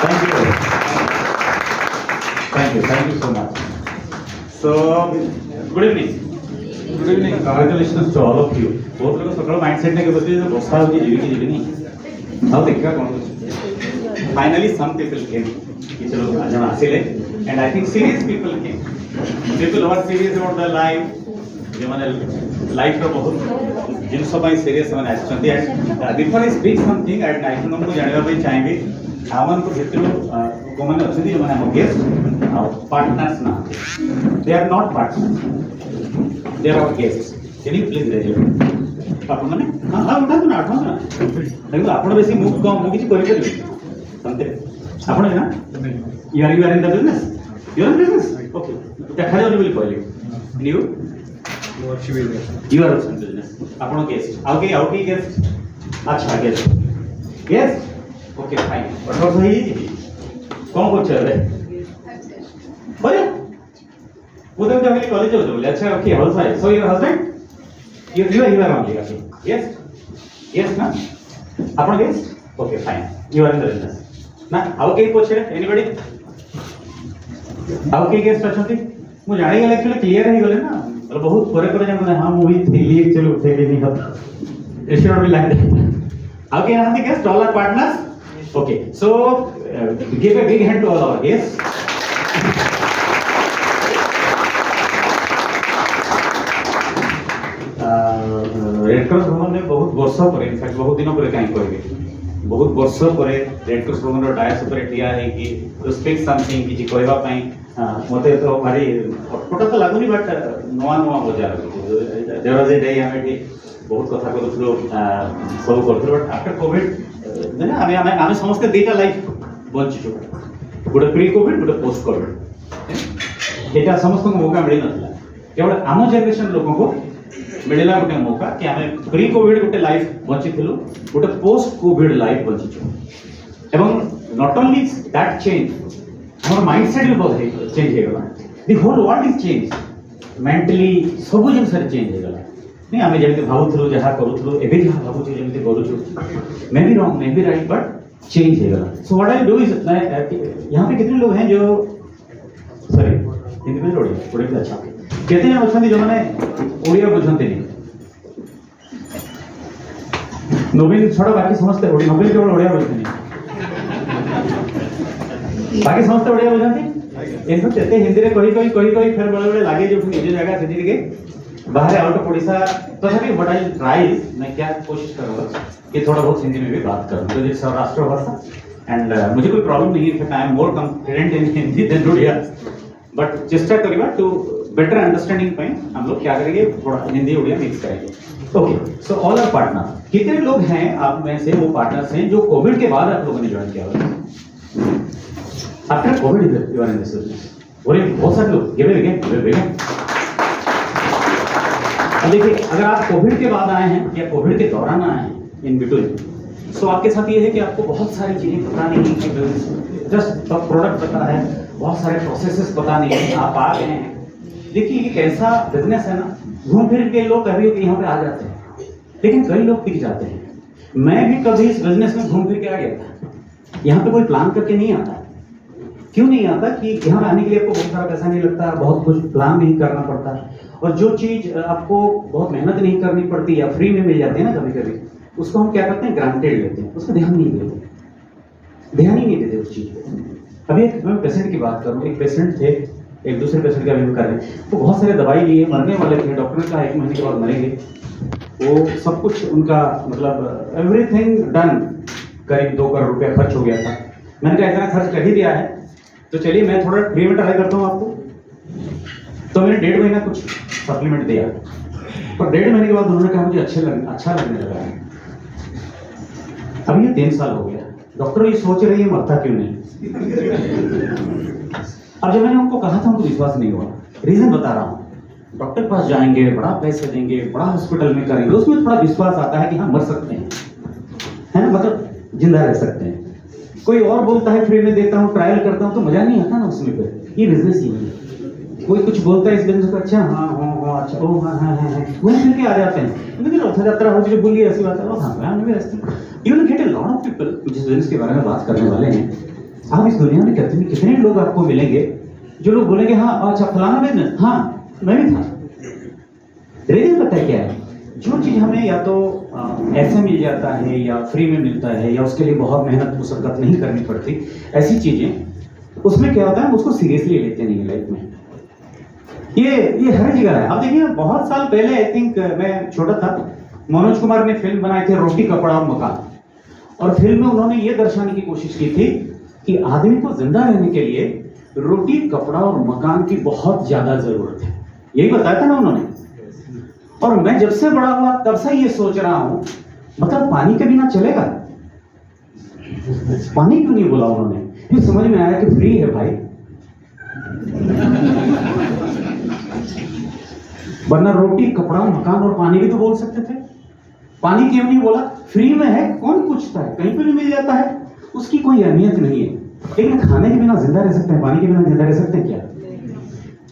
Thank you. Thank you so much. So, good evening. Good evening. Congratulations to all of you. बहुत लोग सकाळ mindset ने के बच्चे जो बसा होगी जीवी नहीं अब देखा कौन फाइनली सम पीपल केम कि चलो आज हम हासिल है and I think serious people came people are serious about the life जो माने लाइफ रो बहुत जिनसो भाई सीरियस माने आछंती and before I speak something and I think हमको जानवा भाई चाहिए आमन को भितर को माने अछंती जो माने हम गेस्ट पार्टनर्स ना they are not partners they are our guests can you please raise आप माने हां उठा तो ना देखो आपण बेसी मूव कम मु किछि करि करि संते आपण है ना you are in the business you are in business okay देखा जाउ बोली कहले new you are in business आपण गेस्ट आउके गेस्ट अच्छा गेस्ट गेस्ट ओके फाइन और सही कौन को चले बोले वो तो जब कॉलेज हो बोले अच्छा okay all side so your husband you are only okay yes na apna guest okay fine you are in the business na aw ke poche anybody aw ke guest achanti mu jani gale actually clear hi gale na मतलब बहुत परे जन हां movie थी चलो थे नहीं होता it should not be like that okay now the guest all our partners okay so give a big hand to all our guests red cross भवन में बहुत वर्ष पर इनफैक्ट बहुत दिन पर कहीं कहबे बहुत वर्ष पर रेड क्रॉस भवन रो डायस ऊपर ठिया है कि टू स्पीक समथिंग कि कहबा पई मते तो भारी अटपटा तो लागुनी बट नवा नवा मजा देयर वाज ए डे हमें बहुत कथा करथलो सब करथलो बट आफ्टर कोविड ना हमें समस्त दुईटा लाइफ बंची छु गोटे प्री कोविड गोटे पोस्ट कोविड एटा समस्त को मौका मिली नथला केवल आम जनरेशन लोगों को मिलला गोटे मौका कि हमें प्री कोविड गोटे लाइफ बंची थिलु गोटे पोस्ट कोविड लाइफ बंची छु एवं नॉट ओनली दैट चेंज हमर माइंडसेट भी बहुत चेंज हो गला the whole world is change mentally सब जिन सर चेंज हो गला नहीं हमें जेमते भाबुथलु जहा करूथलु एबे जहा भाबुछु जेमते करूछु may be wrong may be right but change हो गला so what I do is यहां पे कितने लोग हैं जो सॉरी हिंदी में जोड़िए थोड़े भी अच्छा कहते हैं अच्छा जो मैंने ओडिया बुझते नहीं नवीन छोड़ा बाकी समझते नवीन केवल ओडिया बुझते नहीं बाकी समझते ओडिया बुझते इनको कहते हिंदी में कही फिर बड़े लागे जो निज जगह से के बाहर आउट ऑफ ओडिशा तो सभी व्हाट आई ट्राई मैं क्या कोशिश करूंगा कि थोड़ा बहुत हिंदी में भी बात करूं तो इट्स आवर राष्ट्रीय भाषा एंड मुझे कोई प्रॉब्लम नहीं है in fact I am more confident in Hindi than Odia but चेष्टा करिबा टू बेटर अंडरस्टैंडिंग पे हम लोग क्या करेंगे थोड़ा हिंदी उड़िया मिक्स करेंगे okay so all our partner कितने लोग हैं आप में से वो पार्टनर्स हैं जो कोविड के बाद आप लोगों ने ज्वाइन किया हुआ after covid you are in this business और बहुत सारे लोग गिव अगेन अब देखिए अगर आप कोविड के बाद आए हैं या कोविड के दौरान आए हैं इन बिटवीन सो आपके साथ ये है कि आपको बहुत सारी चीजें पता नहीं है जस्ट प्रोडक्ट पता है बहुत सारे प्रोसेसेस पता नहीं है आप आ गए हैं देखिए ये कैसा बिजनेस है ना घूम फिर के लोग कभी यहाँ पे आ जाते हैं लेकिन कई लोग टिक जाते हैं मैं भी कभी इस बिजनेस में घूम फिर के आ गया था यहाँ पे कोई प्लान करके नहीं आता क्यों नहीं आता कि यहाँ आने के लिए आपको बहुत सारा पैसा नहीं लगता बहुत कुछ प्लान नहीं करना पड़ता और जो चीज आपको बहुत मेहनत नहीं करनी पड़ती या फ्री में मिल जाती है ना कभी कभी उसको हम क्या करते हैं ग्रांटेड लेते हैं उसको ध्यान ही नहीं देते उस चीज पे अभी एक मैं पेशेंट की बात करूँ एक पेशेंट थे एक दूसरे पेशेंट का रिव्यू कर रहे हैं वो बहुत सारे दवाई लिए मरने वाले थे डॉक्टर ने कहा 1 महीने के बाद मरेंगे वो सब कुछ उनका मतलब एवरीथिंग डन करीब 2 करोड़ रुपया खर्च हो गया था मैंने कहा इतना खर्च कर ही दिया है तो चलिए मैं थोड़ा फ्री में ट्राई करता हूँ आपको तो मैंने 1.5 महीना कुछ सप्लीमेंट दिया पर 1.5 महीने के बाद उन्होंने कहा मुझे अच्छा लगने लगा है अभी ये 3 साल हो गया डॉक्टर ये सोच रहे हैं मरता क्यों नहीं अब जब मैंने उनको कहा था उनको विश्वास नहीं हुआ रीजन बता रहा हूँ डॉक्टर के पास जाएंगे बड़ा पैसे देंगे बड़ा हॉस्पिटल में करेंगे उसमें थोड़ा विश्वास आता है कि हाँ मर सकते हैं है ना मतलब जिंदा रह सकते हैं कोई और बोलता है फ्री में देता हूँ ट्रायल करता हूँ तो मजा नहीं आता ना उसमें फिर ये बिजनेस ही है कोई कुछ बोलता है इस बिजनेस को अच्छा हाँ अच्छा ओ हाँ वही फिर के आ जाते हैं लेकिन रथयात्रा हो जो बोलिए ऐसी बात है हाँ मैं भी even get a lot of people जिस बिजनेस के बारे में बात करने वाले हैं आप इस दुनिया में कितने लोग आपको मिलेंगे जो लोग बोलेंगे हाँ अच्छा फलाना बिजनेस, हाँ मैं भी था। रीजन पता है क्या है? जो चीज़ हमें या तो ऐसे मिल जाता है या फ्री में मिलता है या उसके लिए बहुत मेहनत मुशक्कत नहीं करनी पड़ती, ऐसी चीज़ें उसमें क्या होता है, उसको सीरियसली लेते नहीं लाइफ में। ये हर जगह है। आप देखिए बहुत साल पहले, आई थिंक मैं छोटा था, मनोज कुमार ने फिल्म बनाई थी रोटी कपड़ा और मकान, और फिल्म में उन्होंने ये दर्शाने की कोशिश की थी कि आदमी को जिंदा रहने के लिए रोटी कपड़ा और मकान की बहुत ज्यादा जरूरत है। यही बताया था ना उन्होंने। और मैं जब से बड़ा हुआ तब से ये सोच रहा हूं, मतलब पानी के बिना चलेगा? पानी क्यों नहीं बोला उन्होंने? फिर समझ में आया कि फ्री है भाई, वरना रोटी कपड़ा मकान और पानी भी तो बोल सकते थे। पानी क्यों नहीं बोला? फ्री में है, कौन पूछता है, कहीं पर भी मिल जाता है, उसकी कोई अहमियत नहीं है। लेकिन खाने के बिना जिंदा रह सकते हैं, पानी के बिना जिंदा रह सकते हैं क्या?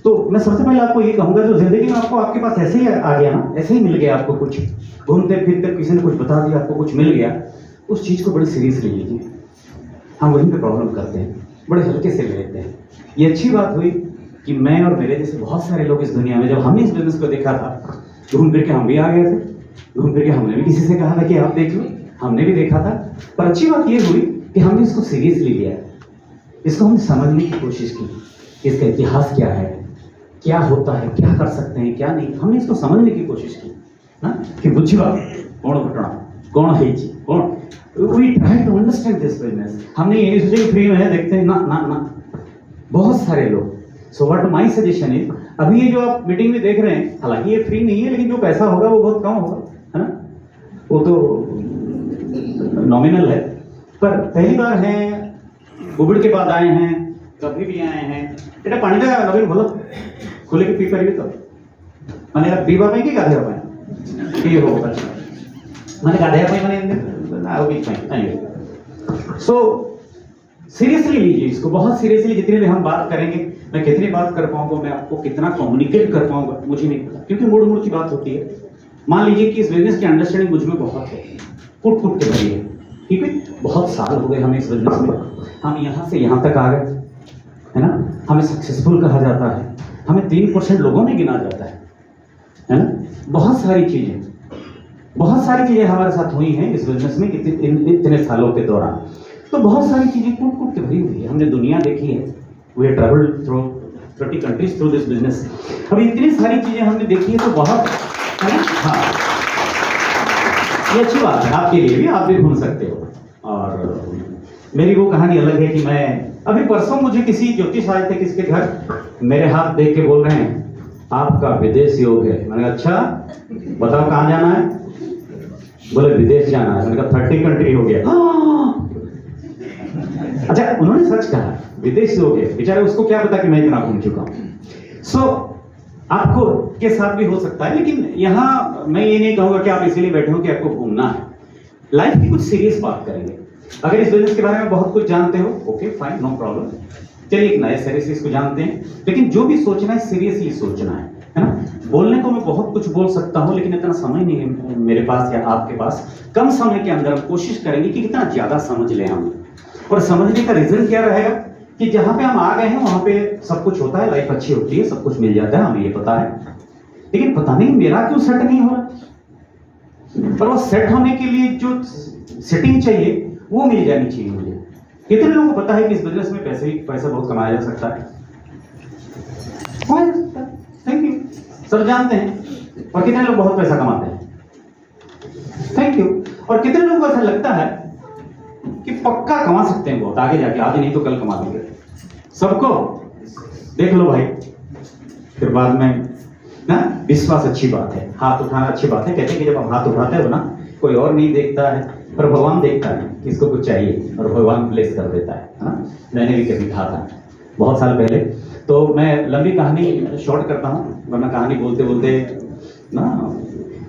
तो मैं सबसे पहले आपको ये कहूंगा, जो जिंदगी में आपको आपके पास ऐसे ही आ गया ना, ऐसे ही मिल गया आपको, कुछ घूमते फिरते किसी ने कुछ बता दिया, आपको कुछ मिल गया, उस चीज को बड़े सीरियसली लीजिए। हम वहीं पे प्रॉब्लम करते हैं, बड़े हल्के से ले लेते हैं। ये अच्छी बात हुई कि मैं और मेरे जैसे बहुत सारे लोग इस दुनिया में, जब हमने इस बिजनेस को देखा था, घूम फिर के हम भी आ गए थे, घूम फिर के हमने भी किसी से कहा था कि आप देख लो, हमने भी देखा था। पर अच्छी बात ये हुई कि हमने इसको सीरियसली लिया, इसको हमने समझने की कोशिश की, इसका इतिहास क्या है, क्या होता है, क्या कर सकते हैं, क्या नहीं, हमने इसको समझने की कोशिश की ना, कि बुझिवा कौन घटना, कौन है जी, कौन, we try to understand this business. हमने ये नहीं सोचा कि फ्री में है, देखते हैं ना ना ना, बहुत सारे लोग। So what my suggestion is, अभी ये जो आप मीटिंग में देख रहे हैं, हालांकि ये फ्री नहीं है, लेकिन जो पैसा होगा वो बहुत कम होगा, है ना, वो तो नॉमिनल है। पर पहली बार है, कोविड के बाद आए हैं, कभी भी आए हैं, बेटा पानी का नवीन बोलो खुले के पी पाएंगे तो मैंने पीवा पाएंगे गाधे पाए पी हो, अच्छा मैंने गाधे पाए मैंने ना वो भी पाएंगे। सो सीरियसली लीजिए इसको, बहुत सीरियसली। जितनी भी हम बात करेंगे, मैं कितनी बात कर पाऊंगा, मैं आपको कितना कम्युनिकेट कर पाऊंगा मुझे नहीं पता, क्योंकि मूड मूड की बात होती है। मान लीजिए कि इस बिजनेस की अंडरस्टैंडिंग मुझ में बहुत है, कुट कुट के भरी है, ठीक है, बहुत साल हो गए हमें इस बिजनेस में, हम यहाँ से यहाँ तक आ गए, है ना, हमें सक्सेसफुल कहा जाता है, हमें 3% लोगों में गिना जाता है ना। बहुत सारी चीजें हमारे साथ हुई हैं इस बिजनेस में इतने सालों के दौरान। तो बहुत सारी चीजें कूट कूट के भरी हुई है, हमने दुनिया देखी है, we have travelled through 30 countries through this business. अब इतनी सारी चीजें हमने देखी है, तो बहुत है ना, हाँ ये अच्छी बात है आपके लिए भी, आप भी घूम सकते हो। और मेरी वो कहानी अलग है कि मैं अभी परसों मुझे किसी ज्योतिष आए थे किसके घर, मेरे हाथ देख के बोल रहे हैं आपका विदेश योग है। मैंने कहा अच्छा बताओ कहाँ जाना है? बोले विदेश जाना है। मैंने कहा 30 कंट्री हो गया। अच्छा उन्होंने सच कहा, विदेश योग है, बेचारे उसको क्या पता कि मैं इतना घूम चुका हूँ। सो आपको के साथ भी हो सकता है, लेकिन यहाँ मैं ये नहीं कहूँगा कि आप इसीलिए बैठे हो कि आपको घूमना है। लाइफ की कुछ सीरियस बात करेंगे। अगर इस बिजनेस के बारे में बहुत कुछ जानते हो, ओके फाइन, नो प्रॉब्लम, चलिए एक नए सिरे से इसको जानते हैं। लेकिन जो भी सोचना है सीरियसली सोचना है ना। बोलने को मैं बहुत कुछ बोल सकता हूँ, लेकिन इतना समय नहीं है मेरे पास या आपके पास। कम समय के अंदर हम कोशिश करेंगे कि कितना ज्यादा समझ लें हम, और समझने का रीजन क्या रहेगा कि जहां पे हम आ गए हैं वहां पे सब कुछ होता है, लाइफ अच्छी होती है, सब कुछ मिल जाता है, हमें ये पता है। लेकिन पता नहीं मेरा क्यों सेट नहीं हो रहा, पर वो सेट होने के लिए जो सेटिंग चाहिए वो मिल जानी चाहिए मुझे। कितने लोगों को पता है कि इस बिजनेस में पैसा बहुत कमाया जा सकता है? थैंक यू, सब जानते हैं। और कितने लोग बहुत पैसा कमाते हैं? Thank you. और कितने लोगों को ऐसा लगता है कि पक्का कमा सकते हैं बहुत आगे जाके, आज नहीं तो कल कमा देंगे? सबको देख लो भाई, फिर बाद में ना विश्वास अच्छी बात है, हाथ उठाना अच्छी बात है। कहते हैं कि जब आप हाथ उठाते हो ना, कोई और नहीं देखता है, पर भगवान देखता है कि इसको कुछ चाहिए, और भगवान ब्लेस कर देता है ना। मैंने भी कभी कहा था बहुत साल पहले। तो मैं लंबी कहानी शॉर्ट करता हूँ, वरना कहानी बोलते बोलते ना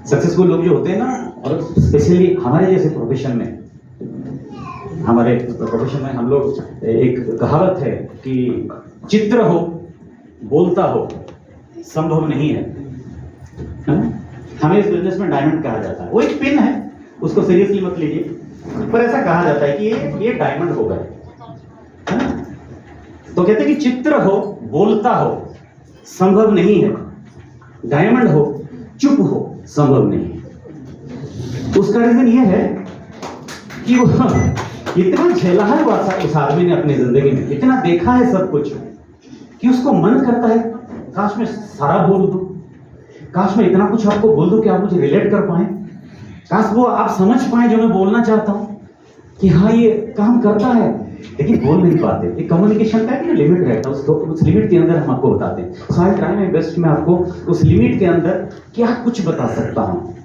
सक्सेसफुल लोग जो होते हैं ना, और स्पेशली हमारे जैसे प्रोफेशन में, हम लोग, एक कहावत है कि चित्र हो बोलता हो संभव नहीं है। हमें इस बिजनेस में डायमंड कहा जाता है। वो एक पिन है, उसको सीरियसली मत लीजिए, पर ऐसा कहा जाता है कि ये डायमंड होगा। तो कहते हैं कि चित्र हो, बोलता हो, संभव नहीं है। डायमंड हो, चुप हो, संभव नहीं है। उसका रीजन यह है कि वो इतना झेला है उस आदमी ने अपनी जिंदगी में, इतना देखा है सब कुछ, कि उसको मन करता है काश मैं सारा बोल दूं, काश मैं इतना कुछ आपको बोल दूं कि आप मुझे रिलेट कर पाए, काश वो आप समझ पाए जो मैं बोलना चाहता हूं, कि हाँ ये काम करता है, लेकिन बोल नहीं पाते। एक कम्युनिकेशन का एक लिमिट रहता है, उसको उस लिमिट के अंदर हम आपको बताते हैं। सो आई ट्राई माय बेस्ट, मैं आपको उस लिमिट के अंदर क्या कुछ बता सकता हूँ,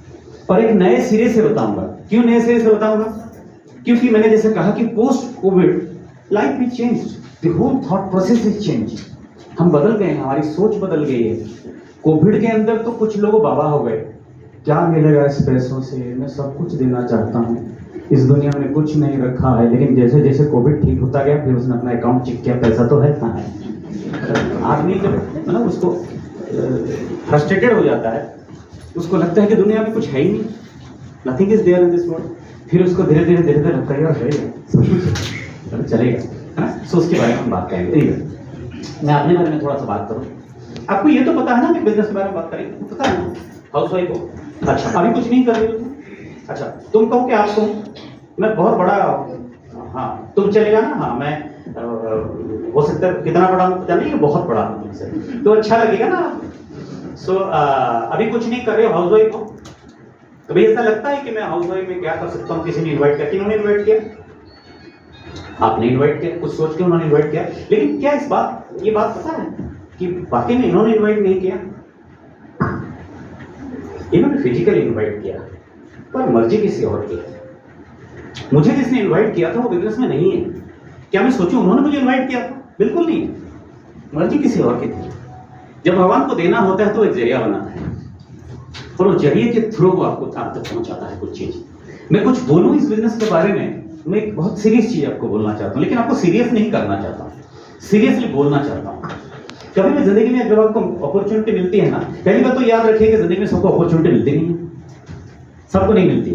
और एक नए सिरे से बताऊंगा। क्यों नए सिरे से बताऊंगा? क्योंकि मैंने जैसे कहा कि post covid life is changed, the whole thought process is changed. हम बदल गए हैं, हमारी सोच बदल गई है। कोविड के अंदर तो कुछ लोग बाबा हो गए, क्या मिलेगा इस पैसों से, मैं सब कुछ देना चाहता हूँ, इस दुनिया में कुछ नहीं रखा है। लेकिन जैसे जैसे कोविड ठीक होता गया, फिर उसने अपना अकाउंट चेक किया, पैसा तो है कहाँ है। आदमी जब मतलब उसको फ्रस्ट्रेटेड हो जाता है, उसको लगता है कि दुनिया में कुछ है ही नहीं, nothing is there in this world. फिर उसको धीरे धीरे लगता है यार है सब कुछ चलेगा, है ना। सो उसके बारे में हम बात करेंगे। मैं अपने बारे में थोड़ा सा बात करूँ। आपको ये तो पता है ना कि बिजनेस के बारे में बात करेंगे, पता है ना हाउस वाइफ हो। अच्छा, अभी कुछ नहीं कर रही हो? अच्छा, तुम कहो कि आप तुम मैं बहुत बड़ा, हाँ तुम चलेगा ना, हाँ मैं हो सकता है कितना बड़ा हूँ पता नहीं, बहुत बड़ा हूँ तुमसे, तो अच्छा लगेगा ना। सो अभी कुछ नहीं कर रहे हो, हाउस वाइफ हो। कभी ऐसा लगता है कि मैं हाउस वाइफ में क्या कर सकता हूँ, किसी ने इन्वाइट किया, किन्होंने इन्वाइट किया? आपने इन्वाइट किया, कुछ सोच के उन्होंने इन्वाइट किया। लेकिन क्या ये बात पता है कि वाकई में इन्होंने इन्वाइट नहीं किया, इन्होंने फिजिकली इन्वाइट किया, पर मर्जी किसी और की है। मुझे जिसने इन्वाइट किया था वो बिजनेस में नहीं है। क्या मैं सोचूं उन्होंने मुझे इन्वाइट किया था? बिल्कुल नहीं, मर्जी किसी और की थी। जब भगवान को देना होता है तो एक जरिया बनाता है, और उस जरिए के थ्रू वो आपको आप तक पहुंचाता है कुछ चीज। मैं कुछ बोलूं इस बिजनेस के बारे में, मैं एक बहुत सीरियस चीज आपको बोलना चाहता हूं, लेकिन आपको सीरियस नहीं करना चाहता, सीरियसली बोलना चाहता हूं। कभी भी जिंदगी में जब आपको अपॉर्चुनिटी मिलती है ना, पहली बात तो याद रखिए कि जिंदगी में सबको अपॉर्चुनिटी मिलती नहीं है, सबको नहीं मिलती।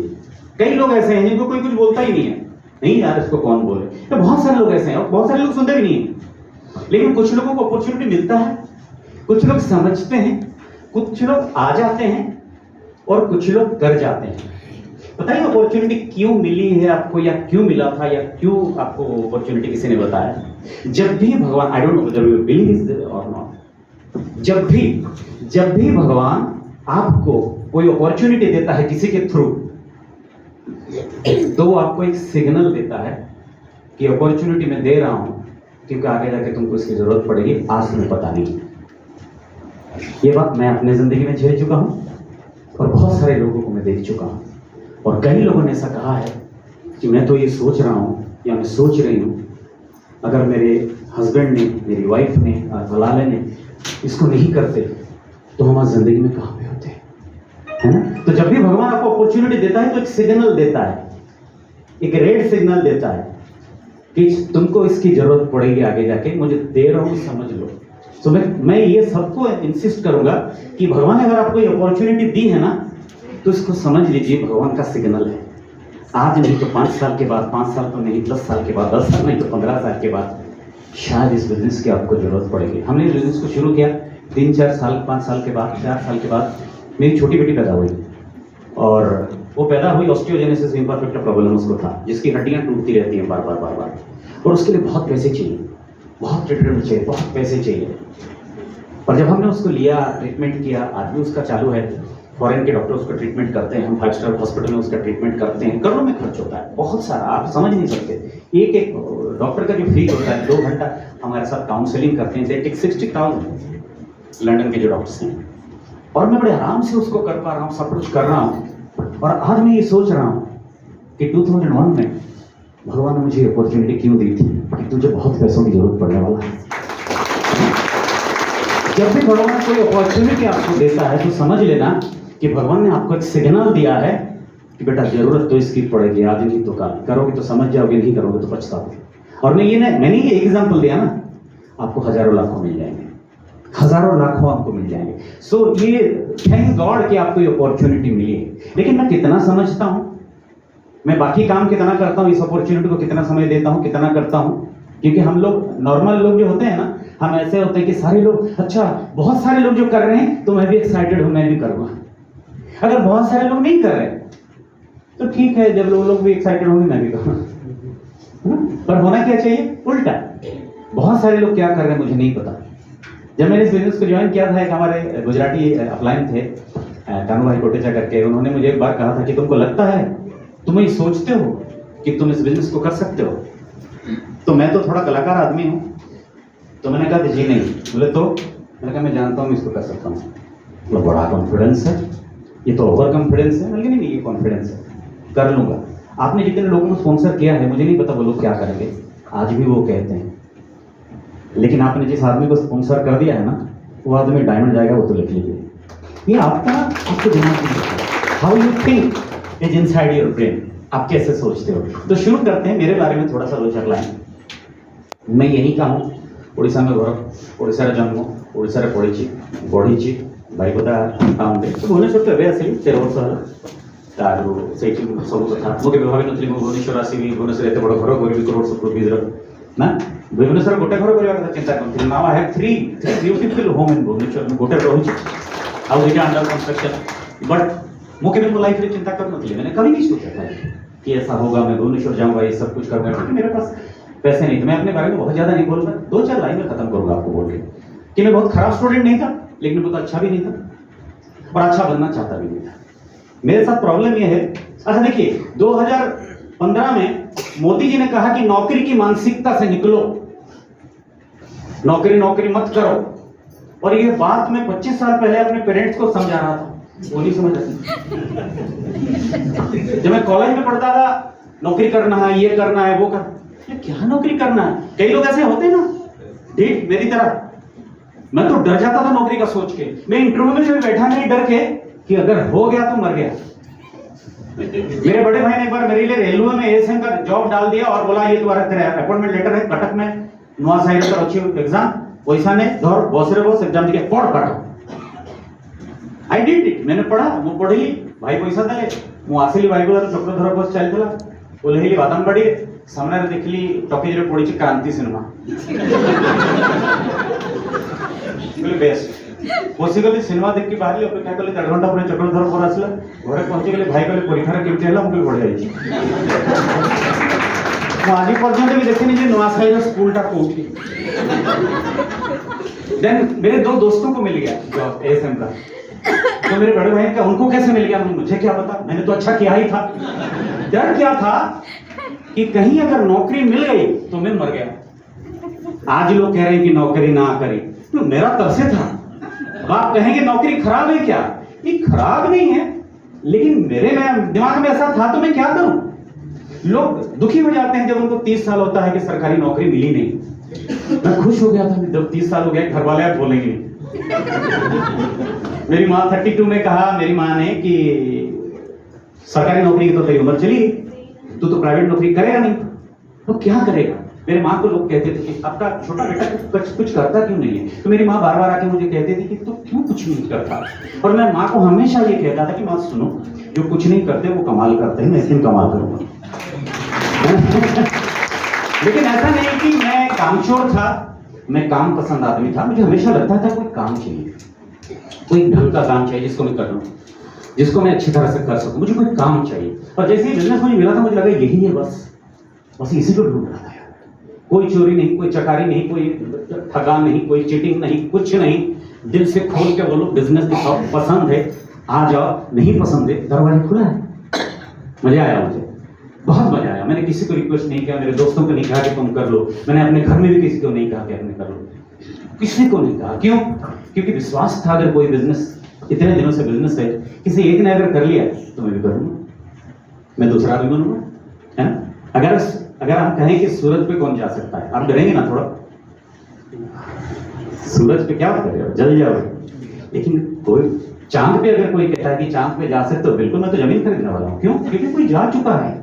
कई लोग ऐसे हैं जिनको कोई कुछ बोलता ही नहीं है, नहीं यार इसको कौन बोले, तो बहुत सारे लोग ऐसे हैं, और बहुत सारे लोग सुनते भी नहीं है। लेकिन कुछ लोगों को अपॉर्चुनिटी मिलता है, कुछ लोग समझते हैं, कुछ लोग आ जाते हैं, और कुछ लोग कर जाते हैं। बताइए अपॉर्चुनिटी क्यों मिली है आपको, या क्यों मिला था, या क्यों आपको अपॉर्चुनिटी किसी ने बताया? जब भी भगवान, I don't know whether you believe is और नॉट, जब भी भगवान आपको कोई अपॉर्चुनिटी देता है किसी के थ्रू, तो वो आपको एक सिग्नल देता है कि अपॉर्चुनिटी मैं दे रहा हूं क्योंकि आगे जाके तुमको इसकी जरूरत पड़ेगी, आज तुम्हें पता नहीं। ये बात मैं अपने जिंदगी में झेल चुका हूं, और बहुत सारे लोगों को मैं देख चुका हूं। और कई लोगों ने ऐसा कहा है कि मैं तो ये सोच रहा हूं, या मैं सोच रही हूं, अगर मेरे हस्बैंड ने, मेरी वाइफ ने, वलाले ने इसको नहीं करते तो हम आज जिंदगी में कहां पे होते, है ना। तो जब भी भगवान आपको अपॉर्चुनिटी देता है तो एक सिग्नल देता है, एक रेड सिग्नल देता है कि तुमको इसकी जरूरत पड़ेगी आगे जाके, मुझे दे रहा हूं, समझ लो। तो मैं ये सबको इंसिस्ट करूंगा कि भगवान ने अगर आपको ये अपॉर्चुनिटी दी है ना, तो इसको समझ लीजिए भगवान का सिग्नल है। आज नहीं तो 5 साल के बाद, 5 साल तो नहीं 10 साल के बाद, 10 साल नहीं तो 15 साल के बाद शायद इस बिजनेस की आपको जरूरत पड़ेगी। हमने इस बिजनेस को शुरू किया 3-4 साल, 5 साल के बाद, 4 साल के बाद मेरी छोटी बेटी पैदा हुई, और वो पैदा हुई ऑस्टियोजेनेसिस इम्परफेक्ट प्रॉब्लम उसको था, जिसकी हड्डियां टूटती रहती हैं बार बार, और उसके लिए बहुत पैसे चाहिए, बहुत ट्रीटमेंट चाहिए, बहुत पैसे चाहिए। और जब हमने उसको लिया, ट्रीटमेंट किया, आज भी उसका चालू है, फॉरेन के डॉक्टर उसका ट्रीटमेंट करते हैं, हम 5 स्टार हॉस्पिटल में उसका ट्रीटमेंट करते हैं, करोड़ों में खर्च होता है, बहुत सारा, आप समझ नहीं सकते। एक डॉक्टर का जो फी होता है, 2 घंटा हमारे साथ काउंसलिंग करते हैं, दे टेक 60,000 लंदन के जो डॉक्टर्स हैं, और मैं बड़े आराम से उसको कर पा रहा हूँ, सब कुछ कर रहा हूँ। और आज मैं ये सोच रहा हूँ कि 2001 में भगवान ने मुझे अपॉर्चुनिटी क्यों दी थी, कि तुझे बहुत पैसों की जरूरत पड़ने वाला है। जब भी भगवान कोई अपॉर्चुनिटी आपको देता है तो समझ लेना कि भगवान ने आपको एक सिग्नल दिया है कि बेटा जरूरत तो इसकी पड़ेगी, आज नहीं तो कल, करोगे तो समझ जाओगे, नहीं करोगे तो पछताओगे। और मैंने ये एग्जांपल दिया ना, आपको हजारों लाखों मिल जाएंगे, हजारों लाखों आपको मिल जाएंगे। सो ये थैंक गॉड कि आपको ये अपॉर्चुनिटी मिली है। लेकिन मैं कितना समझता हूँ, मैं बाकी काम कितना करता हूँ, इस अपॉर्चुनिटी को कितना समय देता हूँ, कितना करता हूँ, क्योंकि हम लोग नॉर्मल लोग जो होते हैं ना, हम ऐसे होते हैं कि सारे लोग, अच्छा बहुत सारे लोग जो कर रहे हैं तो मैं भी एक्साइटेड हूं, मैं भी करूंगा। अगर बहुत सारे लोग नहीं कर रहे तो ठीक है, जब लोग भी एक्साइटेड होंगे मैं भी करूंगा। पर होना क्या चाहिए, उल्टा। बहुत सारे लोग क्या कर रहे हैं मुझे नहीं पता। जब मैंने इस बिजनेस को ज्वाइन किया था, एक हमारे गुजराती अपलाइन थे कानू भाई कोटेचा करके, उन्होंने मुझे एक बार कहा था कि तुमको लगता है, तुम ये सोचते हो कि तुम इस बिजनेस को कर सकते हो? तो मैं तो थोड़ा कलाकार आदमी हूँ, तो मैंने कहा जी नहीं। बोले तो? मैंने कहा मैं जानता हूँ मैं इसको कर सकता हूँ। मतलब बड़ा कॉन्फिडेंस है, ये तो ओवर कॉन्फिडेंस है। नहीं नहीं, ये कॉन्फिडेंस है, कर लूंगा। आपने जितने लोगों को स्पॉन्सर किया है, मुझे नहीं पता वो लोग क्या करेंगे, आज भी वो कहते हैं, लेकिन आपने जिस आदमी को स्पॉन्सर कर दिया है ना, वो आदमी डायमंड जाएगा, वो तो लिख लीजिए। ये आपको दिमाग में, how you think is inside your brain, आप कैसे सोचते हो। तो शुरू करते हैं मेरे बारे में थोड़ा सा दो चार लाइन। मैं यहीं का हूँ, ओडिशा में घर, ओडिशा जन्म, ओडिशा पढ़ी बढ़ी भाई बता टाउन में, भुवनेश्वर तो एवं आसली 13 वर्ष है। तारू से सब कथा मुझे भावी नी भुवनेश्वर आसवि, भुवनेश्वर एत बड़ घर करी करोड़ रुपीज ना, भुवनेश्वर गोटे घर करने कथा चिंता कर। Now I have three beautiful home in Bhubaneswar, गोटे रही आउ दुटा अंडर कंस्ट्रक्शन। बट मुझे मेरे लाइफ में चिंता कर नी, मैंने कभी नहीं सोचा था कि ऐसा होगा, मैं भुवनेश्वर जाऊंगा, ये सब कुछ करूंगा, क्योंकि मेरे पास पैसे नहीं थे। मैं अपने बारे में बहुत ज्यादा नहीं बोलूंगा, 2-4 लाइन में खत्म करूंगा आपको बोल के कि मैं बहुत खराब स्टूडेंट नहीं था, लेकिन बहुत अच्छा भी नहीं था और अच्छा बनना चाहता भी नहीं था। मेरे साथ प्रॉब्लम ये है, अच्छा देखिए 2015 में मोदी जी ने कहा कि नौकरी की मानसिकता से निकलो, नौकरी नौकरी मत करो। और ये बात मैं 25 साल पहले अपने पेरेंट्स को समझा रहा था, वो नहीं समझ रहे। जब मैं कॉलेज में पढ़ता था, नौकरी करना है, ये करना है, वो करना, क्या नौकरी करना है। कई लोग ऐसे होते हैं ना, ठीक मेरी तरह। मैं तो डर जाता था नौकरी का सोच के। मैं इंटरव्यू में जब बैठा नहीं डर के कि अगर हो गया तो मर गया। मेरे बड़े भाई ने एक बार मेरे लिए रेलवे में एएसएम का जॉब डाल दिया और बोला ये तुम्हारा तेरा अपॉइंटमेंट लेटर है, कटक में नुआ साइड पर अच्छी एग्जाम पैसा ने धर बस रे बस एग्जाम दिखे पढ़ काट। आई डिड इट, मैंने पढ़ा, वो पढ़ी, भाई पैसा देले, मु आसिली भाई बोला तो चक्रधर बस चलतला, ओलेहिली बादामबाड़ी सामने देखली टॉकीज रे पड़ी क्रांति सिनेमा। बोले बेस्ट बसी गली सिनेमा देख के बाहर अपेक्षा कली 1.5 घंटा पर चक्रधर पर आसला, घरे पहुंची गले, भाई कहले परीक्षा केमती हला, मुझे बढ़िया जाइए। आज पर्यंत भी देखनी जे नुआसाही स्कूलटा कोठी। देन मेरे 2 दोस्तों को मिल गया जॉब एएसएम का। तो मेरे बड़े भाई का उनको कैसे मिल गया मुझे क्या पता, मैंने तो अच्छा किया ही था। डर क्या था कि कहीं अगर नौकरी मिल गई तो मैं मर गया। आज लोग कह रहे हैं कि नौकरी ना करें, तो मेरा तब से था। अब आप कहेंगे नौकरी खराब है क्या, ये खराब नहीं है, लेकिन मेरे दिमाग में ऐसा था तो मैं क्या करूं। लोग दुखी हो जाते हैं जब उनको 30 साल होता है कि सरकारी नौकरी मिली नहीं। मैं खुश हो गया था जब 30 साल हो गए, घर वाले आप बोलेंगे। मेरी माँ 32 में कहा मेरी माँ ने कि सरकारी नौकरी की तो तेरी उम्र चली, तू तो प्राइवेट नौकरी करेगा नहीं, तो क्या करेगा। मेरे माँ को लोग कहते थे कि आपका छोटा बेटा कुछ करता क्यों नहीं है। तो मेरी माँ बार बार आके मुझे कहती थी कि तू क्यों कुछ नहीं करता। और मैं माँ को हमेशा ये कहता था कि माँ सुनो, जो कुछ नहीं करते वो कमाल करते हैं, मैं इस दिन कमाल करूंगा। लेकिन ऐसा नहीं कि मैं कामचोर था, मैं काम पसंद आदमी था। मुझे हमेशा लगता था कोई काम चाहिए, कोई ढंग का काम चाहिए जिसको मैं कर लूं, जिसको मैं अच्छी तरह से कर सकूं। मुझे कोई काम चाहिए। और जैसे ही बिजनेस मुझे मिला था, मुझे लगा यही है, बस इसी को ढूंढ रहा था। कोई चोरी नहीं, कोई चकारी नहीं, कोई ठगान नहीं, कोई चीटिंग नहीं, कुछ नहीं। दिल से खोल के बोलो बिजनेस पसंद है आ जाओ, नहीं पसंद है दरवाजा खुला है। मजा आया, मुझे बहुत मजा आया। मैंने किसी को रिक्वेस्ट नहीं किया, मेरे दोस्तों को नहीं कहा कि तुम कर लो। मैंने अपने घर में भी किसी को नहीं कहा कि अपने कर लो, किसी को नहीं कहा। क्यों? क्योंकि विश्वास था अगर कोई बिजनेस, इतने दिनों से बिजनेस है, किसी एक ने अगर कर लिया तो मैं भी करूंगा, मैं दूसरा भी बनूंगा, है ना। अगर हम कहें कि सूरज पे कौन जा सकता है, आप डरेंगे ना थोड़ा, सूरज पे क्या करेगा, जल जाओगे। लेकिन कोई चांद पे अगर कोई कहता है कि चांद पे जा सकते हो, बिल्कुल मैं तो जमीन खरीदने वाला हूं। क्यों? क्योंकि कोई जा चुका है।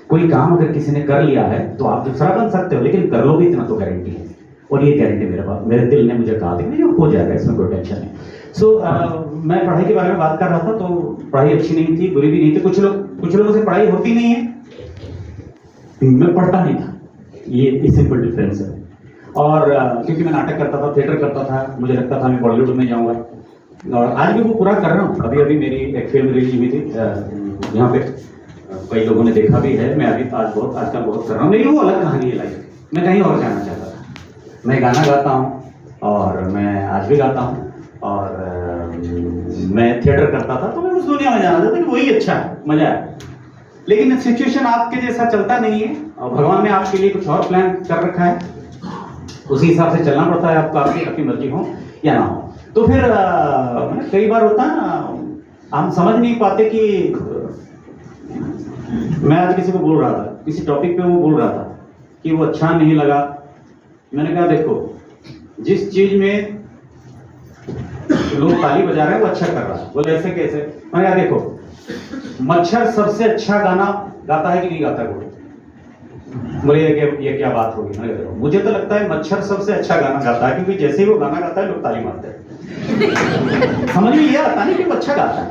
कोई काम अगर किसी ने कर लिया है तो आप दूसरा बन सकते हो, लेकिन कर लोगे इतना तो गारंटी है। और ये गारंटी मेरे पास, मेरे दिल ने मुझे कहा थी जो हो जाएगा, इसमें कोई टेंशन नहीं। मैं पढ़ाई के बारे में बात कर रहा था, तो पढ़ाई अच्छी नहीं थी, बुरी भी नहीं थी। कुछ लोगों से पढ़ाई होती नहीं है, मैं पढ़ता नहीं था, ये सिंपल डिफरेंस है। और क्योंकि मैं नाटक करता था, थिएटर करता था, मुझे लगता था मैं बॉलीवुड में जाऊंगा और आज भी वो पूरा कर रहा हूँ। अभी अभी मेरी एक फिल्म रिलीज हुई थी, यहाँ पे कई लोगों ने देखा भी है। मैं अभी आजकल बहुत कर रहा हूँ। मेरी वो अलग कहानी है लाइफ, मैं कहीं और जाना चाहता था। मैं गाना गाता हूँ और मैं आज भी गाता हूँ और मैं थिएटर करता था, तो मैं उस दुनिया में जाना चाहता कि वही अच्छा है, मजा है। लेकिन सिचुएशन आपके जैसा चलता नहीं है और भगवान ने आपके लिए कुछ और प्लान कर रखा है, उसी हिसाब से चलना पड़ता है आपको, आपकी मर्जी हो या ना हो। तो फिर कई बार होता है ना, हम समझ नहीं पाते कि मैं आज किसी को बोल रहा था, किसी टॉपिक पे वो बोल रहा था कि वो अच्छा नहीं लगा। मैंने कहा देखो, जिस चीज में लोग ताली बजा रहे हैं वो अच्छा कर रहा है। बोले ऐसे कैसे? मैंने कहा देखो, मच्छर सबसे अच्छा गाना गाता है कि नहीं गाता है? बोले ये क्या बात होगी? मैंने कहा मुझे तो लगता है मच्छर सबसे अच्छा गाना गाता है, क्योंकि जैसे ही वो गाना गाता है लोग ताली मारते हैं। समझ में ये आता नहीं कि वो अच्छा गाता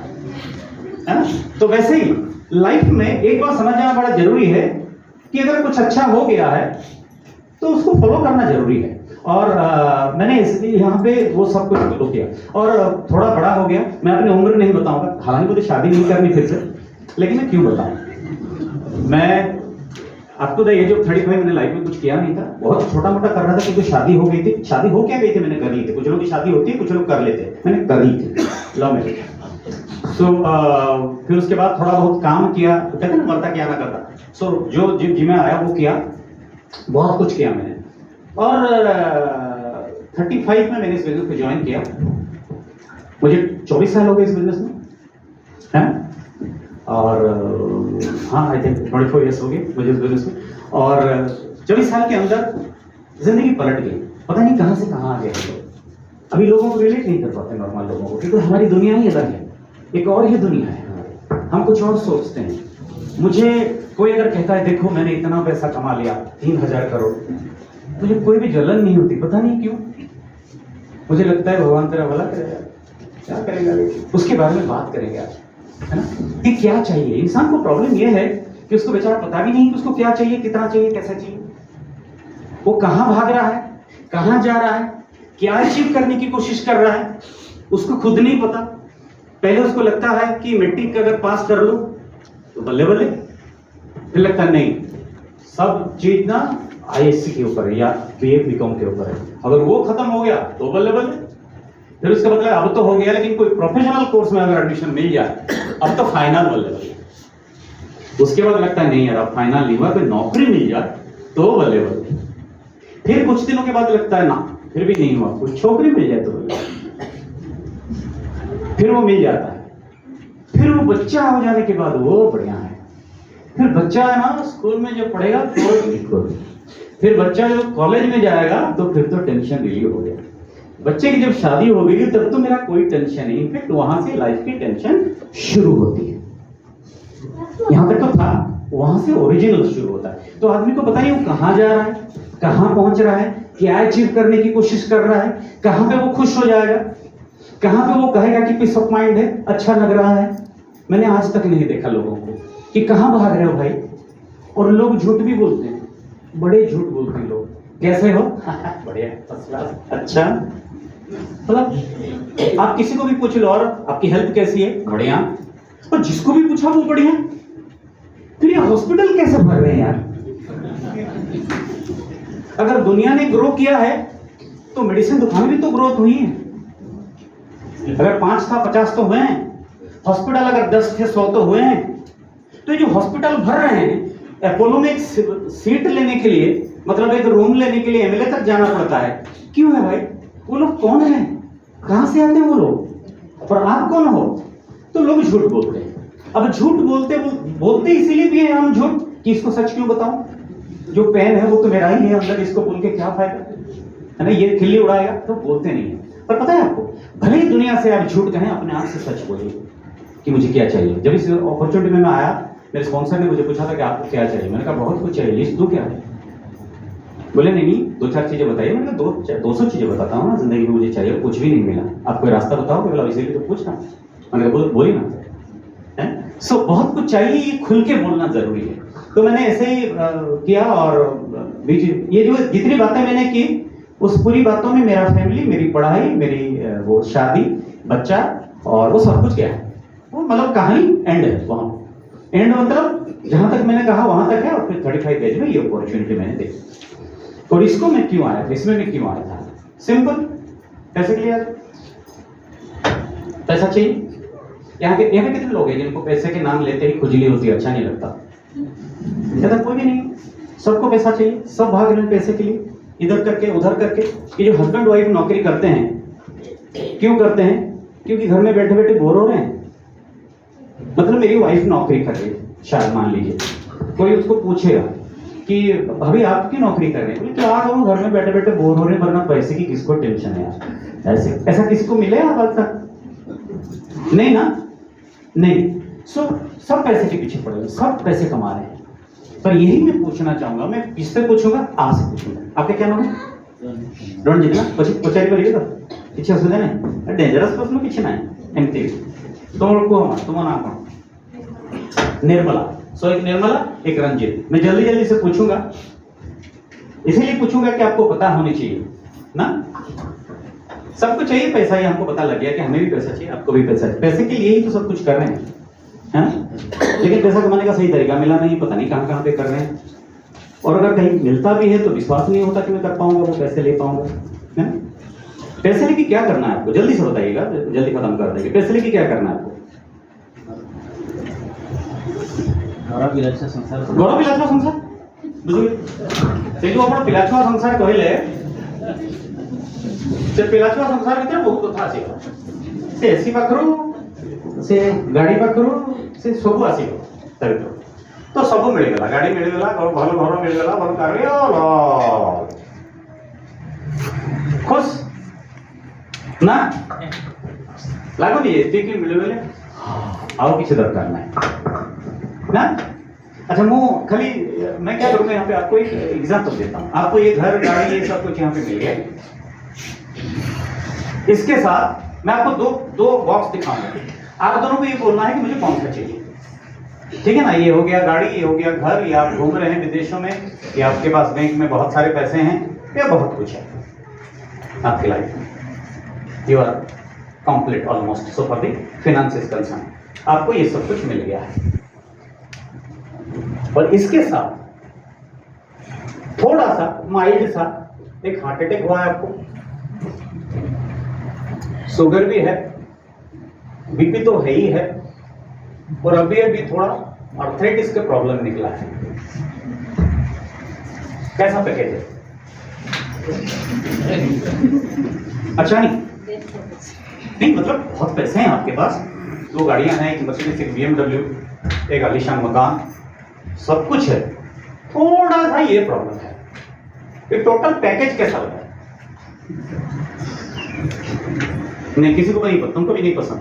है ना? तो वैसे ही लाइफ में एक बात समझना बड़ा जरूरी है कि अगर कुछ अच्छा हो गया है तो उसको फॉलो करना जरूरी है। और मैंने इसलिए यहाँ पे वो सब कुछ फॉलो किया और थोड़ा बड़ा हो गया। मैं अपनी उम्र नहीं बताऊंगा, हालांकि मुझे शादी नहीं करनी फिर से, लेकिन मैं क्यों बताऊं। मैं अब तो ये जो 35 मैंने लाइफ में कुछ किया नहीं था, बहुत छोटा मोटा कर रहा था क्योंकि शादी हो गई थी। शादी हो क्या गई थी, मैंने कर ली थी। कुछ लोगों की शादी होती है, कुछ लोग कर लेते हैं, मैंने कर ली थी लव मैरिज। सो फिर उसके बाद थोड़ा बहुत काम किया, तो कहते हैं ना मरता क्या ना करता। सो जो जिम्मे आया वो किया, बहुत कुछ किया मैंने। और 35 में मैंने इस बिजनेस को ज्वाइन किया। मुझे 24 साल हो गए इस बिजनेस में, है। और हाँ, आई थिंक 24 ईयर्स हो गए मुझे इस बिजनेस में। और 24 साल के अंदर जिंदगी पलट गई, पता नहीं कहाँ से कहाँ आ गए। अभी लोगों को रिलेट नहीं कर पाते, नॉर्मल लोगों को, क्योंकि हमारी दुनिया ही अलग है, एक और ही दुनिया है। हम कुछ और सोचते हैं। मुझे कोई अगर कहता है देखो मैंने इतना पैसा कमा लिया, 3000 करोड़, मुझे कोई भी जलन नहीं होती, पता नहीं क्यों। मुझे लगता है भगवान तेरा भला करेगा, क्या करेगा, उसके बारे में बात करेंगे आज, है ना, कि क्या चाहिए। इंसान को प्रॉब्लम यह है कि उसको बेचारा पता भी नहीं कि उसको क्या चाहिए, कितना चाहिए, कैसा चाहिए। वो कहाँ भाग रहा है, कहाँ जा रहा है, क्या अचीव करने की कोशिश कर रहा है, उसको खुद नहीं पता। पहले उसको लगता है कि मैट्रिक अगर पास कर लो तो बल्ले बल्ले, फिर लगता है नहीं, सब चीज ना ISC के ऊपर है या BA BCom के ऊपर है, अगर वो खत्म हो गया तो बल्ले बल्ले। फिर उसका मतलब अब तो हो गया, लेकिन कोई प्रोफेशनल कोर्स में अगर एडमिशन मिल जाए अब तो फाइनल बल्ले बल्ले। उसके बाद लगता है नहीं यार अब फाइनल नहीं हुआ, कोई नौकरी मिल जाए तो बल्ले बल्ले। फिर कुछ दिनों के बाद लगता है ना फिर भी नहीं हुआ, कुछ छोकरी मिल जाए तो बल्ले। फिर वो मिल जाता है, फिर वो बच्चा हो जाने के बाद वो बढ़िया है। फिर बच्चा है ना स्कूल में जो पढ़ेगा तो, फिर बच्चा जो कॉलेज में जाएगा तो फिर तो टेंशन रिलीव हो गया। बच्चे की जब शादी हो गई तब तो मेरा कोई टेंशन नहीं, इनफैक्ट वहां से लाइफ की टेंशन शुरू होती है। यहां तक तो था, वहां से ओरिजिनल शुरू होता है। तो आदमी को पता नहीं वो कहां जा रहा है, कहां पहुंच रहा है, क्या अचीव करने की कोशिश कर रहा है, कहां पे वो खुश हो जाएगा, कहां पे वो कहेगा कि पीस ऑफ माइंड है, अच्छा लग रहा है। मैंने आज तक नहीं देखा लोगों को कि कहां भाग रहे हो भाई। और लोग झूठ भी बोलते हैं, बड़े झूठ बोलते हैं लोग। कैसे हो? बढ़िया, फर्स्ट क्लास, अच्छा। मतलब आप किसी को भी पूछ लो और आपकी हेल्थ कैसी है, बढ़िया। और जिसको भी पूछा वो बढ़िया। फिर ये हॉस्पिटल कैसे भर रहे हैं यार? अगर दुनिया ने ग्रो किया है तो मेडिसिन दुकान में भी तो ग्रोथ हुई है। अगर 5 था 50 तो हुए हैं, हॉस्पिटल अगर 10 थे 100 तो हुए हैं। तो जो हॉस्पिटल भर रहे हैं, अपोलो में एक सीट लेने के लिए, मतलब एक रूम लेने के लिए MLA तक जाना पड़ता है। क्यों है भाई? वो लोग कौन है, कहां से आते हैं वो लोग, और आप कौन हो? तो लोग झूठ बोलते हैं। अब झूठ बोलते इसीलिए भी है हम झूठ कि इसको सच क्यों बताऊं, जो पेन है वो तो मेरा ही है अंदर, इसको बोल के क्या फायदा, है ना, ये खिल्ली उड़ाएगा, तो बोलते नहीं है। पर पता है आपको, भले ही दुनिया से आप झूठ कहें, अपने आप से सच बोलिए कि मुझे क्या चाहिए। जब इस अपॉर्चुनिटी में मैं आया, मेरे स्पॉन्सर ने मुझे पूछा था कि आपको क्या चाहिए। मैंने कहा बहुत कुछ चाहिए, लिस्ट दो क्या है। बोले नहीं 2-4 चीजें बताइए। मैंने कहा 200 चीजें बताता हूँ ना जिंदगी में मुझे चाहिए, कुछ भी नहीं मिला, आप कोई रास्ता बताओ। बोला इसीलिए तो पूछना। मैंने कहा बोलिए ना। सो बहुत कुछ चाहिए, ये खुल के बोलना जरूरी है। तो मैंने ऐसे ही किया और बीच ये जो जितनी बातें मैंने की उस पूरी बातों में मेरा फैमिली, मेरी पढ़ाई, मेरी वो शादी, बच्चा और वो सब कुछ क्या है, वो मतलब कहानी एंड है वहाँ। एंड मतलब जहां तक मैंने कहा वहां तक है, और फिर 35 एज में ये अपॉर्चुनिटी मैंने देखी। और इसको मैं क्यों आया था, इसमें मैं क्यों आया था? सिंपल, पैसे के लिए आया, पैसा चाहिए। यहाँ पे कितने लोग हैं जिनको पैसे के नाम लेते ही खुजली होती है, अच्छा नहीं लगता? ऐसा कोई भी नहीं, सबको पैसा चाहिए, सब भाग रहे हैं पैसे के लिए, इधर करके उधर करके। ये जो हस्बैंड वाइफ नौकरी करते हैं, क्यों करते हैं? क्योंकि घर में बैठे बैठे बोर हो रहे हैं। मतलब मेरी वाइफ नौकरी कर रही है, शायद मान लीजिए कोई उसको पूछेगा कि भाभी आप क्यों नौकरी कर रहे हैं? क्या करूं, घर में बैठे बैठे बोर हो रहे हैं, वरना पैसे की किसको टेंशन है यार? ऐसा किसी को मिले आज तक? नहीं ना, नहीं। सब पैसे के पीछे पड़े हुए, सब पैसे कमा रहे हैं। पर यही मैं पूछना चाहूंगा, मैं किससे पूछूंगा? आपसे पूछूंगा। आपका क्या नाम है? रणजीत ना? पचारी परिए तो किसी असुविधा नहीं, डेंजरस प्रश्न किसी ना एमती तुम नाम कौन? निर्मला। सो एक निर्मला, एक रंजीत। मैं जल्दी जल्दी से पूछूंगा, इसीलिए पूछूंगा कि आपको पता होनी चाहिए ना, सबको चाहिए पैसा। ही हमको पता लग गया कि हमें भी पैसा चाहिए, आपको भी पैसा चाहिए। पैसे के लिए ही तो सब कुछ कर रहे हैं, है ना? लेकिन पैसा कमाने का सही तरीका मिला नहीं, पता नहीं कहाँ पे कर रहे हैं। और अगर कहीं मिलता भी है तो विश्वास नहीं होता कि मैं कर पाऊंगा, वो पैसे ले पाऊंगा, है ना? पैसे लेके क्या करना है आपको? जल्दी से बताइएगा, जल्दी खत्म कर देंगे। पैसे लेके क्या करना है आपको? गौरव विलास संसार बुझिए से जो आपण पिलाछुआ संसार कहले से पिलाछुआ संसार भितर बहुत कथा आसी से एसी पाखरु से गाड़ी पाखरु से सब आसी तो सब मिल गला, गाड़ी मिल गला, भल घर मिल गला, भल कार खुश ना लागुनी एतिक मिल गले आउ किसी दरकार नहीं ना। अच्छा खाली मैं क्या करूंगा यहाँ पे आपको एक एग्जाम्पल देता हूँ। आपको ये घर, गाड़ी, ये सब कुछ यहाँ पे मिल गया। इसके साथ मैं आपको दो बॉक्स दिखाऊंगा। आप दोनों को ये बोलना है कि मुझे कौन सा चाहिए, ठीक है ना? ये हो गया गाड़ी, ये हो गया घर, या आप घूम रहे हैं विदेशों में, या आपके पास बैंक में बहुत सारे पैसे हैं, या बहुत कुछ है आपकी लाइफ में। You are complete almost so for the finance is concern. आपको ये सब कुछ मिल गया है। और इसके साथ थोड़ा सा माइल्ड सा एक हार्ट अटैक हुआ है आपको, शुगर भी है, बीपी तो है ही है, और अभी थोड़ा आर्थराइटिस का प्रॉब्लम निकला है। कैसा पैकेज है? अच्छा नहीं मतलब बहुत पैसे हैं आपके पास, 2 गाड़ियां हैं, एक मर्सिडीज, एक BMW, एक आलीशान मकान, सब कुछ है। थोड़ा सा ये प्रॉब्लम है कि टोटल पैकेज कैसा लगा? नहीं, किसी को नहीं पसंद, तुमको भी नहीं पसंद।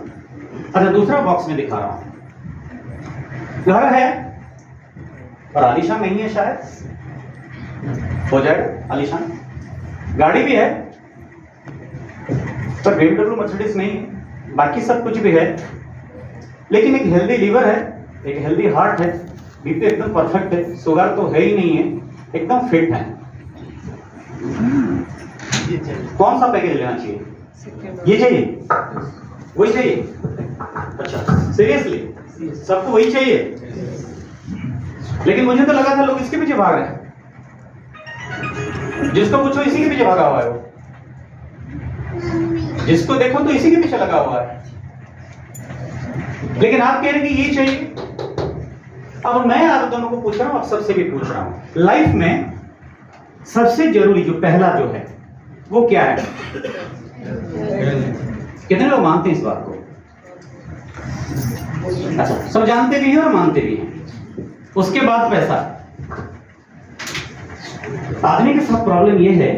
अच्छा, दूसरा बॉक्स में दिखा रहा हूं, घर है और आलीशान नहीं है, शायद हो जाएगा आलीशान। गाड़ी भी है पर BMW मर्सिडीज नहीं है, बाकी सब कुछ भी है। लेकिन एक हेल्दी लीवर है, एक हेल्दी हार्ट है, बीपी एकदम परफेक्ट है, शुगर तो है ही नहीं है, एकदम फिट है। कौन सा पैकेज लेना चाहिए? ये चाहिए, वही चाहिए? अच्छा, सीरियसली सबको वही चाहिए? लेकिन मुझे तो लगा था लोग इसके पीछे भाग रहे हैं। जिसको पूछो इसी के पीछे भागा हुआ है वो, जिसको देखो तो इसी के पीछे लगा हुआ है। लेकिन आप कह रहे हैं कि ये चाहिए। अब मैं आप दोनों को पूछ रहा हूं, आप सबसे भी पूछ रहा हूं, लाइफ में सबसे जरूरी जो पहला जो है वो क्या है? कितने लोग मानते हैं इस बात को? अच्छा, सब जानते भी हैं और मानते भी हैं। उसके बाद पैसा। आदमी के साथ प्रॉब्लम यह है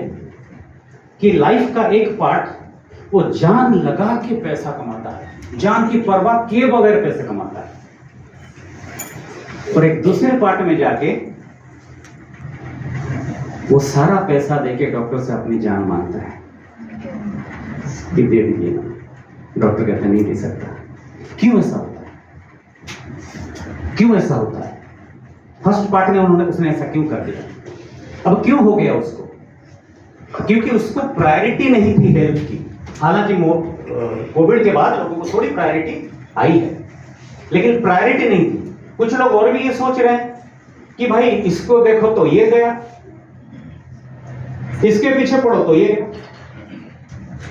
कि लाइफ का एक पार्ट वो जान लगा के पैसा कमाता है, जान की परवाह किए बगैर पैसे कमाता है, और एक दूसरे पार्ट में जाके वो सारा पैसा देके डॉक्टर से अपनी जान मांगता है कि दे दीजिए ना। डॉक्टर कहता नहीं दे सकता। क्यों ऐसा होता है? क्यों ऐसा होता है? फर्स्ट पार्ट में उसने ऐसा क्यों कर दिया? अब क्यों हो गया उसको? क्योंकि उसको प्रायोरिटी नहीं थी हेल्थ की। हालांकि कोविड के बाद लोगों को थोड़ी प्रायोरिटी आई है, लेकिन प्रायोरिटी नहीं थी। कुछ लोग और भी ये सोच रहे हैं कि भाई इसको देखो तो ये गया, इसके पीछे पड़ो तो ये गया,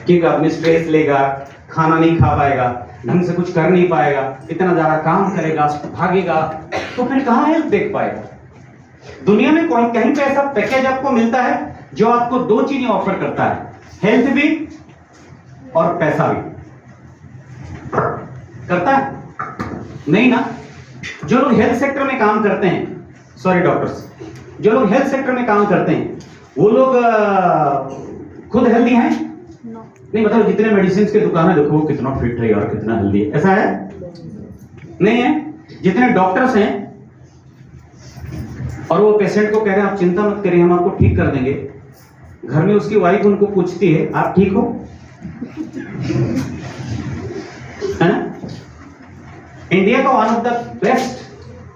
क्योंकि आदमी स्ट्रेस लेगा, खाना नहीं खा पाएगा, ढंग से कुछ कर नहीं पाएगा, इतना ज्यादा काम करेगा, भागेगा, तो फिर कहां हेल्थ देख पाएगा? दुनिया में कहीं पे ऐसा पैकेज आपको मिलता है जो आपको दो चीजें ऑफर करता है, हेल्थ भी और पैसा भी। करता है? नहीं ना। जो लोग हेल्थ सेक्टर में काम करते हैं, सॉरी डॉक्टर्स, जो लोग हेल्थ सेक्टर में काम करते हैं वो लोग खुद हेल्दी हैं? नहीं, मतलब जितने मेडिसिन के दुकान है देखो कितना फिट है यार, कितना हेल्दी है, ऐसा है? नहीं है। जितने डॉक्टर्स हैं और वो पेशेंट को कह रहे हैं आप चिंता मत करिए हम आपको ठीक कर देंगे, घर में उसकी वाइफ उनको पूछती है आप ठीक हो? है ना? इंडिया का one of the best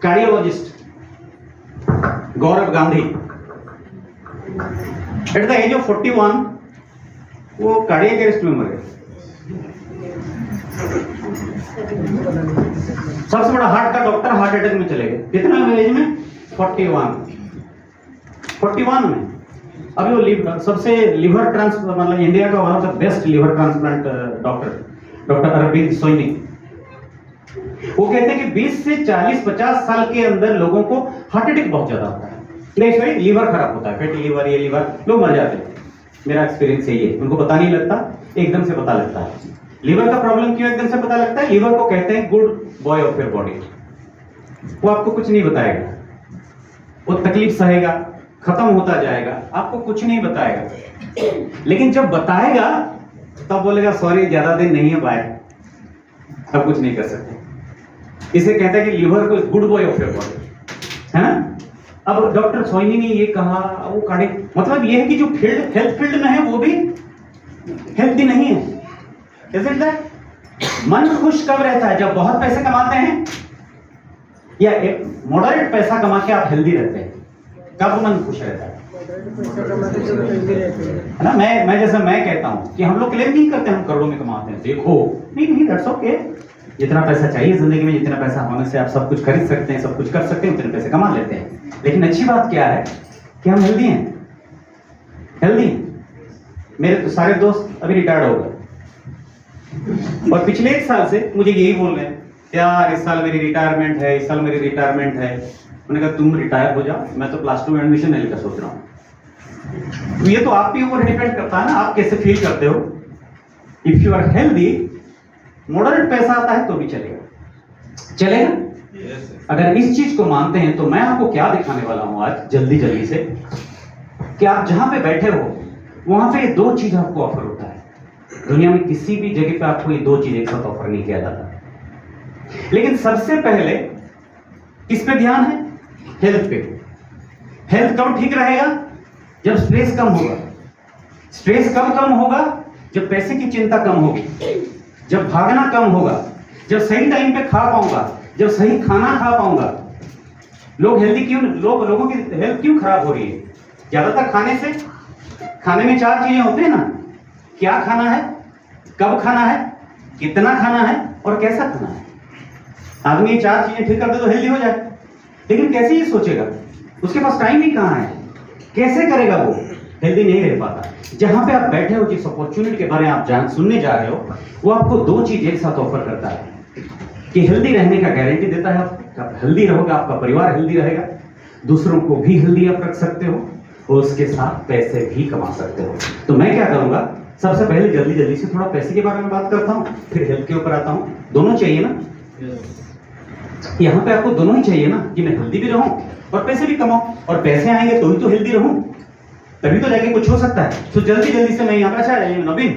cardiologist Gaurav Gandhi at the age of 41 वो कार्डियक अरेस्ट में मर गए। सबसे बड़ा हार्ट का डॉक्टर हार्ट अटैक में चले गए। कितना एज में? 41 में। अभी वो सबसे लिवर ट्रांसप्लांट, मतलब इंडिया का one of the best liver transplant doctor Arvind Soin, वो कहते हैं कि 20 से 40-50 साल के अंदर लोगों को हार्ट अटैक बहुत ज्यादा होता है। नहीं सॉरी, लीवर खराब होता है, फैटी लीवर, ये लीवर, लोग मर जाते हैं। मेरा एक्सपीरियंस यही है, उनको पता नहीं लगता, एकदम से पता लगता है। लीवर का प्रॉब्लम क्यों एकदम से पता लगता है? लीवर को कहते हैं good boy of your body. वो आपको कुछ नहीं बताएगा, वो तकलीफ सहेगा, खत्म होता जाएगा, आपको कुछ नहीं बताएगा। लेकिन जब बताएगा तब बोलेगा सॉरी ज्यादा दिन नहीं है, बाय, अब कुछ नहीं कर सकते। इसे कहते हैं कि लीवर को good boy of your body, है ना? अब डॉक्टर सोइनी ने ये कहा, वो काढ़े, मतलब ये है कि जो फील्ड हेल्थ फील्ड में है वो भी हेल्थी नहीं है। Isn't that? मन खुश कब रहता है? जब बहुत पैसे कमाते हैं या एक मॉडरेट पैसा कमा के आप हेल्दी रहते हैं, कब मन खुश रहता है? है ना? मैं जैसे मैं कहता हूं कि हम लोग क्लेम नहीं करते हम करोड़ों में कमाते हैं, देखो, नहीं, दैट्स ओके। जितना पैसा चाहिए जिंदगी में, जितना पैसा होने से आप सब कुछ खरीद सकते हैं, सब कुछ कर सकते हैं, उतने पैसे कमा लेते हैं। लेकिन अच्छी बात क्या है कि हम हेल्दी हैं। हेल्दी मेरे तो सारे दोस्त अभी रिटायर्ड हो गए और पिछले 1 साल से मुझे यही बोल रहे हैं यार इस साल मेरी रिटायरमेंट है, इस साल मेरी रिटायरमेंट है। मैंने कहा तुम रिटायर हो जाओ, मैं तो प्लस 2 में एडमिशन नहीं लेकर सोच रहा हूँ। तो ये तो आप पे ऊपर डिपेंड करता है ना, आप कैसे फील करते हो। If you are healthy, moderate पैसा आता है तो भी चलेगा। अगर इस चीज को मानते हैं तो मैं आपको क्या दिखाने वाला हूं आज जल्दी से, कि आप जहां पे बैठे हो वहां पे 2 चीज आपको ऑफर होता है। दुनिया में किसी भी जगह पे आपको ये 2 चीज एक साथ ऑफर नहीं किया जाता। लेकिन सबसे पहले किस पे ध्यान है? हेल्थ पे। हेल्थ कब ठीक रहेगा? जब स्ट्रेस कम होगा। स्ट्रेस कब कम होगा? जब पैसे की चिंता कम होगी, जब भागना कम होगा, जब सही टाइम पे खा पाऊंगा, जब सही खाना खा पाऊंगा। लोग हेल्दी क्यों, लोगों की हेल्थ क्यों खराब हो रही है? ज्यादातर खाने से। खाने में 4 चीजें होती है ना, क्या खाना है, कब खाना है, कितना खाना है और कैसा खाना है। आदमी ये 4 चीजें ठीक कर दे तो हेल्दी हो जाए, लेकिन कैसे ये सोचेगा? उसके पास टाइम ही कहाँ है, कैसे करेगा? वो हेल्दी नहीं रह पाता। जहां पे आप बैठे हो, जिस अपॉर्चुनिटी के बारे में आप सुनने जा रहे हो, वो आपको 2 चीज एक साथ ऑफर करता है कि हेल्दी रहने का गारंटी देता है। आप हेल्दी रहोगे, आपका परिवार हेल्दी रहेगा, दूसरों को भी हेल्दी आप रख सकते हो और उसके साथ पैसे भी कमा सकते हो। तो मैं क्या करूंगा, सबसे पहले जल्दी से थोड़ा पैसे के बारे में बात करता हूँ, फिर हेल्थ के ऊपर आता हूँ। दोनों चाहिए ना? यहाँ पे आपको दोनों ही चाहिए ना, कि मैं हेल्दी भी रहूं और पैसे भी कमाऊं। और पैसे आएंगे तो ही तो हेल्दी रहूं, तभी तो जाके कुछ हो सकता है। तो जल्दी से मैं यहाँ पे, अच्छा नवीन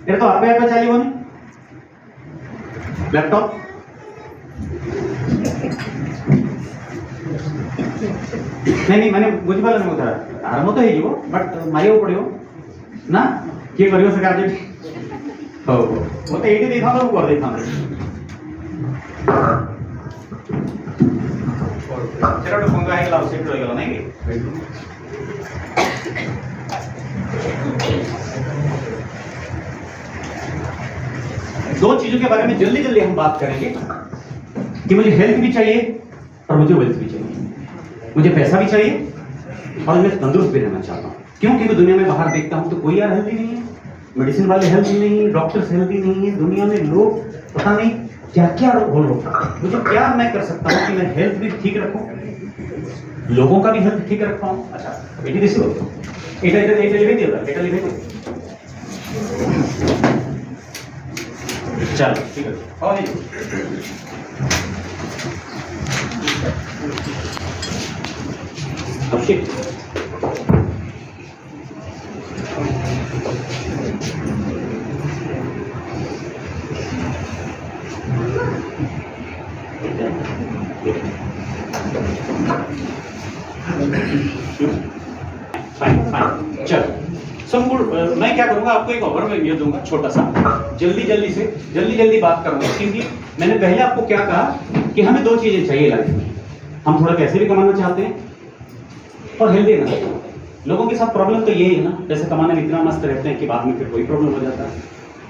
मेरा तो आप पे चाली होनी लैपटॉप, नहीं मैंने बुझिपारे नहीं उधर आरंभ तो हो बट मारिया पड़ो ना किए कर से कार्य हो मत ये देखा कर देखा सेट हो गला नहीं दो चीजों के बारे में जल्दी जल्दी हम बात करेंगे कि मुझे हेल्थ भी चाहिए और मुझे वेल्थ भी चाहिए। मुझे पैसा भी चाहिए और मैं तंदुरुस्त भी रहना चाहता हूँ। क्यों? क्योंकि दुनिया में बाहर देखता हूँ तो कोई यार हेल्दी नहीं है, मेडिसिन वाले हेल्दी नहीं है, डॉक्टर्स हेल्दी नहीं है, दुनिया में लोग पता नहीं क्या क्या हो रहा है। मुझे क्या मैं कर सकता हूँ कि मैं हेल्थ भी ठीक रखूँ, लोगों का भी हेल्थ ठीक रख पाऊँ। अच्छा एटी दिस चलो ठीक है। और अभिषेक फाइन चलो संपूर्ण मैं क्या करूंगा, आपको एक ओवरव्यू दूंगा छोटा सा, जल्दी बात करूंगा। क्योंकि मैंने पहले आपको क्या कहा कि हमें दो चीजें चाहिए लाइफ में। हम थोड़ा पैसे भी कमाना चाहते हैं और हेल्दी रहना चाहते हैं। लोगों के साथ प्रॉब्लम तो यही है ना, पैसे कमाने में इतना मस्त रहते हैं कि बाद में फिर कोई प्रॉब्लम हो जाता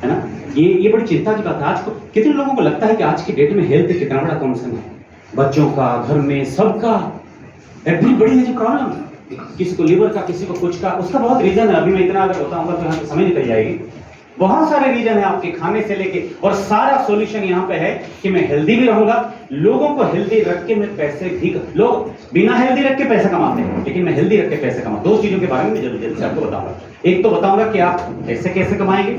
है ना। ये बड़ी चिंता की बात है। आज को कितने लोगों को लगता है कि आज की डेट में हेल्थ कितना बड़ा कॉन्सर्न है, बच्चों का, घर में, सबका एवरीबॉडी है जो प्रॉब्लम, किसी को लीवर का, किसी को कुछ का, उसका बहुत रीजन है। अभी मैं इतना अगर बताऊंगा तो यहाँ पे समझ निकल जाएगी। बहुत सारे रीजन है आपके खाने से लेके, और सारा सॉल्यूशन यहाँ पे है कि मैं हेल्दी भी रहूंगा, लोगों को हेल्दी रख के मैं पैसे भी। लोग बिना हेल्दी रख के पैसे कमाते हैं, लेकिन मैं हेल्दी रख के पैसे कमा। दो चीजों के बारे में मैं जल्दी से आपको बताऊंगा। एक तो बताऊंगा कि आप पैसे कैसे कमाएंगे,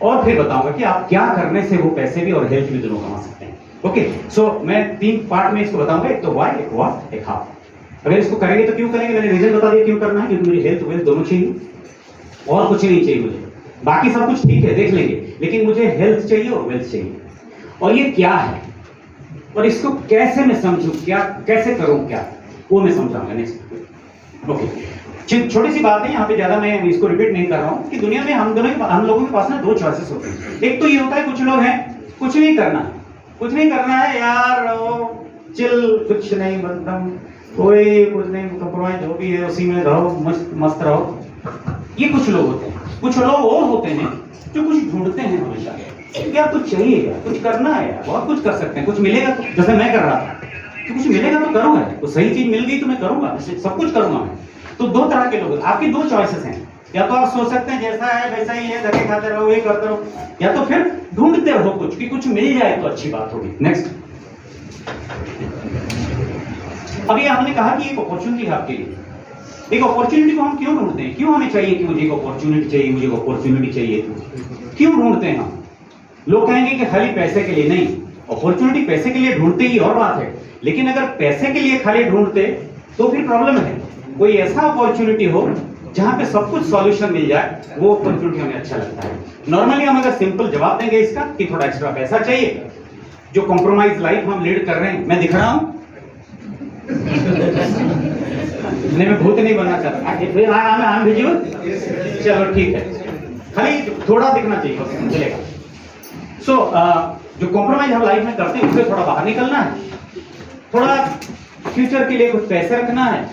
और फिर बताऊंगा कि आप क्या करने से वो पैसे भी और हेल्थ भी दोनों कमा सकते हैं। ओके, सो मैं 3 पार्ट में इसको बताऊंगा, एक तो व्हाई, एक व्हाट, एक हाउ। अगर इसको करेंगे तो क्यों करेंगे, मैंने रीजन बता दिया क्यों करना है, क्योंकि मुझे हेल्थ वेल्थ दोनों चाहिए और कुछ नहीं चाहिए मुझे। बाकी सब कुछ ठीक है, देख लेंगे, लेकिन मुझे हेल्थ चाहिए और वेल्थ चाहिए। और ये क्या है और इसको कैसे मैं समझूं, क्या कैसे करूं, क्या वो मैं समझाऊंगा नेक्स्ट। ओके, छोटी सी बात है यहाँ पे, ज्यादा मैं इसको रिपीट नहीं कर रहा हूँ कि दुनिया में हम लोगों के पास ना दो चॉइसेस होते हैं। एक तो ये होता है, कुछ लोग हैं कुछ नहीं करना है यार, चिल, कुछ नहीं, मतलब कोई कुछ नहीं, कंप्रोमाइज जो भी है उसी में रहो, मस्त रहो। ये कुछ लोग होते हैं। कुछ लोग और होते हैं जो कुछ ढूंढते हैं हमेशा, यार कुछ चाहिए, यार कुछ करना है, यार बहुत कुछ कर सकते हैं, कुछ मिलेगा तो, जैसे मैं कर रहा था कि कुछ मिलेगा तो करूंगा, तो सही चीज मिल गई तो मैं करूंगा, सब कुछ करूंगा मैं। तो दो तरह के लोग, आपकी दो चॉइसेस हैं। या तो आप सोच सकते हैं जैसा है वैसा ही है, धक्के खाते रहो, ये करते रहो, या तो फिर ढूंढते रहो कुछ कि कुछ मिल जाए तो अच्छी बात होगी। नेक्स्ट, अभी हमने कहा कि एक अपॉर्चुनिटी है आपके लिए। एक अपॉर्चुनिटी को हम क्यों ढूंढते हैं, क्यों हमें चाहिए कि मुझे एक अपॉर्चुनिटी चाहिए, मुझे अपॉर्चुनिटी चाहिए, क्यों ढूंढते हैं हम? लोग कहेंगे कि खाली पैसे के लिए नहीं, अपॉर्चुनिटी पैसे के लिए ढूंढते ही और बात है, लेकिन अगर पैसे के लिए खाली ढूंढते तो फिर प्रॉब्लम है। कोई ऐसा अपॉर्चुनिटी हो जहां पे सब कुछ सॉल्यूशन मिल जाए, वो अपॉर्चुनिटी हमें अच्छा लगता है। नॉर्मली हम अगर सिंपल जवाब देंगे इसका कि थोड़ा एक्स्ट्रा पैसा चाहिए, जो कॉम्प्रोमाइज लाइफ हम लीड कर रहे हैं, मैं दिख रहा हूं नहीं, मैं भूत नहीं बनना चाहता, चलो ठीक है, खाली थोड़ा दिखना चाहिए, चलेगा। सो जो कॉम्प्रोमाइज हम लाइफ में करते हैं उससे थोड़ा बाहर निकलना है, थोड़ा फ्यूचर के लिए कुछ पैसे रखना है,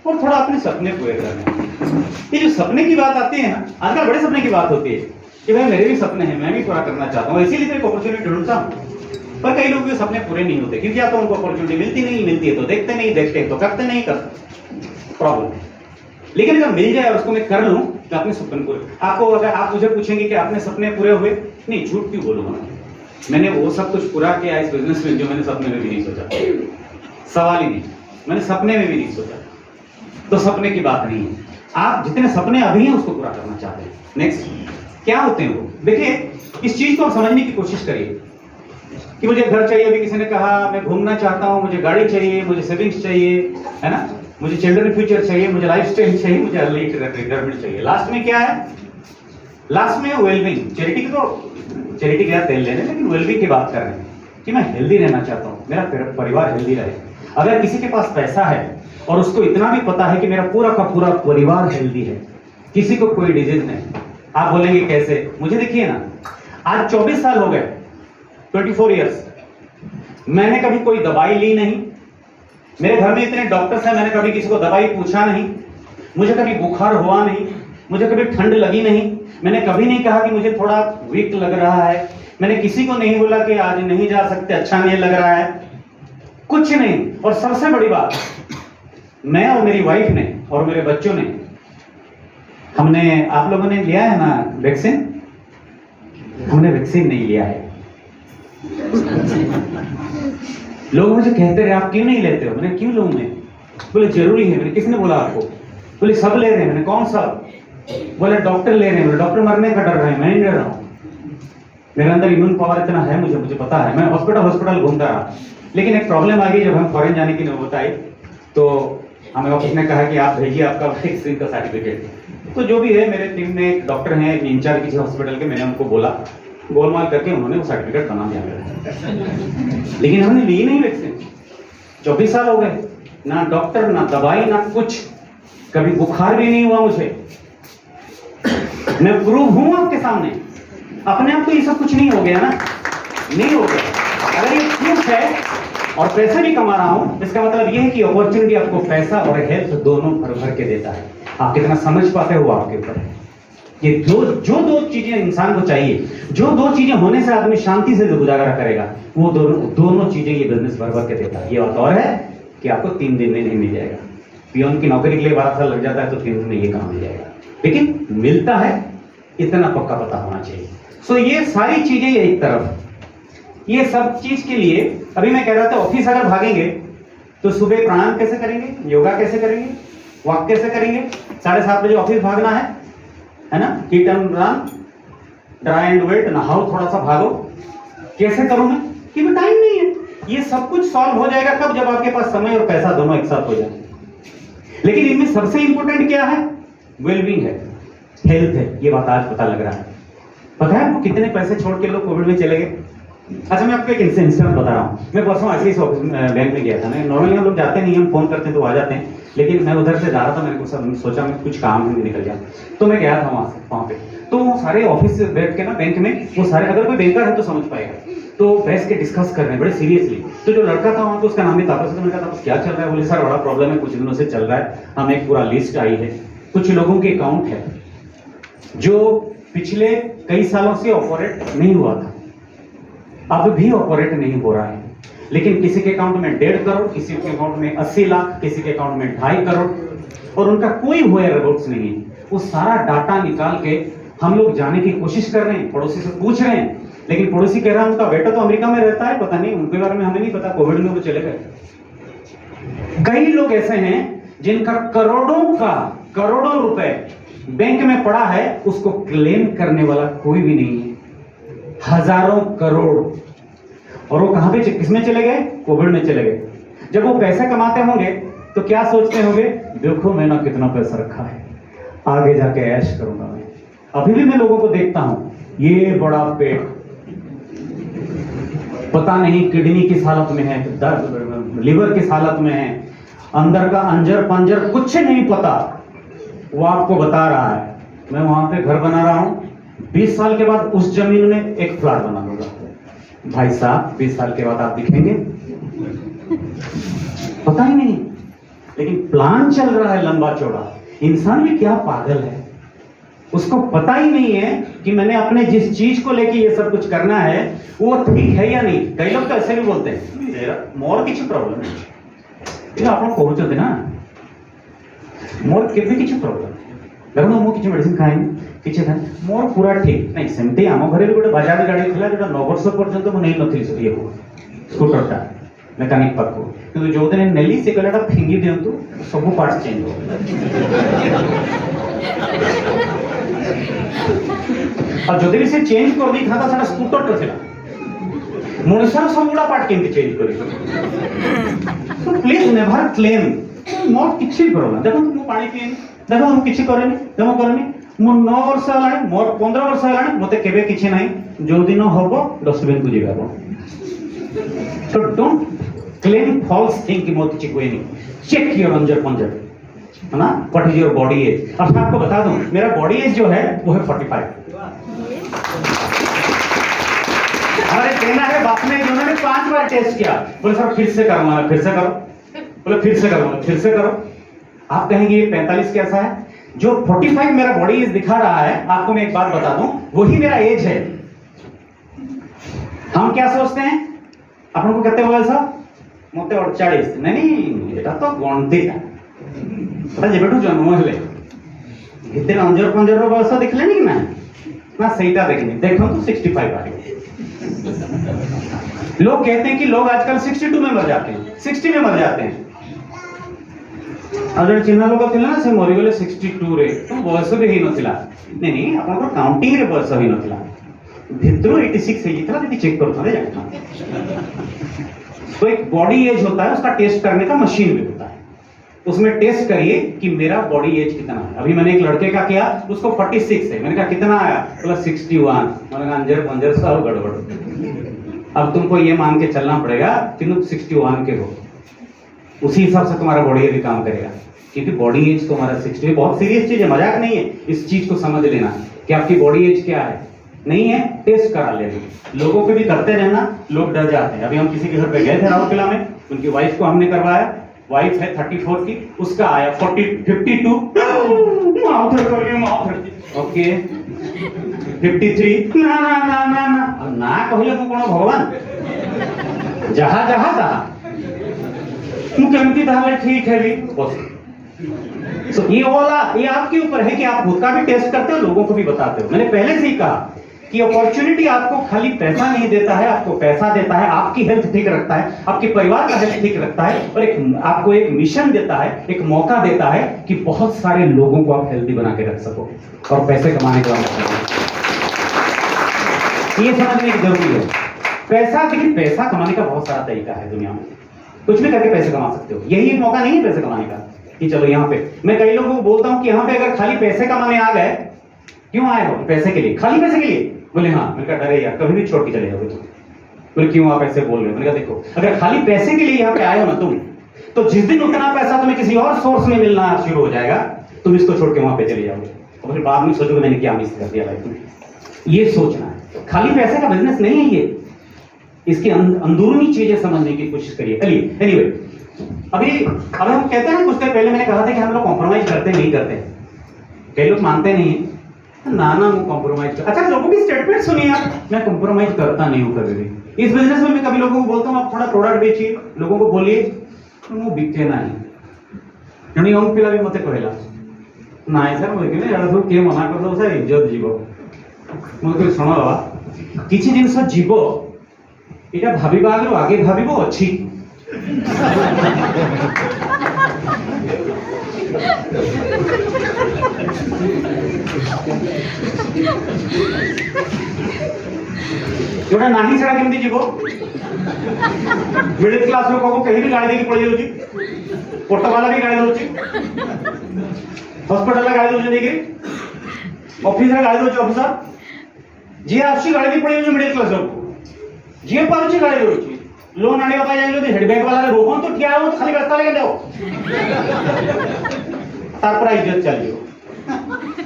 और थोड़ा अपने सपने पूरे करने हैं। ये जो सपने की बात आती है ना, आजकल बड़े सपने की बात होती है कि भाई मेरे भी सपने हैं, मैं भी पूरा करना चाहता हूँ, इसीलिए तो एक अपॉर्चुनिटी ढूंढता हूँ। पर कई लोगों के सपने पूरे नहीं होते, क्योंकि या तो उनको अपॉर्चुनिटी मिलती है तो देखते नहीं, देखते हैं तो करते नहीं, प्रॉब्लम है। लेकिन अगर मिल जाए और उसको मैं कर लूं तो अपने सपने पूरे। आपको अगर आप मुझे पूछेंगे कि अपने सपने पूरे हुए, नहीं, झूठ क्यों बोलूंगा, मैंने वो सब कुछ पूरा किया इस बिजनेस में जो मैंने सपने में भी नहीं सोचा, सवाल ही नहीं, मैंने सपने में भी नहीं सोचा, तो सपने की बात नहीं है। आप जितने सपने अभी हैं उसको पूरा करना चाहते हैं। नेक्स्ट, क्या होते हैं वो? देखिए, इस चीज को समझने की कोशिश करिए कि मुझे घर चाहिए, अभी किसी ने कहा मैं घूमना चाहता हूं, मुझे गाड़ी चाहिए, मुझे सेविंग्स चाहिए, है ना, मुझे चिल्ड्रन फ्यूचर चाहिए, मुझे लाइफस्टाइल चाहिए, मुझे अर्ली रिटायरमेंट चाहिए। लास्ट में क्या है? लास्ट में वेलबींग। चैरिटी क्या तेल लेने, लेकिन वेलबींग की बात कर रहे हैं कि मैं हेल्दी रहना चाहता हूं, मेरा परिवार हेल्दी रहे। अगर किसी के पास पैसा है और उसको इतना भी पता है कि मेरा पूरा का पूरा परिवार हेल्दी है, किसी को कोई डिजीज नहीं, आप बोलेंगे कैसे? मुझे देखिए ना, आज 24 साल हो गए, 24 ईयर्स, मैंने कभी कोई दवाई ली नहीं, मेरे घर में इतने डॉक्टर्स हैं, मैंने कभी किसी को दवाई पूछा नहीं, मुझे कभी बुखार हुआ नहीं, मुझे कभी ठंड लगी नहीं, मैंने कभी नहीं कहा कि मुझे थोड़ा वीक लग रहा है, मैंने किसी को नहीं बोला कि आज नहीं जा सकते, अच्छा नहीं लग रहा है, कुछ नहीं। और सबसे बड़ी बात, मैं और मेरी वाइफ ने और मेरे बच्चों ने, हमने, आप लोगों ने लिया है ना वैक्सीन? हमने वैक्सीन नहीं लिया है। लोग मुझे कहते रहे आप क्यों नहीं लेते हो? मैंने क्यों लूं मैं? बोले जरूरी है। मैंने किसने बोला आपको? बोले सब ले रहे हैं। मैंने कौन सा? बोले डॉक्टर ले रहे हैं। बोले डॉक्टर मरने का डर रहा है, मैं नहीं ले रहा हूं। मेरे अंदर इम्यून पावर इतना है, मुझे पता है। मैं हॉस्पिटल घूमता रहा, लेकिन एक प्रॉब्लम आ गई जब हम फॉरेन जाने की नौबत आई, तो हमें ऑफिस ने कहा कि आप भेजिए आपका वैक्सीन का सर्टिफिकेट। तो जो भी है, मेरे टीम में एक डॉक्टर हैं इंचार्ज किसी हॉस्पिटल के, मैंने उनको बोला, गोलमाल करके उन्होंने वो सर्टिफिकेट बना दिया मेरा। लेकिन हमने ली नहीं वैक्सीन। 24 साल हो गए, ना डॉक्टर, ना दवाई, ना कुछ। कभी बुखार भी नहीं हुआ मुझे। मैं प्रूव हूं आपके सामने। अपने आप तो ये सब कुछ नहीं हो गया ना, नहीं हो गया। अगर ये प्रूफ है और पैसे भी कमा रहा हूं, इसका मतलब ये है कि अपॉर्चुनिटी आपको पैसा और हेल्थ दोनों भर भर के देता है। आप कितना समझ पाते हो आपके ऊपर। ये जो दो चीजें इंसान को चाहिए, जो दो चीजें होने से आदमी शांति से गुजारा करेगा, वो दोनों चीजें ये बिजनेस भर भर के देता है। ये बात और है कि आपको 3 दिन में नहीं मिल जाएगा। पियोन की नौकरी के लिए 12 साल लग जाता है, तो 3 दिन में ये काम मिल जाएगा, लेकिन मिलता है, इतना पक्का पता होना चाहिए। सो ये सारी चीजें एक तरफ, ये सब चीज के लिए अभी मैं कह रहा था, ऑफिस अगर भागेंगे तो सुबह प्राणायाम कैसे करेंगे, योगा कैसे करेंगे, वॉक कैसे करेंगे, 7:30 बजे ऑफिस भागना है ना, hit and run, dry and wet, नहाओ, थोड़ा सा भागो। कैसे करूं मैं? कि टाइम नहीं है। ये सब कुछ सॉल्व हो जाएगा कब? जब आपके पास समय और पैसा दोनों एक साथ हो जाए। लेकिन इनमें सबसे इंपॉर्टेंट क्या है? वेलबींग है, हेल्थ है। ये बात आज पता लग रहा है। पता है आपको कितने पैसे छोड़ के लोग कोविड में चले गए? अच्छा, मैं आपको एक इंसिडेंट बता रहा हूँ। मैं परसों ऐसे ही बैंक में गया था। मैं नॉर्मली हम लोग जाते नहीं, हम फोन करते हैं तो आ जाते हैं, लेकिन मैं उधर से जा रहा था, मैंने कुछ सोचा मैं कुछ काम है निकल गया, तो मैं गया था वहाँ पे। तो वो सारे ऑफिस से बैठ के ना, बैंक में वो सारे, अगर कोई बैंकर है तो समझ पाएगा, तो बैठ के डिस्कस कर रहे हैं बड़े सीरियसली। तो जो लड़का था वहाँ पे, उसका नाम भी तापस, तो मैंने कहा तापस क्या चल रहा है? बोले सर बड़ा प्रॉब्लम है, कुछ दिनों से चल रहा है, हमें एक पूरा लिस्ट आई है, कुछ लोगों के अकाउंट है जो पिछले कई सालों से ऑपरेट नहीं हुआ था, अब भी ऑपरेट नहीं हो रहा है, लेकिन किसी के अकाउंट में 1.5 करोड़, किसी के अकाउंट में 80 लाख, किसी के अकाउंट में 2.5 करोड़, और उनका कोई वेयरअबाउट्स नहीं है। वो सारा डाटा निकाल के हम लोग जाने की कोशिश कर रहे हैं, पड़ोसी से पूछ रहे हैं, लेकिन पड़ोसी कह रहा है उनका बेटा तो अमेरिका में रहता है, पता नहीं, उनके बारे में हमें नहीं पता, कोविड में वो चले गए। कई लोग ऐसे हैं जिनका करोड़ों रुपए बैंक में पड़ा है, उसको क्लेम करने वाला कोई भी नहीं है। हजारों करोड़, और वो कहां पे, किसमें चले गए? कोविड में चले गए। जब वो पैसे कमाते होंगे तो क्या सोचते होंगे? देखो मैंने कितना पैसा रखा है, आगे जाके ऐश करूंगा मैं। अभी भी मैं लोगों को देखता हूं, ये बड़ा पेट, पता नहीं किडनी किस हालत में है, लिवर किस हालत में है, अंदर का अंजर पंजर कुछ नहीं पता, वो आपको बता रहा है। मैं वहां पे घर बना रहा हूं, 20 साल के बाद उस जमीन में एक फ्लैट बना दूंगा। भाई साहब 20 साल के बाद आप दिखेंगे, पता ही नहीं, लेकिन प्लान चल रहा है लंबा चौड़ा। इंसान भी क्या पागल है, उसको पता ही नहीं है कि मैंने अपने जिस चीज को लेके ये सब कुछ करना है वो ठीक है या नहीं। कई लोग तो ऐसे भी बोलते हैं मेरा मोर किसी प्रॉब्लम नहीं, आप पहुंचते ना, मोर केबे किसी प्रॉब्लम देखो, ମୁଁ କିଛି ମେଡିସିନ ଖାଇନି, କିଛି ଖାଇନି, ମୋର ପୁରା ଠିକ୍ ନାହିଁ। ସେମିତି ଆମ ଘରେ ବି ଗୋଟେ ବାଜାଜ ଗାଡ଼ି ଥିଲା, ଯୋଉଟା 9 ବର୍ଷ ପର୍ଯ୍ୟନ୍ତ ମୁଁ ନେଇନଥିଲି ସେ ଇଏକୁ, ସ୍କୁଟରଟା ମେକାନିକ ପାଖକୁ, କିନ୍ତୁ ଯୋଉଦିନ ନେଲି ସେ କହିଲା ଏଟା ଫିଙ୍ଗି ଦିଅନ୍ତୁ, ସବୁ ପାର୍ଟସ ଚେଞ୍ଜ ହେବ। ଆଉ ଯଦି ବି ସେ ଚେଞ୍ଜ କରିଦେଇଥାନ୍ତା, ସେଟା ସ୍କୁଟରଟା ଥିଲା, ମଣିଷର ସବୁଗୁଡ଼ା ପାର୍ଟ କେମିତି ଚେଞ୍ଜ କରିବ? ପ୍ଲିଜ ନେଭର କ୍ଲେମ୍ ମୋର କିଛି ପ୍ରୋବ୍ଲେମ। ଦେଖନ୍ତୁ ମୁଁ ପାଣି ପିଏନି, देखो हम किसी करेनी, देखो करनी, मो 9 वर्ष है, मोर 15 वर्ष है, मते केबे किछि नाही, जो दिन होबो डस्टबिन को जीवा को। तो डोंट क्लेम फॉल्स थिंग कि मो किछि कोई नहीं। चेक योर अंजर पंजर, है ना, what is your body age. अब मैं आपको बता दूं, मेरा बॉडी एज जो है वो है 45। हमारे ट्रेनर है बाप ने, उन्होंने 5 बार टेस्ट किया, बोले सर फिर से करूंगा, फिर से करो, बोले फिर से करूंगा, फिर से करो। आप कहेंगे ये 45 कैसा है? जो 45 मेरा बॉडी एज दिखा रहा है, आपको मैं एक बात बता दूं, वही मेरा एज है। हम क्या सोचते हैं, अपन को कहते हुए सब मत 48, नहीं এটা তো গন্তিটা এটা যেবেঠু জন্ম হলে ভিতরে অঞ্জর পঞ্জর বয়স দেখলেনি কি না, না সেইটা দেখেনি, দেখুন तो 65 आ गए। लोग कहते हैं कि लोग आजकल 62 में मर जाते हैं, 60 में मर जाते हैं। और चिन्ह लोग थे ना से मरीगले 62 रे, तो बयस भी ही नथिला, नहीं आपन काउंटिंग रे बयस ही नथिला, भितरो 86 है जितना यदि चेक करता है जाना। तो एक बॉडी एज होता है, उसका टेस्ट करने का मशीन भी होता है, उसमें टेस्ट करिए कि मेरा बॉडी एज कितना है। अभी मैंने एक लड़के का किया, उसको 46 है, मैंने कहा कितना आया, बोला 61, मैंने कहा अंजर पंजर सब गड़बड़। अब तुमको ये मान के चलना पड़ेगा कि तुम 61 के हो, उसी हिसाब से तुम्हारा बॉडी एज काम करेगा, क्योंकि बॉडी एज तुम्हारा 60 बहुत सीरियस चीज है, मजाक नहीं है। इस चीज को समझ लेना कि आपकी बॉडी एज क्या है, नहीं है टेस्ट करा लेना। लोगों पे भी करते रहना, लोग डर जाते हैं। अभी हम किसी के घर पे गए थे राउरकेला में, उनकी वाइफ को हमने करवाया, वाइफ है 34 की, उसका आया 52, ओके 53, ना ना ना ना ना ना कहले को कोनो भगवान जहा जहा तहा तू केमती ताले ठीक है भी बस। तो ये वाला ये आपके ऊपर है कि आप खुद का भी टेस्ट करते हो, लोगों को भी बताते हो। मैंने पहले से ही कहा कि अपॉर्चुनिटी आपको खाली पैसा नहीं देता है, आपको पैसा देता है, आपकी हेल्थ ठीक रखता है, आपके परिवार का हेल्थ ठीक रखता है, और एक आपको एक मिशन देता है, एक मौका देता है कि बहुत सारे लोगों को आप हेल्दी बना के रख सको और पैसे कमाने का मौका। ये समझने की जरूरी है। पैसा, लेकिन पैसा कमाने का बहुत सारा तरीका है दुनिया में, कुछ भी करके पैसे कमा सकते हो। यही एक मौका नहीं है पैसे कमाने का कि चलो यहाँ पे मैं कई लोगों को बोलता हूँ कि यहाँ पे अगर खाली पैसे कमाने आ गए, क्यों आए हो? पैसे के लिए, खाली पैसे के लिए? बोले हाँ। मैंने कहा डरे यार, कभी भी छोड़ के चले जाओगे तुम। बोले क्यों आप ऐसे बोल रहे हो? मैंने कहा देखो, अगर खाली पैसे के लिए यहाँ पे आए हो ना तुम, तो जिस दिन उतना पैसा तुम्हें किसी और सोर्स में मिलना शुरू हो जाएगा, तुम इसको छोड़ के वहां पे चले जाओगे और फिर बाद में सोचोगे मैंने क्या मिस कर दिया लाइफ में। ये सोचना है, खाली पैसे का बिजनेस नहीं है ये, इसकी अंदरूनी चीजें समझने की कोशिश करिए। चलिए एनीवे, अभी हम कहते हैं कुछ देर पहले मैंने कहा था कि हम लोग कॉम्प्रोमाइज करते नहीं करते, कई लोग मानते नहीं ना ना वो कॉम्प्रोमाइज। अच्छा, लोगों की स्टेटमेंट सुनिए आप, मैं कॉम्प्रोमाइज करता नहीं हूं कभी भी इस बिजनेस में। मैं कभी लोगों को बोलता हूं आप थोड़ा प्रोडक्ट बेचिए, लोगों को बोलिए वो बिके ना जन यंग पिला भी मत कहला ना सर मुझे सब किए मना कर दो सर इज्जत जीव मुझे शुण बाबा किसी जिनस जीव यहाँ भाविबा आगे आगे भाविब अच्छी जोटा नहीं छड़ा केमती जीव मिडिल क्लास लोग को कहीं भी गाड़ी देकी पड़ी जाउची, ऑटो वाला भी गाड़ी दउची, हॉस्पिटल ला गाड़ी दउची देकी, ऑफिस रे गाड़ी दउची ऑफिसर जी आसी गाड़ी दी पड़ी जाउची मिडिल क्लास लोग जी पाउची गाड़ी दउची। लोन आने का जाए हेड बैंक वाला रोकन तो क्या हो खाली रास्ता लेके जाओ तार पर इज्जत चलियो।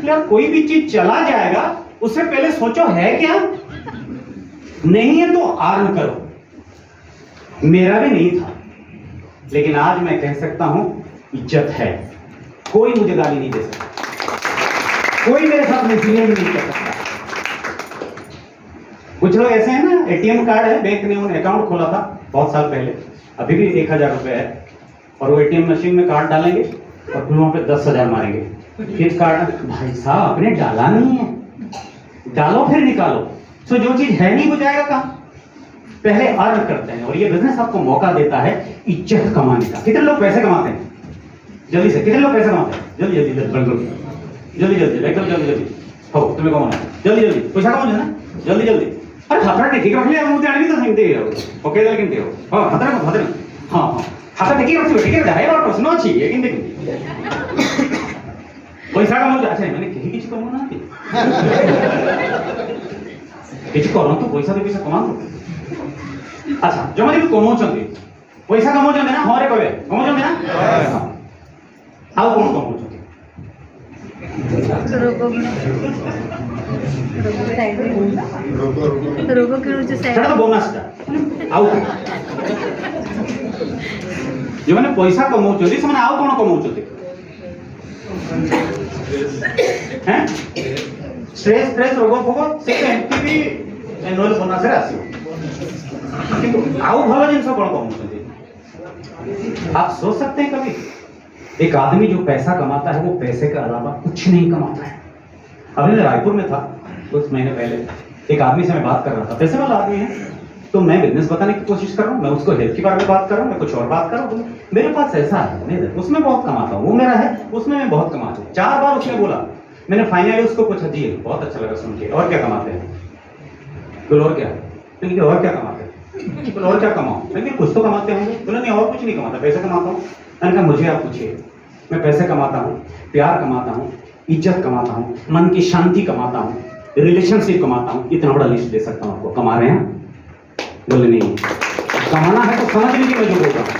यार कोई भी चीज चला जाएगा उससे पहले सोचो है क्या, नहीं है तो आर्न करो। मेरा भी नहीं था लेकिन आज मैं कह सकता हूं इज्जत है, कोई मुझे गाली नहीं दे सकता, कोई मेरे साथ मिसबिहेव नहीं कर सकता। कुछ लोग ऐसे हैं ना, एटीएम कार्ड है, बैंक ने उन्हें अकाउंट खोला था बहुत साल पहले, अभी भी 1000 रुपए है, और वो एटीएम मशीन में कार्ड डालेंगे और फिर वहां पे 10,000 मारेंगे। फिर कार्ड भाई साहब आपने डाला नहीं है, डालो फिर निकालो। सो जो चीज है नहीं वो जाएगा कहां? पहले अर्न करते हैं, और ये बिजनेस आपको मौका देता है इज्जत कमाने का। कितने लोग पैसे कमाते हैं जल्दी से? कितने लोग पैसे कमाते हैं जल्दी जल्दी जल्दी जल्दी जल्दी एकदम जल्दी जल्दी हो तुम्हें कमाना जल्दी जल्दी पैसा कमाओ ना जल्दी जल्दी। अरे खतरा टेकी रखले मुझे आनी तो संगते हो ओके दल किनते हो हां खतरा को खतरा हां हां खतरा टेकी रखले है और प्रश्न अछि ये किनते पैसा कमाओ। अच्छा मैंने कही किछ कमाओ ना किछ करो तो पैसा दे पैसा कमाओ। अच्छा जो माने कमाओ चंदी पैसा कमाओ चंदी ना हरे कहबे कमाओ चंदी ना आओ कोन कमाओ चंदी रोग किणुचे सेटा तो बोनस टा आउ जो माने पैसा कमाउ चंदी से माने आउ कोन कमाउ चंदी हैं স্ট্রেস রোগ ফোগ সেটা ଏମିତି ବି ଏନୁଆଲ ବୋନସରେ ଆସିବ କିନ୍ତୁ ଆଉ ଭଲ ଜିନିଷ କଣ କହୁଛନ୍ତି आप सोच सकते हैं कभी एक आदमी जो पैसा कमाता है वो पैसे के अलावा कुछ नहीं कमाता है। अभी मैं रायपुर में था कुछ महीने पहले, एक आदमी से मैं बात कर रहा था, पैसे वाला आदमी है, तो मैं बिजनेस बताने की कोशिश कर रहा हूँ, मैं उसको हेल्थ के बारे में बात कर रहा हूँ, मैं कुछ और बात कर रहा हूँ, मेरे पास ऐसा है नहीं, उसमें बहुत कमाता हूँ, वो मेरा है उसमें मैं बहुत कमाता हूँ। 4 बार उसने बोला, मैंने फाइनली उसको पूछा, जी बहुत अच्छा लगा सुन के, और क्या कमाते हैं? बोले और क्या? लेकिन और क्या कमाते हैं? बोले और क्या कमाऊँ? लेकिन कुछ तो कमाते होंगे। बोले नहीं और कुछ नहीं कमाता, पैसे कमाता हूँ। मैंने कहा मुझे आप पूछिए, मैं पैसे कमाता हूँ, प्यार कमाता हूँ, इज्जत कमाता हूँ, मन की शांति कमाता हूँ, रिलेशनशिप कमाता हूँ, इतना बड़ा लिस्ट दे सकता हूँ आपको। कमा रहे हैं? बोले नहीं। कमाना है तो समझ लीजिए मैं जो बोल रहा हूँ।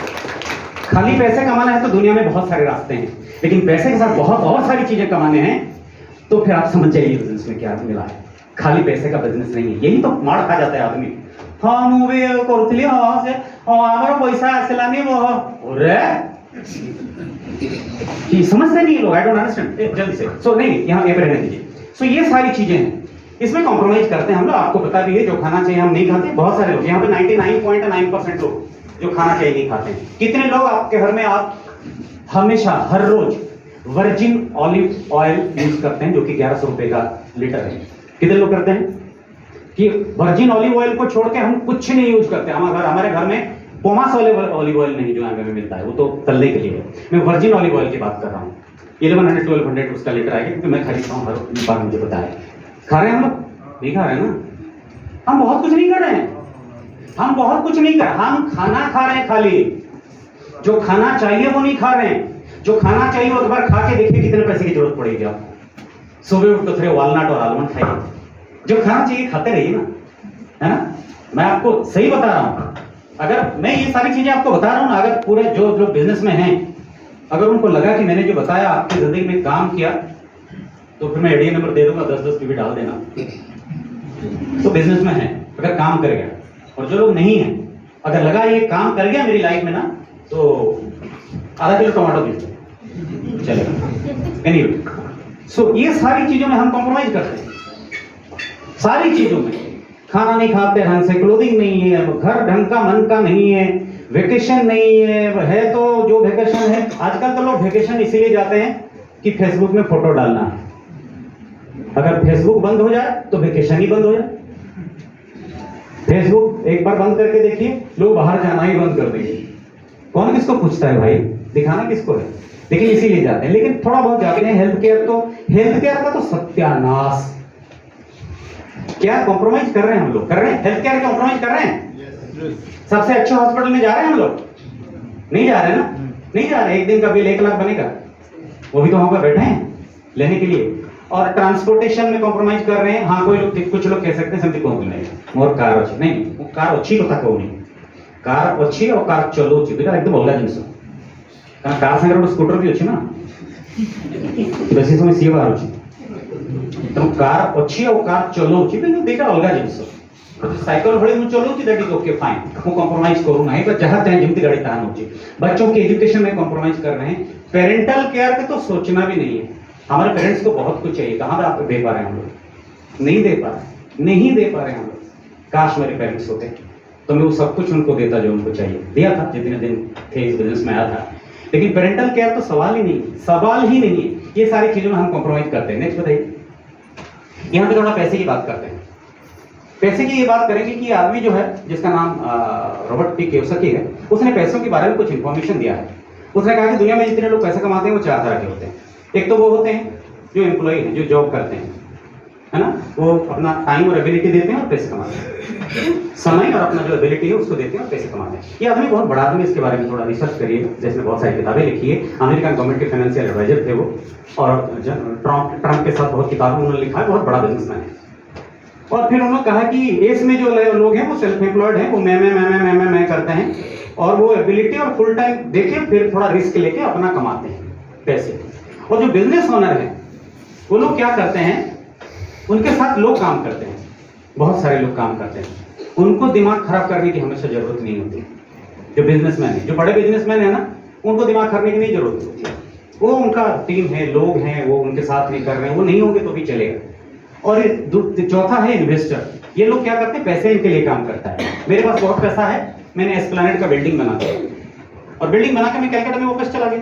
खाली पैसे कमाना है तो दुनिया में बहुत सारे रास्ते हैं, लेकिन पैसे के साथ बहुत और सारी चीजें कमाने हैं तो फिर आप समझ जाइए बिजनेस में क्या मिला है। खाली पैसे का बिजनेस नहीं है, यही तो मार खा जाता है आदमी। हाँ मुझे करुଥିଲି हाँ से हमारा पैसा आसलानी वो अरे ये समझते नहीं लोग, आई डोंट अंडरस्टैंड जल्दी से। सो नहीं यहाँ पे रहने दीजिए। सो ये सारी चीजें हैं, इसमें कॉम्प्रोमाइज करते हैं हम लोग। आपको पता भी है जो खाना चाहिए हम नहीं खाते, बहुत सारे लोग यहाँ पे 99.9% लोग जो खाना चाहिए नहीं खाते हैं। कितने लोग आपके घर में आप हमेशा हर रोज वर्जिन ऑलिव ऑयल यूज करते हैं जो कि 1100 रुपए का लीटर है? कितने लोग करते हैं कि वर्जिन ऑलिव ऑयल को छोड़ के हम कुछ नहीं यूज करते? हमारे घर में पोमास ऑलिव ऑयल नहीं जो यहाँ पे मिलता है, वो तो तलने के लिए है। मैं वर्जिन ऑलिव ऑयल की बात कर रहा हूँ। 1100-1200 उसका लीटर आएगा, क्योंकि मैं खरीदता हूँ हर बार, मुझे पता है। खा रहे हैं हम लोग? नहीं खा रहे हैं ना? हम बहुत कुछ नहीं कर रहे हैं, हम बहुत कुछ नहीं कर, हम खाना खा रहे हैं। खाली जो खाना चाहिए वो नहीं खा रहे हैं। जो खाना चाहिए वो एक बार खा के देखिए कितने पैसे की जरूरत पड़ेगी आप। सुबह उठ तो थोड़े वॉलनट और आलमंड खाइए, जो खाना चाहिए खाते रहिए ना, है ना? मैं आपको सही बता रहा हूँ, अगर मैं ये सारी चीजें आपको बता रहा हूँ ना, अगर पूरे जो लोग बिजनेस में हैं, अगर उनको लगा कि मैंने जो बताया आपकी जिंदगी में काम किया, तो फिर मैं आईडी नंबर दे दूंगा, 10-10 की भी डाल देना। तो बिजनेस में है अगर काम कर गया, और जो लोग नहीं है अगर लगा ये काम कर गया मेरी लाइफ में ना, तो आधा किलो टमाटो दे दो, चलेगा। एनीवे, सो ये सारी चीजों में हम कॉम्प्रोमाइज करते हैं, सारी चीजों में। खाना नहीं खाते ढंग से, क्लोथिंग नहीं है, घर ढंग का मन का नहीं है, वेकेशन नहीं है तो जो वेकेशन है, आजकल तो लोग वेकेशन इसीलिए जाते हैं कि फेसबुक में फोटो डालना है। अगर फेसबुक बंद हो जाए तो वेकेशन ही बंद हो जाए। फेसबुक एक बार बंद करके देखिए, लोग बाहर जाना ही बंद कर देंगे। कौन किसको पूछता है भाई, दिखाना किसको है? लेकिन इसीलिए जाते हैं। लेकिन थोड़ा बहुत जाते हैं। हेल्थ केयर का तो सत्यानाश। क्या कॉम्प्रोमाइज कर रहे हैं हम लोग? कर रहे हैं? हेल्थ केयर कॉम्प्रोमाइज कर रहे हैं? सबसे अच्छे हॉस्पिटल में जा रहे हैं हम लोग? नहीं जा रहे हैं ना? नहीं जा रहे। एक दिन का बिल 1 लाख बनेगा, वो भी तो वहां पर बैठे हैं लेने के लिए। और ट्रांसपोर्टेशन में कॉम्प्रोमाइज कर रहे हैं। हाँ कोई लोग, कुछ लोग कह सकते हैं समझे कौन नहीं मोर कार अच्छी नहीं, वो कार अच्छी कथा कहूनी, कार अच्छी और कार चलोची दुटा एकदम अलग जिनिस। कारण कार सागर गोटे स्कूटर भी अच्छी ना, बेसी समय सी बाहर अच्छी, तेणु कार अच्छी और कार चलोची दुटा अलग जिनिस। साइकिल भले मुझे चलाऊँ दैट इज ओके फाइन, वो कॉम्प्रोमाइज करूँ ना, पर जहाँ चाहे जमती गाड़ी तहाँ हो। बच्चों की एजुकेशन में कॉम्प्रोमाइज कर रहे हैं। पेरेंटल केयर का तो सोचना भी नहीं है। हमारे पेरेंट्स को बहुत कुछ चाहिए, कहाँ पे आप दे पा रहे हैं हम लोग? नहीं दे पा रहे हैं हम लोग। काश मेरे पेरेंट्स होते तो मैं वो सब कुछ उनको देता जो उनको चाहिए, दिया था जितने दिन थे इस बिजनेस में आया था। लेकिन पेरेंटल केयर तो सवाल ही नहीं है। ये सारी चीजों में हम कॉम्प्रोमाइज करते हैं। नेक्स्ट बताइए, यहाँ पे थोड़ा पैसे की बात करते हैं। पैसे की ये बात करेंगे कि आदमी जो है जिसका नाम रॉबर्ट पी कियोसाकी है, उसने पैसों के बारे में कुछ इंफॉर्मेशन दिया है। उसने कहा कि दुनिया में जितने लोग पैसे कमाते हैं वो 4 तरह के होते हैं। एक तो वो होते हैं जो एम्प्लॉय हैं, जो जॉब करते हैं, है ना, वो अपना टाइम और एबिलिटी देते हैं और पैसे कमाते हैं। समय और अपना जो एबिलिटी है उसको देते हैं और पैसे कमाते हैं। ये आदमी बहुत बड़ा आदमी, इसके बारे में थोड़ा रिसर्च करिए, जिसने बहुत सारी किताबें लिखी है। अमेरिकन गवर्नमेंट के फाइनेंशियल एडवाइजर थे वो, और ट्रम्प के साथ बहुत किताबें उन्होंने लिखा है, बहुत बड़ा बिजनेसमैन है। और फिर उन्होंने कहा कि एस में जो लोग हैं वो सेल्फ एम्प्लॉयड हैं, वो मैं करते हैं, और वो एबिलिटी और फुल टाइम देके फिर थोड़ा रिस्क लेके अपना कमाते हैं पैसे। और जो बिजनेस ओनर हैं वो लोग क्या करते हैं, उनके साथ लोग काम करते हैं, बहुत सारे लोग काम करते हैं, उनको दिमाग खराब करने की हमेशा जरूरत नहीं होती। जो बिजनेसमैन है, जो बड़े बिजनेसमैन है ना, उनको दिमाग खराब करने की नहीं जरूरत होती है। वो उनका टीम है, लोग हैं, वो उनके साथ नहीं कर रहे हैं, वो नहीं होंगे तो भी चलेगा। और चौथा है इन्वेस्टर। ये लोग क्या करते हैं, पैसे इनके लिए काम करता है। मेरे पास बहुत पैसा है, मैंने एस्प्लैनेड का बिल्डिंग बना दिया, और बिल्डिंग बना के मैं कलकत्ता में वापस चला गया।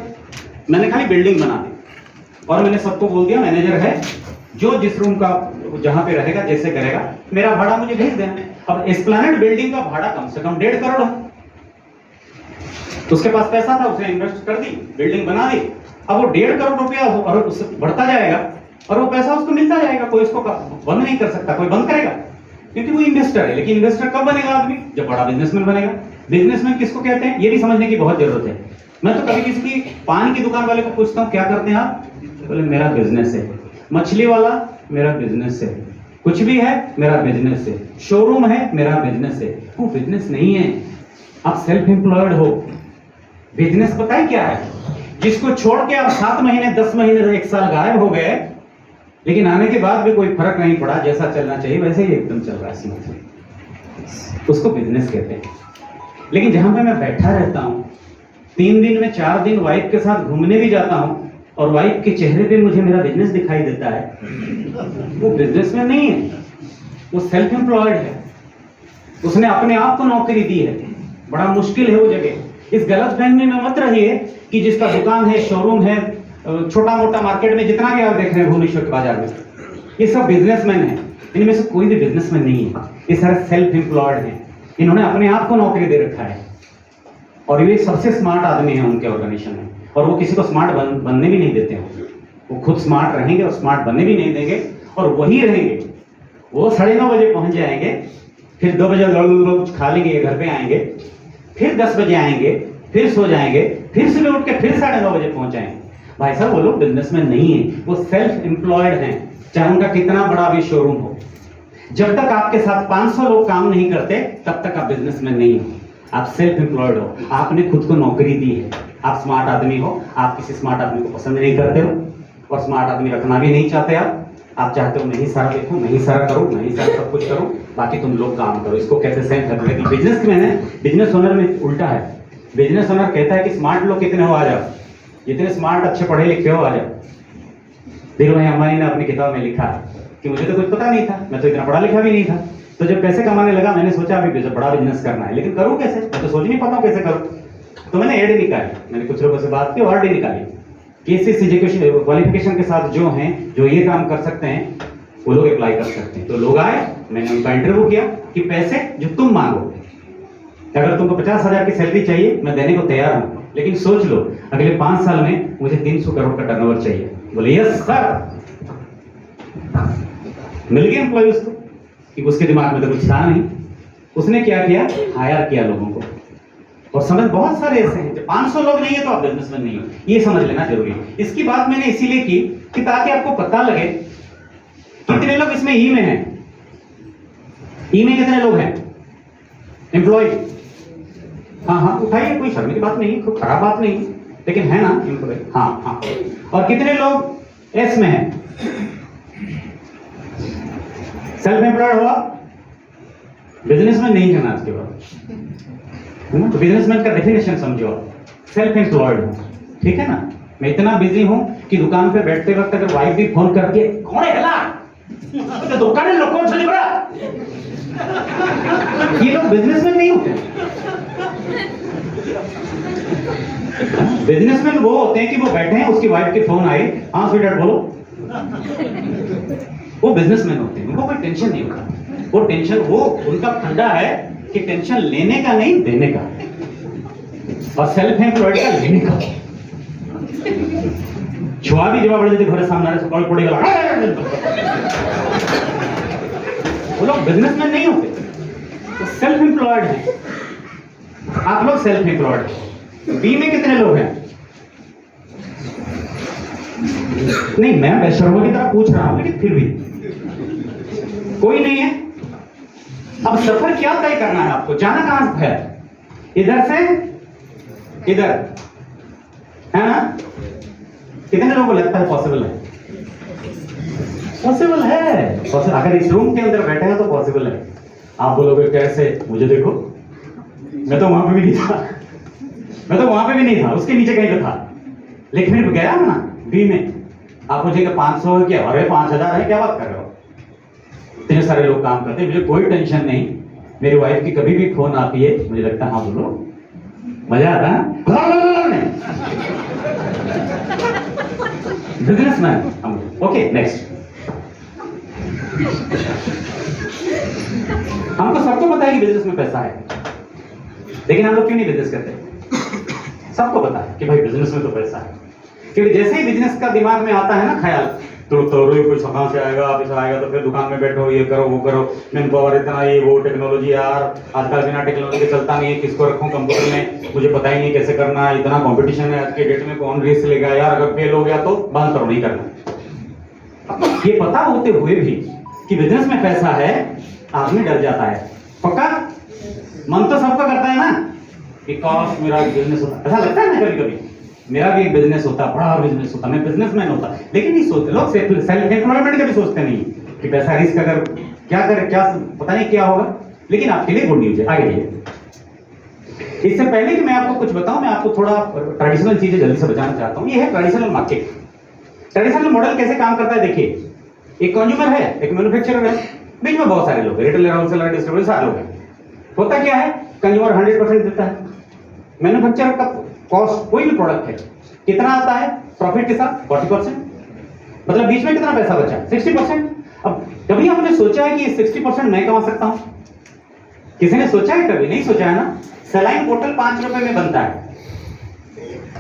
मैंने खाली बिल्डिंग बना दी और मैंने सबको बोल दिया मैनेजर है, जो जिस रूम का जहां पे रहेगा, जैसे करेगा, मेरा भाड़ा मुझे भेज देना। अब एस्प्लैनेड बिल्डिंग का भाड़ा कम से कम 1.5 करोड़ है। तो उसके पास पैसा था, उसने इन्वेस्ट कर दी, बिल्डिंग बना दी। अब वो 1.5 करोड़ रुपया और उससे बढ़ता जाएगा और वो पैसा उसको मिलता जाएगा। कोई उसको बंद नहीं कर सकता, कोई बंद करेगा, क्योंकि वो इन्वेस्टर है। लेकिन इन्वेस्टर कब बनेगा आदमी, जब बड़ा बिजनेसमैन बनेगा। बिजनेसमैन किसको कहते हैं, ये भी समझने की बहुत जरूरत है। मैं तो कभी किसी की पान की दुकान वाले को पूछता हूँ क्या करते हैं आप, बोले मेरा बिजनेस है। मछली वाला, मेरा बिजनेस है। कुछ भी है, मेरा बिजनेस है। शोरूम है, मेरा बिजनेस है। वो बिजनेस नहीं है, आप सेल्फ एम्प्लॉयड हो। बिजनेस पता है क्या है, जिसको छोड़ के आप 7 महीने 10 महीने 1 साल गायब हो गए, लेकिन आने के बाद भी कोई फर्क नहीं पड़ा, जैसा चलना चाहिए वैसे ही एकदम चल रहा है स्मूथ, उसको बिजनेस कहते हैं। लेकिन जहां पे मैं बैठा रहता हूं, 3 दिन में 4 दिन वाइफ के साथ घूमने भी जाता हूं और वाइफ के चेहरे पे मुझे मेरा बिजनेस दिखाई देता है, वो बिजनेस में नहीं है, वो सेल्फ एम्प्लॉयड है। उसने अपने आप को नौकरी दी है। बड़ा मुश्किल है वो जगह। इस गलतफहमी में मत रहिए कि जिसका दुकान है, शोरूम है, छोटा मोटा मार्केट में जितना भी आप देख रहे हैं भुवनेश्वर के बाजार में, ये सब बिजनेसमैन है। इनमें से कोई भी बिजनेसमैन नहीं है, ये सारे सेल्फ एम्प्लॉयड हैं। इन्होंने अपने आप को नौकरी दे रखा है और ये सबसे स्मार्ट आदमी है उनके ऑर्गेनाइजेशन में, और वो किसी को स्मार्ट बनने भी नहीं देते हैं। वो खुद स्मार्ट रहेंगे और स्मार्ट बनने भी नहीं देंगे, और वही रहेंगे। वो 9:30 बजे पहुंच जाएंगे, फिर 2 बजे कुछ खा लेंगे, घर पे आएंगे, फिर 10 बजे आएंगे, फिर सो जाएंगे, फिर सुबह उठ के फिर 9:30 बजे पहुंच जाएंगे। भाई साहब, वो लोग बिजनेसमैन नहीं है, वो सेल्फ एम्प्लॉयड हैं, चाहे उनका कितना बड़ा भी शोरूम हो। जब तक आपके साथ 500 लोग काम नहीं करते, तब तक आप बिजनेसमैन नहीं हो, आप सेल्फ एम्प्लॉयड हो। आपने खुद को नौकरी दी है, आप स्मार्ट आदमी हो। आप किसी स्मार्ट आदमी को पसंद नहीं करते हो और स्मार्ट आदमी रखना भी नहीं चाहते। आप चाहते हो मैं ही सारा देखूं, मैं ही सारा करूं, मैं ही सारा सब कुछ करूं, बाकी तुम लोग काम करो। इसको कहते हैं सेल्फ एम्प्लॉयड। बिजनेसमैन है, बिजनेस ओनर में उल्टा है। बिजनेस ओनर कहता है कि स्मार्ट लोग कितने हो, आ जाओ, जितने स्मार्ट अच्छे पढ़े लिखे हो आ जाओ। धीरू भाई अंबानी ने अपनी किताब में लिखा कि मुझे तो कुछ पता नहीं था, मैं तो इतना पढ़ा लिखा भी नहीं था, तो जब पैसे कमाने लगा मैंने सोचा अभी बड़ा बिजनेस करना है, लेकिन करूं कैसे, मैं तो सोच नहीं पाता हूं कैसे करूं। तो मैंने एड निकाली, मैंने कुछ लोगों से बात की और निकाली कि इस एजुकेशन क्वालिफिकेशन के साथ जो हैं, जो ये काम कर सकते हैं, वो लोग अप्लाई कर सकते हैं। तो लोग आए, मैंने उनका इंटरव्यू किया कि पैसे जो तुम मांगोगे, अगर तुमको 50,000 की सैलरी चाहिए, मैं देने को तैयार हूं, लेकिन सोच लो अगले 5 साल में मुझे 300 करोड़ का टर्नओवर चाहिए। बोले यस सर। मिल गया एम्प्लॉय उसको, कि उसके दिमाग में तो कुछ था नहीं। उसने क्या किया, हायर किया लोगों को। और समझ बहुत सारे ऐसे हैं, जब 500 लोग नहीं है तो आप बिजनेसमैन नहीं हो, ये समझ लेना जरूरी है। इसकी बात मैंने इसीलिए की कि ताकि आपको पता लगे कितने लोग इसमें ई में हैं। ई में कितने लोग हैं एम्प्लॉय? हाँ हाँ उठाइए, कोई शर्म की बात नहीं, कोई खराब बात नहीं, लेकिन है ना एम्प्लॉय। हाँ हाँ। और कितने लोग एस में हैं? सेल्फ एम्प्लॉयड हुआ, बिजनेसमैन नहीं करना आज के बाद, है ना? तो बिजनेसमैन का डेफिनेशन समझो, सेल्फ एम्प्लॉयड हूं, ठीक है ना? मैं इतना बिजी हूं कि दुकान पे बैठते वक्त अगर वाइफ भी फोन करके कौन है हला तो दुकान में लोगों चली पड़ा, ये लोग बिजनेसमैन नहीं होते। बिजनेसमैन वो होते हैं कि वो बैठे हैं, उसकी वाइफ के फोन आए, हाँ स्वीटहार्ट बोलो, वो बिजनेसमैन होते हैं। उनको कोई टेंशन नहीं होता। वो टेंशन, वो उनका फंडा है कि टेंशन लेने का नहीं देने का, और सेल्फ एम्प्लॉयड का लेने का। छुआ भी जवाब दे घरे सामने से कॉल पड़ेगा, वो लोग बिजनेसमैन नहीं होते, वो सेल्फ एम्प्लॉयड है। आप लोग सेल्फ एम्प्लॉयड हैं। बी में कितने लोग हैं? नहीं, मैं वैश्रमों की तरह पूछ रहा हूं, लेकिन फिर भी कोई नहीं है। अब सफर क्या तय करना है आपको, जाना कहां है? इधर से इधर, है ना? कितने लोगों को लगता है पॉसिबल है? पॉसिबल है। अगर इस रूम के अंदर बैठे हैं तो पॉसिबल है। आप बोलोगे कैसे? मुझे देखो, मैं तो वहां पे भी नहीं था, मैं तो वहां पे भी नहीं था, उसके नीचे कहीं पे था, लेकिन फिर गया ना बी में, आप पूछेंगे 500 है क्या, अरे 5000 है, क्या बात कर रहे हो। इतने सारे लोग काम करते हैं, मुझे कोई टेंशन नहीं। मेरी वाइफ की कभी भी फोन आती है, मुझे लगता है हाँ बोलो, मजा आता है ना। बिजनेसमैन हम। Okay next. हमको सबको पता है कि बिजनेस में पैसा है, लेकिन हम लोग क्यों नहीं बिजनेस करते। सबको पता है कि भाई बिजनेस में तो पैसा है, क्योंकि जैसे ही बिजनेस का दिमाग में आता है ना ख्याल, तो कोई कहाँ से आएगा, पैसा आएगा तो फिर दुकान में बैठो, ये करो वो करो, मैन पावर इतना, ये वो टेक्नोलॉजी, यार आजकल बिना टेक्नोलॉजी के चलता नहीं है, किसको रखूं कंप्यूटर में, मुझे पता ही नहीं कैसे करना है, इतना कंपटीशन है आज के डेट में, कौन रिस्क लेगा, यार अगर फेल हो गया तो बंद करो, नहीं करना। ये पता होते हुए भी कि बिजनेस में पैसा है, आदमी डर जाता है। पक्का मन तो सबका करता है ना कि काश मेरा बिजनेस होता, ऐसा लगता है ना कभी कभी, मेरा भी एक बिजनेस होता, बड़ा बिजनेस होता, मैं बिजनेसमैन होता। लेकिन नहीं सोचते लोग, सेल्फ एम्प्लॉयमेंट का भी सोचते नहीं कि पैसा रिस्क अगर क्या करे, क्या पता नहीं क्या होगा। लेकिन आपके लिए गुड न्यूज है, आगे जाइए। इससे पहले कि मैं आपको कुछ बताऊं, मैं आपको थोड़ा ट्रेडिशनल चीजें जल्दी से बताना चाहता हूं। ये है ट्रेडिशनल मार्केट। ट्रेडिशनल मॉडल कैसे काम करता है देखिए, एक कंज्यूमर है, एक मैन्युफैक्चरर है, बीच में बहुत सारे लोग, रिटेलर, होलसेलर, डिस्ट्रीब्यूटर, सारे लोग हैं। होता क्या है, कंज्यूमर 100% देता है, मैन्युफैक्चरर का कॉस्ट, कोई भी प्रोडक्ट है कितना आता है प्रॉफिट के साथ 40%, मतलब बीच में कितना पैसा बचा 60%। अब कभी हमने सोचा है कि 60% मैं कमा सकता हूं? किसी ने सोचा है? कभी नहीं सोचा है ना। सलाइन बोतल 5 रुपए में बनता है,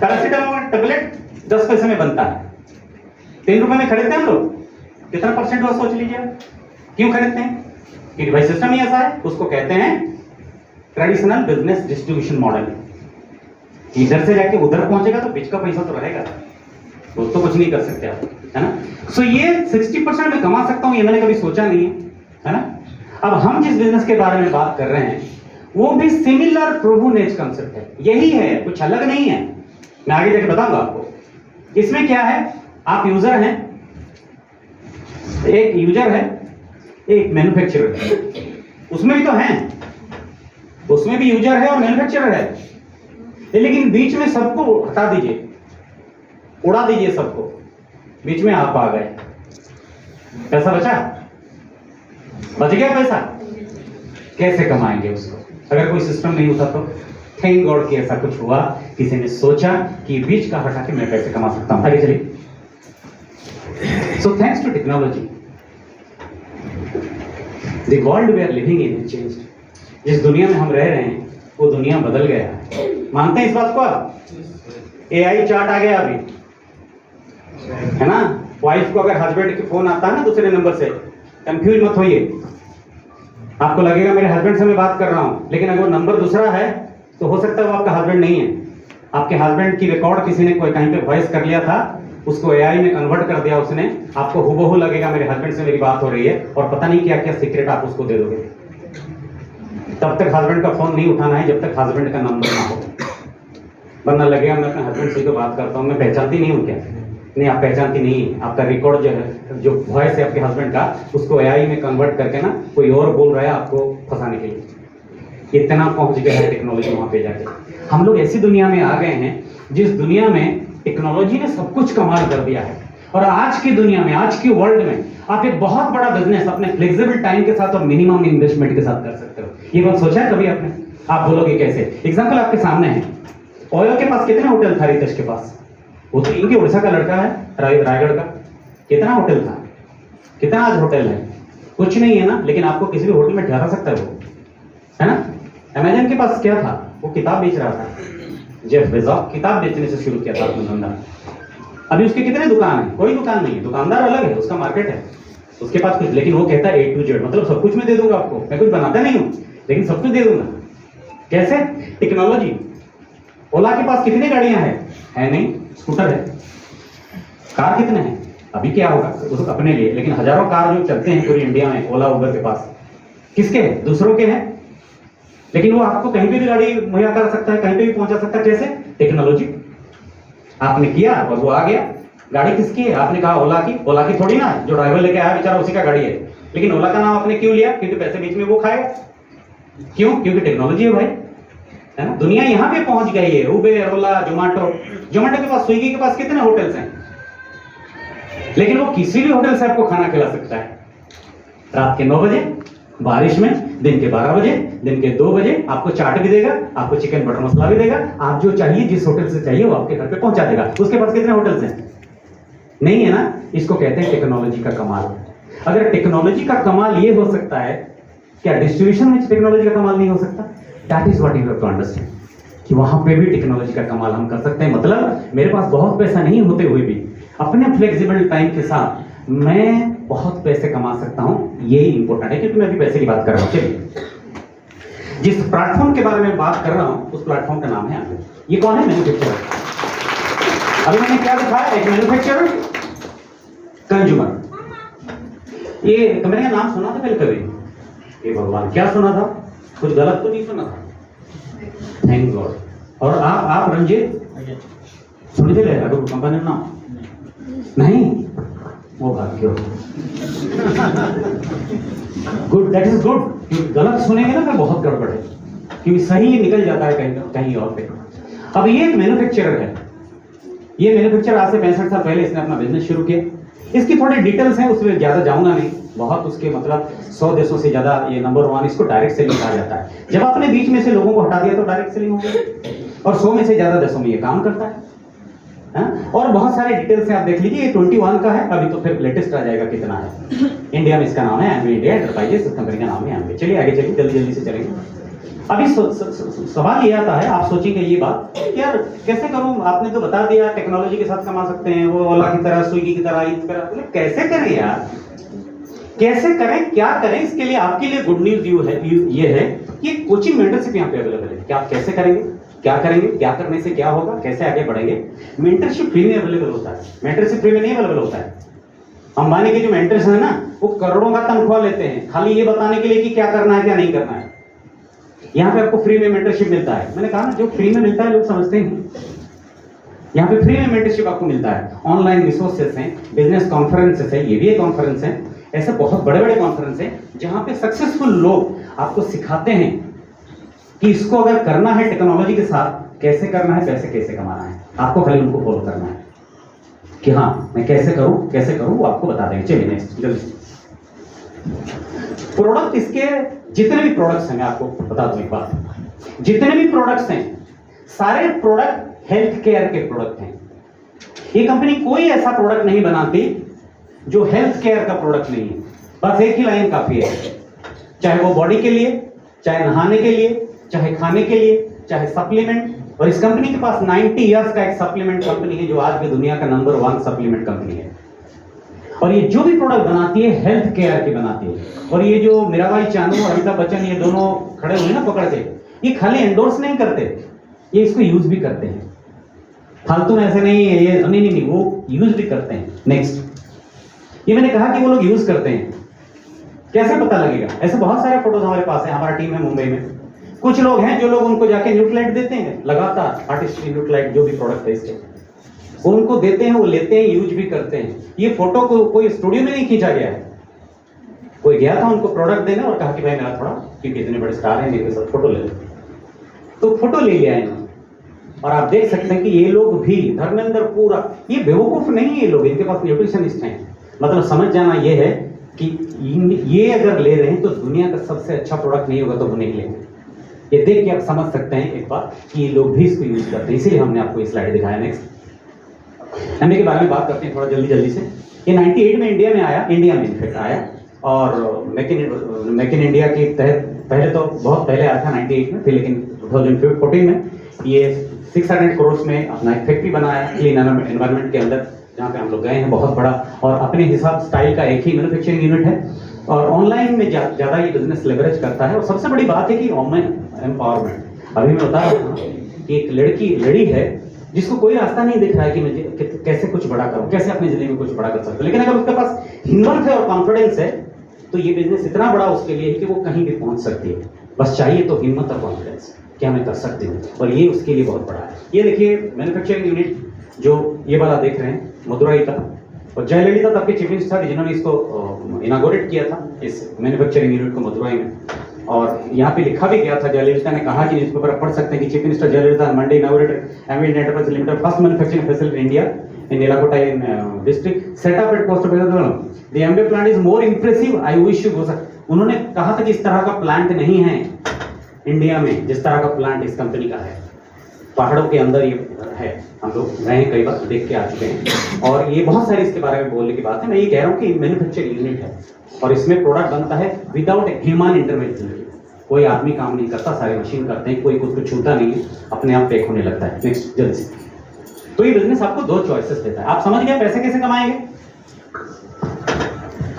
पैरासिटामोल टेबलेट 10 पैसे में बनता है, 3 रुपए में खरीदते हैं हम लोग, कितना परसेंट हुआ सोच लीजिए। क्यों खरीदते हैं? क्योंकि भाई सिस्टम ही ऐसा है। उसको कहते हैं ट्रेडिशनल बिजनेस डिस्ट्रीब्यूशन मॉडल। इधर से जाके उधर पहुंचेगा तो बीच का पैसा तो रहेगा, तो कुछ नहीं कर सकते आप, है ना। सो ये 60% में कमा सकता हूं, ये मैंने कभी सोचा नहीं है ना। अब हम जिस बिजनेस के बारे में बात कर रहे हैं वो भी सिमिलर प्रोवुनेज कंसेप्ट है, यही है, कुछ अलग नहीं है। मैं आगे जाके बताऊंगा आपको। इसमें क्या है, आप यूजर हैं, एक यूजर है, एक मैन्युफैक्चरर है, उसमें भी तो है, उसमें भी यूजर है और मैन्युफैक्चरर है, लेकिन बीच में सबको हटा दीजिए, उड़ा दीजिए सबको, बीच में आप आ गए, पैसा बच गया पैसा। कैसे कमाएंगे उसको अगर कोई सिस्टम नहीं होता तो? थैंक गॉड कि ऐसा कुछ हुआ, किसी ने सोचा कि बीच का हटा के मैं पैसे कमा सकता हूं। आगे चलिए। So thanks to technology the world we are living in changed. जिस दुनिया में हम रह रहे हैं वो दुनिया बदल गया है। मानते हैं इस बात को आप? AI चार्ट आ गया अभी, है ना। वाइफ को अगर हस्बैंड के फोन आता है ना दूसरे नंबर से, कंफ्यूज मत होइए, आपको लगेगा मेरे हस्बैंड से मैं बात कर रहा हूं, लेकिन अगर वो नंबर दूसरा है तो हो सकता है वो आपका हस्बैंड नहीं है। आपके हस्बैंड की रिकॉर्ड किसी ने कोई कहीं पे वॉइस कर लिया था, उसको AI में कन्वर्ट कर दिया उसने, आपको हुबहू लगेगा मेरे हस्बैंड से मेरी बात हो रही है, और पता नहीं क्या क्या सीक्रेट आप उसको दे दोगे। तब तक हस्बैंड का फोन नहीं उठाना है जब तक हस्बैंड का नंबर ना हो, वरना लगेगा मैं अपने हस्बैंड से तो बात करता हूँ, मैं पहचानती नहीं हूँ क्या? नहीं, आप पहचानती नहीं है। आपका रिकॉर्ड जो है, जो वॉइस है आपके हस्बैंड का, उसको AI में कन्वर्ट करके ना कोई और बोल रहा है आपको फंसाने के लिए। इतना पहुंच गया है टेक्नोलॉजी वहां पे जाके। हम लोग ऐसी दुनिया में आ गए हैं जिस दुनिया में टेक्नोलॉजी ने सब कुछ कमाल कर दिया है। और आज की दुनिया में, आज की वर्ल्ड में आप एक बहुत बड़ा बिजनेस अपने फ्लेक्सिबल टाइम के साथ और मिनिमम इन्वेस्टमेंट के साथ कर सकते हो। ये बात सोचा है कभी आपने? आप बोलोगे कैसे? एग्जाम्पल आपके सामने है। ओयो के पास कितने होटल था? रितेश के पास, वो तो इनके उड़ीसा का लड़का है, रायगढ़ का। कितना होटल था? कितना आज होटल है? कुछ नहीं है ना, लेकिन आपको किसी भी होटल में ठहरा सकता है वो, है ना। अमेजन के पास क्या था? वो किताब बेच रहा था। जेफ बेजोस किताब बेचने से शुरू किया था अपना धंधा। अभी उसके कितने दुकान है? कोई दुकान नहीं है, दुकानदार अलग है, उसका मार्केट है, उसके पास कुछ, लेकिन वो कहता है A to Z, मतलब सब कुछ मैं दे दूंगा आपको, मैं कुछ बनाता नहीं हूँ लेकिन सब कुछ दे दूंगा। कैसे? टेक्नोलॉजी। ओला के पास कितनी गाड़ियां हैं? है नहीं, स्कूटर है। कार कितने हैं? अभी क्या होगा उसको अपने लिए, लेकिन हजारों कार जो चलते हैं पूरी इंडिया में, ओला उबर के पास, किसके हैं? दूसरों के हैं, लेकिन वो आपको कहीं पे भी गाड़ी मुहैया कर सकता है, कहीं पे भी पहुंचा सकता है। कैसे? टेक्नोलॉजी। आपने किया और वो आ गया। गाड़ी किसकी है? आपने कहा ओला की। ओला की थोड़ी ना, जो ड्राइवर लेके आया बेचारा उसी का गाड़ी है, लेकिन ओला का नाम आपने क्यों लिया? क्योंकि पैसे बीच में वो खाएगा। क्यों? क्योंकि टेक्नोलॉजी है भाई। है ना। दुनिया यहाँ पे पहुंच गई है, उबेर, ओला, जोमेटो के पास, स्विगी के पास कितने होटल्स हैं, लेकिन वो किसी भी होटल से आपको खाना खिला सकता है। रात के 9 बजे, बारिश में, दिन के 12 बजे, दिन के 2 बजे आपको चाट भी देगा, आपको चिकन बटर मसाला भी देगा, आप जो चाहिए जिस होटल से चाहिए वो आपके घर पे पहुंचा देगा। उसके पास कितने होटल्स हैं? नहीं है ना। इसको कहते हैं टेक्नोलॉजी का कमाल। अगर टेक्नोलॉजी का कमाल ये हो सकता है, क्या डिस्ट्रीब्यूशन में टेक्नोलॉजी का कमाल नहीं हो सकता? That is what you have to understand, कि वहां पे भी टेक्नोलॉजी का कमाल हम कर सकते हैं। मतलब मेरे पास बहुत पैसा नहीं होते हुए भी अपने फ्लेक्सिबल टाइम के साथ मैं बहुत पैसे कमा सकता हूं। ये इंपॉर्टेंट है, क्योंकि मैं अभी पैसे की बात कर रहा हूं। चलिए, जिस प्लेटफॉर्म के बारे में बात कर रहा हूं उस प्लेटफॉर्म का नाम है Amway। ये कौन है? मैन्युफैक्चरर। अभी मैंने क्या दिखाया? एक मैन्युफैक्चरर, कंज्यूमर। ये कंपनी का नाम सुना था पहले कभी? ये भगवान, क्या सुना था? कुछ गलत तो नहीं सुना था? Thank God. और आप रंजीत सुनी थे अगर कंपनी का नाम? नहीं, वो भाग्य। Good, that is good. क्योंकि गलत सुनेंगे ना फिर बहुत गड़बड़ है, क्योंकि सही निकल जाता है कहीं और पे। अब ये एक मैन्युफैक्चरर है। ये मैन्युफैक्चरर आज से 65 साल पहले इसने अपना बिजनेस शुरू किया। इसकी थोड़ी डिटेल्स हैं, उसमें ज्यादा जाऊंगा नहीं। बहुत उसके मतलब 100 देशों से ज्यादा ये नंबर 1, इसको डायरेक्ट सेलिंग कहा जाता है। जब आपने बीच में से लोगों को हटा दिया तो डायरेक्ट सेलिंग हो गई, और 100 में से ज्यादा देशों में ये काम करता है। और बहुत सारे डिटेल्स हैं, आप देख लीजिए। ये 21 का है, अभी तो फिर लेटेस्ट आ जाएगा कितना है। इंडिया में इसका नाम है Amway इंडिया एंटरप्राइजेस, कंपनी का नाम है Amway। चलिए आगे चलिए, जल्दी से चलेंगे। अभी सवाल ये आता है, आप सोचेंगे ये बात यार कैसे करूं? आपने तो बता दिया टेक्नोलॉजी के साथ कमा सकते हैं, वो ओला की तरह, स्विगी की तरह, इस तरह। मतलब कैसे करें यार, कैसे करें, क्या करें? इसके लिए आपके लिए गुड न्यूज ये है कि कोचिंग मेंटरशिप यहाँ पे अवेलेबल है। क्या आप कैसे करेंगे, क्या करेंगे, क्या करने से क्या होगा, कैसे आगे बढ़ेंगे? मेंटरशिप फ्री में अवेलेबल होता है। मेंटरशिप फ्री में नहीं अवेलेबल होता है। अंबानी के जो मेंटर्स हैं ना, वो करोड़ों का तनख्वाह लेते हैं खाली ये बताने के लिए कि क्या करना है क्या नहीं करना है। यहाँ पे आपको फ्री में मेंटरशिप मिलता है। मैंने कहा ना, जो फ्री में मिलता है लोग समझते हैं। यहाँ पे फ्री में मेंटरशिप आपको मिलता है। ऑनलाइन रिसोर्सेस हैं, बिजनेस कॉन्फ्रेंसेस है, ये भी एक कॉन्फ्रेंस है। ऐसे बहुत बड़े बड़े कॉन्फ्रेंस हैं जहाँ पे सक्सेसफुल लोग आपको सिखाते हैं कि इसको अगर करना है टेक्नोलॉजी के साथ कैसे करना है, पैसे कैसे कमाना है। आपको खाली उनको फॉलो करना है कि हाँ मैं कैसे करूं वो आपको बता देंगे। चलिए नेक्स्ट जल्दी। प्रोडक्ट, इसके जितने भी प्रोडक्ट्स हैं मैं आपको बता दूं एक बात, जितने भी प्रोडक्ट्स हैं सारे प्रोडक्ट हेल्थ केयर के प्रोडक्ट हैं। ये कंपनी कोई ऐसा प्रोडक्ट नहीं बनाती जो हेल्थ केयर का प्रोडक्ट नहीं है। बस एक ही लाइन काफी है, चाहे वो बॉडी के लिए, चाहे नहाने के लिए, चाहे खाने के लिए, चाहे सप्लीमेंट। और इस कंपनी के पास 90 इयर्स का एक सप्लीमेंट कंपनी है जो आज भी दुनिया का नंबर 1 सप्लीमेंट कंपनी है। और ये जो भी प्रोडक्ट बनाती है हेल्थ केयर की बनाती है। और ये जो मीराबाई चानू और अमिताभ बच्चन ये दोनों खड़े हुए ना पकड़ के, ये खाली एंडोर्स नहीं करते, ये इसको यूज भी करते हैं। फालतू में ऐसे नहीं है ये, नहीं, वो यूज भी करते हैं। नेक्स्ट, ये मैंने कहा कि वो लोग यूज करते हैं, कैसे पता लगेगा? ऐसे बहुत सारे फोटोज हमारे पास है। हमारा टीम है मुंबई में, कुछ लोग हैं जो लोग उनको जाके न्यूट्रलाइट देते हैं लगातार, आर्टिस्टिक न्यूट्रलाइट जो भी प्रोडक्ट है इसके, वो उनको देते हैं, वो लेते हैं, यूज भी करते हैं। ये फोटो को कोई स्टूडियो में नहीं खींचा गया है, कोई गया था उनको प्रोडक्ट देने और कहा कि भाई मेरा थोड़ा, क्योंकि इतने बड़े स्टार हैं मेरे साथ फोटो ले लो, तो फोटो ले लिया इन्होंने। और आप देख सकते हैं कि ये लोग भी धर्मेंद्र पूरा, ये बेवकूफ नहीं है ये लोग, इनके पास न्यूट्रिशनिस्ट हैं। मतलब समझ जाना ये है कि ये अगर ले रहे हैं तो दुनिया का सबसे अच्छा प्रोडक्ट नहीं होगा तो वो नहीं लेंगे। ये देख के आप समझ सकते हैं एक बात कि ये लोग भी इसको यूज करते हैं, इसीलिए हमने आपको ये स्लाइड दिखाया। नेक्स्ट, एमवे के बारे में बात करते हैं थोड़ा जल्दी से। ये 98 में इंडिया में आया, इंडिया में इनफेक्ट आया, और मेक इन इंडिया के तहत पहले तो बहुत पहले आया था 98 में, फिर लेकिन 2014 में ये 600 करोड़ में अपना एक फैक्ट्री बनाया क्लीन एनवायरनमेंट के अंदर, जहाँ पे हम लोग गए हैं, बहुत बड़ा और अपने हिसाब स्टाइल का एक ही मैन्युफैक्चरिंग यूनिट है। और ऑनलाइन में ज़्यादा ये बिजनेस लेवरेज करता है। और सबसे बड़ी बात है कि वुमेन एम्पावरमेंट। अभी मैं बता रहा था कि एक लड़ी है जिसको कोई रास्ता नहीं दिख रहा है कि मैं कैसे कुछ बड़ा करूं, कैसे अपनी जिंदगी में कुछ बड़ा कर सकता हूं, लेकिन अगर उसके पास हिम्मत है और कॉन्फिडेंस है तो ये बिजनेस इतना बड़ा उसके लिए है कि वो कहीं भी पहुंच सकती है। बस चाहिए तो हिम्मत और कॉन्फिडेंस, क्या मैं कर सकती हूँ, और ये उसके लिए बहुत बड़ा है। ये देखिए मैन्युफैक्चरिंग यूनिट जो ये वाला देख रहे हैं मदुरई का, और जयललिता तब के चीफ मिनिस्टर था जिन्होंने इसको इनागोरेट किया था, इस मैन्युफैक्चरिंग यूनिट को मदुरई में। और यहाँ पे लिखा भी गया था, जयललिता ने कहा कि न्यूज़पेपर आप पढ़ सकते हैं कि chief minister Jayalalithaa Monday inaugurated MV enterprise limited first manufacturing facility in India in Nilakota in district set up at cost of the MB plant is more impressive I wish you go. उन्होंने कहा था कि इस तरह का plant नहीं है India में जिस तरह का प्लांट इस कंपनी का है, पहाड़ों के अंदर ये है, हम लोग गए हैं कई बार देख के आ चुके हैं, और ये बहुत सारी इसके बारे में बोलने की बात है। मैं ये कह रहा हूँ कि मैन्युफैक्चरिंग यूनिट है और इसमें प्रोडक्ट बनता है विदाउट ह्यूमन इंटरवेंशन, कोई आदमी काम नहीं करता, सारे मशीन करते हैं, कोई कुछ को छूता नहीं है, अपने आप पैक होने लगता है। नेक्स्ट जल्दी से। तो ये बिजनेस आपको दो चॉइसेस देता है। आप समझ गए पैसे कैसे कमाएंगे?